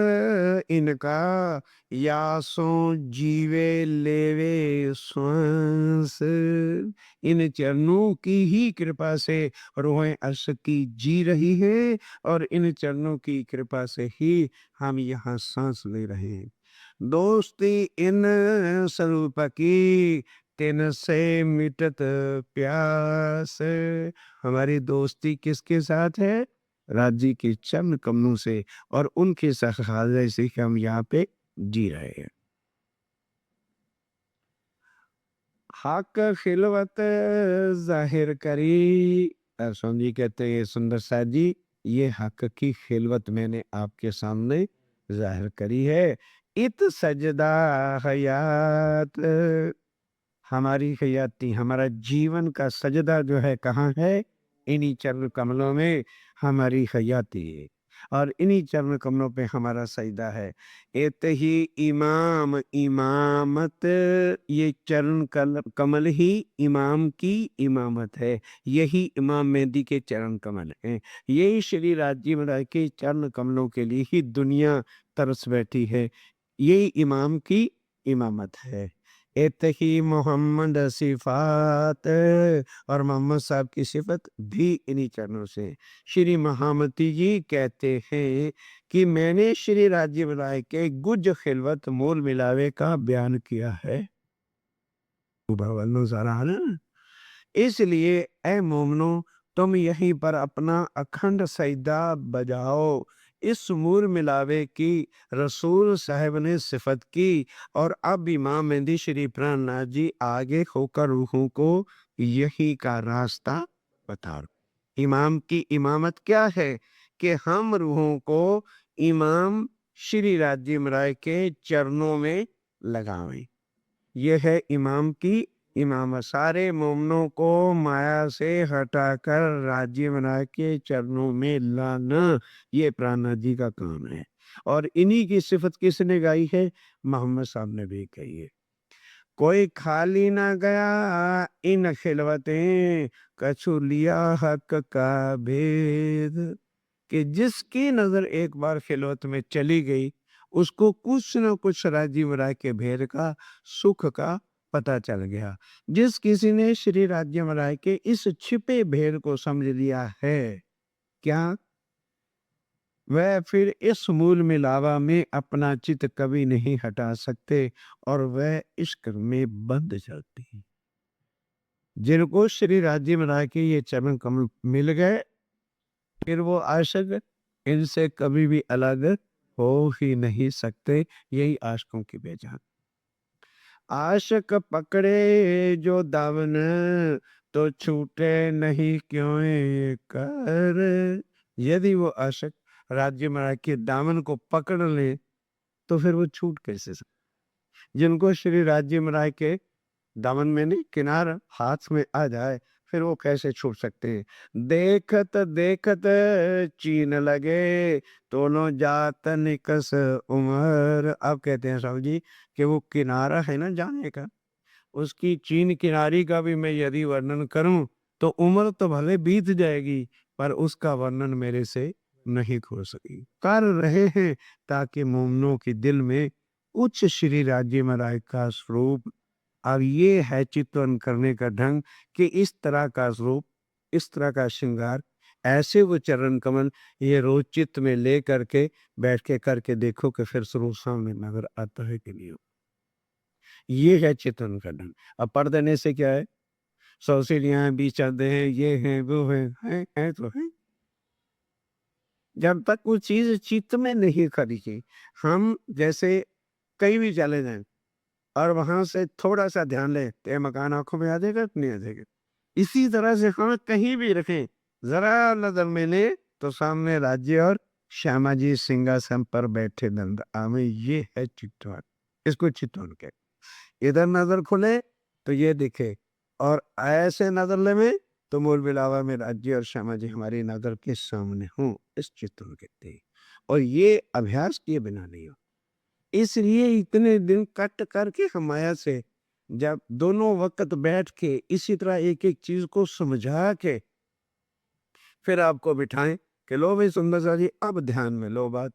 इनका यासों जीवे लेवे श्वास। इन चरणों की ही कृपा से रोहें अर्श की जी रही है और इन चरणों की कृपा से ही हम यहाँ सांस ले रहे हैं। दोस्ती इन स्वरूप की तिन से मिटत प्यास। हमारी दोस्ती किसके साथ है? राज्य के चरण कमलों से और उनके सहारे से हम यहाँ पे जी रहे हैं। हक खिलवत जाहिर करी। स्वामी जी कहते हैं सुंदर साहब जी, ये हक की खिलवत मैंने आपके सामने जाहिर करी है। इत सजदा हयात, हमारी हयाती हमारा जीवन का सजदा जो है कहाँ है? इन्हीं चरण कमलों में हमारी हयाती है और इन्हीं चरण कमलों पे हमारा सजदा है। एत ही इमाम इमामत, ये चरण कमल ही इमाम की इमामत है। यही इमाम मेहदी के चरण कमल हैं। यही श्री राज्य महाराज के चरण कमलों के लिए ही दुनिया तरस बैठी है। यही इमाम की इमामत है। एत ही मोहम्मद सिफात, और मोहम्मद साहब की सिफत भी इन्हीं चरणों से। श्री महामती जी कहते हैं कि मैंने श्री राज्य बनाए के गुज खिलवत मोल मिलावे का बयान किया है। इसलिए ऐ मोमनो, तुम यहीं पर अपना अखंड सजदा बजाओ। इस मूल मिलावे की रसूल साहब ने सिफत की और अब इमाम मेहदी श्री प्राणनाथ जी आगे होकर रूहों को यही का रास्ता बता रहे। इमाम की इमामत क्या है? कि हम रूहों को इमाम श्री राज्य राय के चरणों में लगावें। यह है इमाम की इमामत। सारे मोमनों को माया से हटाकर राज्य बना के चरणों में लाना, ये प्राणनाथ जी का काम है। और इन्हीं की सिफत किसने गाई है? मोहम्मद साहब ने भी कही है। कोई खाली ना गया इन खिलवतें, कछु लिया हक का भेद। कि जिसकी नजर एक बार खिलवत में चली गई उसको कुछ न कुछ राजीव राय के भेद का, सुख का पता चल गया। जिस किसी ने श्री राज्य राय के इस छिपे भेद को समझ लिया है, क्या वह फिर इस मूल मिलावा में अपना चित्त कभी नहीं हटा सकते और वह इश्क में बंद चलती है। जिनको श्री राज्य राय के ये चरण कमल मिल गए फिर वो आशिक इनसे कभी भी अलग हो ही नहीं सकते। यही आशिकों की पहचान। आशिक पकड़े जो दामन, तो छूटे नहीं क्यों ये कर। यदि वो आशिक राज्य महाराज के दामन को पकड़ ले तो फिर वो छूट कैसे सकते? जिनको श्री राज्य महाराज के दामन में नहीं, किनारा हाथ में आ जाए फिर वो कैसे छूट सकते हैं? देखत देखत चीन लगे, दोनों जात निकस उमर। अब कहते हैं साहब जी कि वो किनारा है ना जाने का, उसकी चीन किनारी का भी मैं यदि वर्णन करूं तो उम्र तो भले बीत जाएगी पर उसका वर्णन मेरे से नहीं हो सकी। कर रहे हैं ताकि मोमनों के दिल में उच्च श्री राज्य महाराज का स्वरूप, और ये है चित्रण करने का ढंग कि इस तरह का स्वरूप, इस तरह का श्रृंगार, ऐसे वो चरण कमल ये रोज चित्त में ले करके बैठ के करके देखो कि फिर स्वरूप सामने नजर आता है कि नहीं। ये है चित्रण का ढंग। अब पढ़ देने से क्या है? सौसीलियां बीच आते हैं, ये हैं वो हैं, है तो है। जब तक वो चीज चित्त में नहीं खरीदी, हम जैसे कहीं भी चले जाएं और वहां से थोड़ा सा ध्यान लें तो ये मकान आंखों में आ जाएगा कि नहीं आ जाएगा। इसी तरह से हम कहीं भी रखें, जरा नजर मिले तो सामने राज्य और श्यामा जी सिंहासन पर बैठे नंद आमे, ये है चित्तौन। इसको चित्तौन के इधर नजर खुले तो ये दिखे, और ऐसे नजर ले में तो मूल बिलावा में राज्य और श्यामा जी हमारी नजर के सामने हूँ, इस चित्तौन कहते हैं। और ये अभ्यास किए बिना नहीं हो, इसलिए इतने दिन कट करके हम माया से जब दोनों वक्त बैठ के इसी तरह एक एक चीज को समझा के फिर आपको बिठाएं कि लो भाई सुंदर सा जी अब ध्यान में लो बात।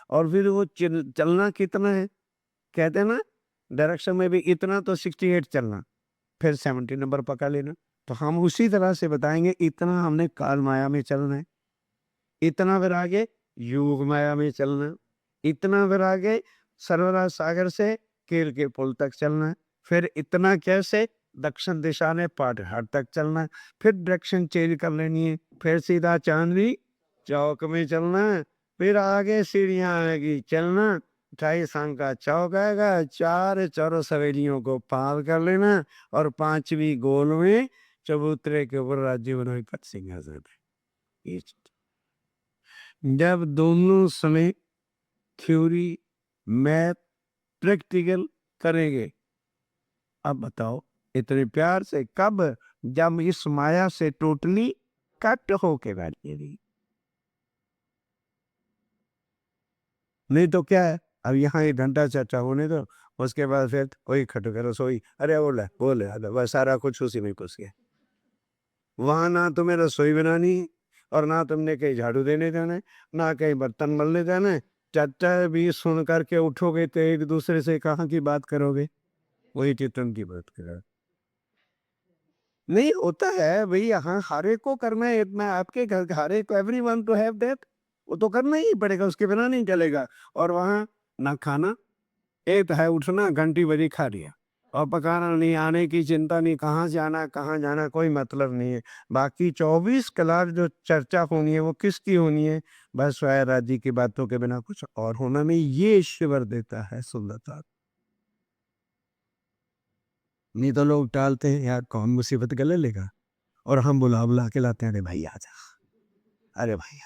और फिर वो चलना कितना है, कहते हैं ना डायरेक्शन में भी इतना तो 68 चलना, फिर 70 नंबर पकड़ लेना। तो हम उसी तरह से बताएंगे, इतना हमने काल माया में चलना है, इतना फिर आगे योग माया में चलना है, इतना फिर आगे सरवरा सागर से केल के पुल तक चलना है, फिर इतना कैसे दक्षिण दिशा में पाटहार तक चलना है, फिर डायरेक्शन चेंज कर लेनी है, फिर सीधा चांदनी चौक में चलना है, फिर आगे सीढ़ियां आएगी चलना, 28 अंक का चौक आएगा, 4 चौरस सवेलियों को पार कर लेना, और 5वीं गोल में चबूतरे के ऊपर राज्य बना का सिंहासन है। ये जब दोनों समय थ्योरी मैथ प्रैक्टिकल करेंगे, अब बताओ इतने प्यार से कब, जब इस माया से टोटली कट होके बैठेगी। नहीं तो क्या है, अब यहाँ 1 घंटा चर्चा होने दो, उसके बाद फिर वही खटोके रसोई, अरे बोले बोले बस सारा कुछ उसी में घुस गया। वहां ना तुम्हें रसोई बनानी और ना तुमने कहीं झाड़ू देने जाना है, ना कहीं बर्तन मलने जाना है। चर्चा भी सुन करके उठोगे तो एक दूसरे से कहाँ की बात करोगे, वही कीर्तन की बात करोगे। नहीं होता है भाई, यहाँ हर एक को करना है, इतना आपके घर हर एक को, एवरीवन टू हैव दैट, वो तो करना ही पड़ेगा, उसके बिना नहीं चलेगा। और वहाँ ना खाना, एक है उठना घंटी बजी खा लिया, और पकाना नहीं, आने की चिंता नहीं, कहाँ जाना कोई मतलब नहीं है। बाकी 24 क्लास जो चर्चा होनी है वो किसकी होनी है, बस स्वयं जी की बातों के बिना कुछ और होना नहीं। ये ईश्वर देता है सुंदरता। नहीं तो लोग टालते हैं, यार कौन मुसीबत गले लेगा, और हम बुला बुला के लाते हैं, अरे भाई आ जा, अरे भाई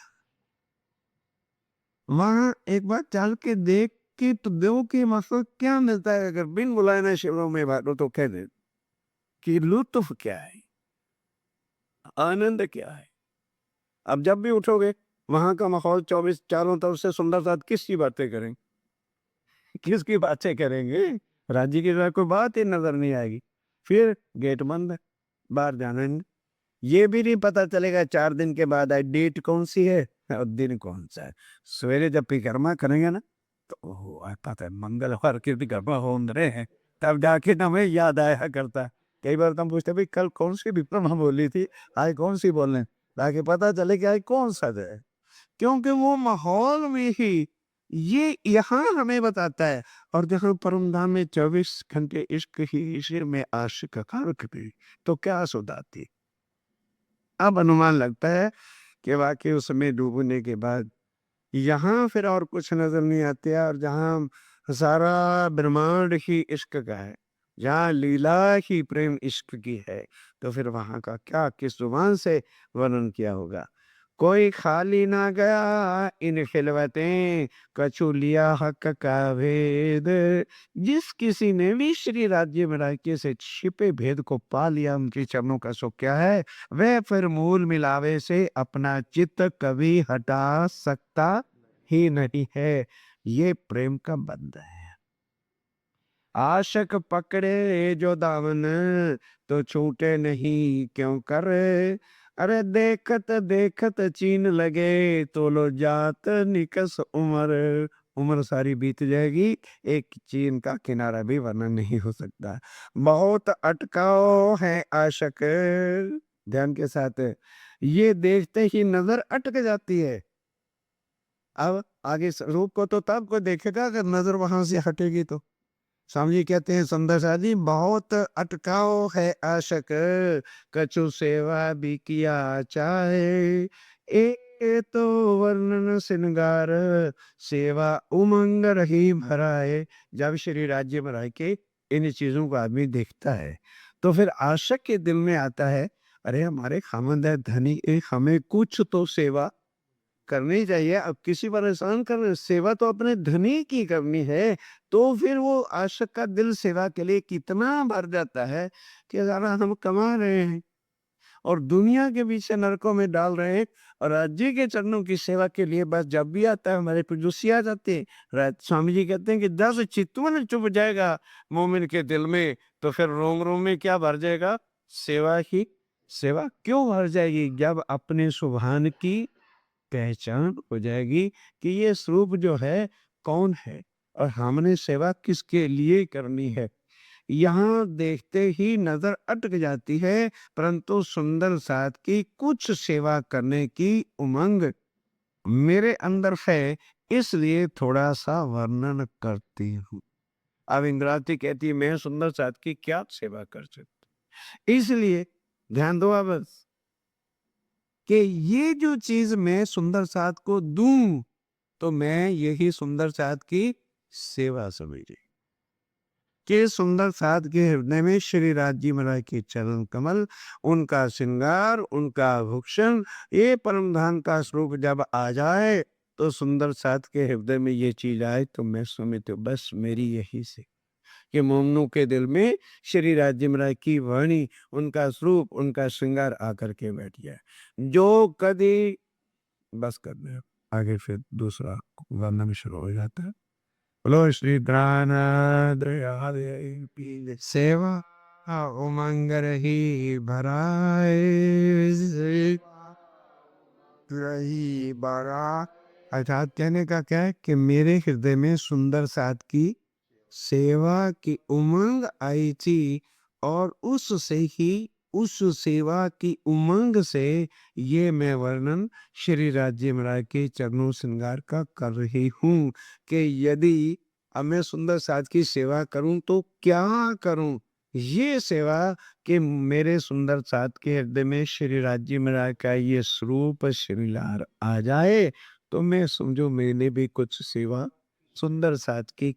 वहां एक बार चल के देख के तो दो कि मकसद क्या मिलता है, अगर बिन बुलाए ना शिवरों में बांटो तो कह दे कि लुत्फ क्या है, आनंद क्या है। अब जब भी उठोगे वहां का माहौल 24 चारों तरफ से सुंदर साथ किसकी बातें करेंगे, किसकी बातें करेंगे, राज्य की तरह कोई बात ही नजर नहीं आएगी। फिर गेट बंद है, बाहर जाना नहीं, ये भी नहीं पता चलेगा 4 दिन के बाद आई डेट कौन सी है और दिन कौन सा है। सवेरे जब परिक्रमा करेंगे ना तो पता है मंगलवार की परिक्रमा हो रहे हैं, तब जाके हमें याद आया करता है। कई बार हम पूछते भाई कल कौन सी परिक्रमा बोली थी, आज कौन सी बोल रहे हैं, ताकि पता चले कि आज कौन सा है। क्योंकि वो माहौल में ही ये यहाँ हमें बताता है। और जहाँ परम धाम में 24 घंटे इश्क ही इश्क में आशिक तो क्या सुधाती। अब अनुमान लगता है कि वाकई उसमें डूबने के बाद यहाँ फिर और कुछ नजर नहीं आते है, और जहाँ सारा ब्रह्मांड ही इश्क का है, जहाँ लीला ही प्रेम इश्क की है, तो फिर वहां का क्या किस जुबान से वर्णन किया होगा। कोई खाली ना गया इन खिलवतें, कछु लिया हक का भेद। जिस किसी ने भी श्री राज्य में से छिपे भेद को पा लिया उनके चरणों का, सो क्या है वह फिर मूल मिलावे से अपना चित्त कभी हटा सकता ही नहीं है। ये प्रेम का बंध है। आशक पकड़े जो दामन तो छूटे नहीं क्यों करे। अरे देखत देखत चीन लगे तो लो जात निकस उम्र। उम्र सारी बीत जाएगी, एक चीन का किनारा भी वर्णन नहीं हो सकता। बहुत अटकाओ है आशक, ध्यान के साथ, ये देखते ही नजर अटक जाती है। अब आगे रूप को तो तब को देखेगा अगर नजर वहां से हटेगी तो। स्वामी जी कहते हैं सुंदर सा जी, बहुत अटकाओ है आशक, कछु सेवा भी किया चाहे, एक ये तो वर्णन श्रृंगार सेवा उमंग रही भराए। जब श्री राज्य भराए के इन चीजों को आदमी देखता है तो फिर आशक के दिल में आता है, अरे हमारे खामंद है धनी, हमें कुछ तो सेवा करनी चाहिए। अब किसी पर एहसान करना, सेवा तो अपने धनी की करनी है। तो फिर वो आशिक का दिल सेवा के लिए कितना भर जाता है कि ज़रा हम कमा रहे हैं और दुनिया के पीछे नरकों में डाल रहे हैं, और राज्य के चरणों की सेवा के लिए बस जब भी आता है हमारे पे जोशी आ जाते हैं। स्वामी जी कहते हैं कि 10 चितवन चुभ जाएगा मोमिन के दिल में, तो फिर रोम रोम में क्या भर जाएगा? सेवा ही सेवा क्यों भर जाएगी? जब अपने सुभान की पहचान हो जाएगी कि ये स्वरूप जो है कौन है और हमने सेवा किसके लिए करनी है। यहाँ देखते ही नजर अटक जाती है, परंतु सुंदर साथ की कुछ सेवा करने की उमंग मेरे अंदर है, इसलिए थोड़ा सा वर्णन करती हूँ। अब इंद्रावती कहती है मैं सुंदर साथ की क्या सेवा कर सकती, इसलिए ध्यान दो अब कि ये जो चीज मैं सुंदर साथ को दूं तो मैं यही सुंदर साथ की सेवा समझी कि सुंदर साथ के हृदय में श्री राज महाराज के चरण कमल, उनका श्रृंगार, उनका भूषण, ये परम धाम का स्वरूप जब आ जाए तो सुंदर साथ के हृदय में ये चीज आए तो मैं समझती हूँ बस मेरी यही से कि मोमनों के दिल में श्री राज्य महाराज की वाणी, उनका स्वरूप, उनका श्रृंगार आकर के बैठ गया। जो कभी बस करने आगे फिर दूसरा वर्णन शुरू हो जाता है। बोलो श्री सेवा उमंग रही भराए रही बड़ा। अर्थात कहने का क्या है कि मेरे हृदय में सुंदर साथ की सेवा की उमंग आई थी, और उससे ही उस सेवा की उमंग से ये मैं वर्णन श्री राज्य महाराज के चरणों श्रृंगार का कर रही हूँ कि यदि अब मैं सुंदर साथ की सेवा करूं तो क्या करूं? ये सेवा कि मेरे सुंदर साथ के हृदय में श्री राज्य महाराज का ये स्वरूप श्रृंगार आ जाए तो मैं समझो मैंने भी कुछ सेवा सुंदर साथ की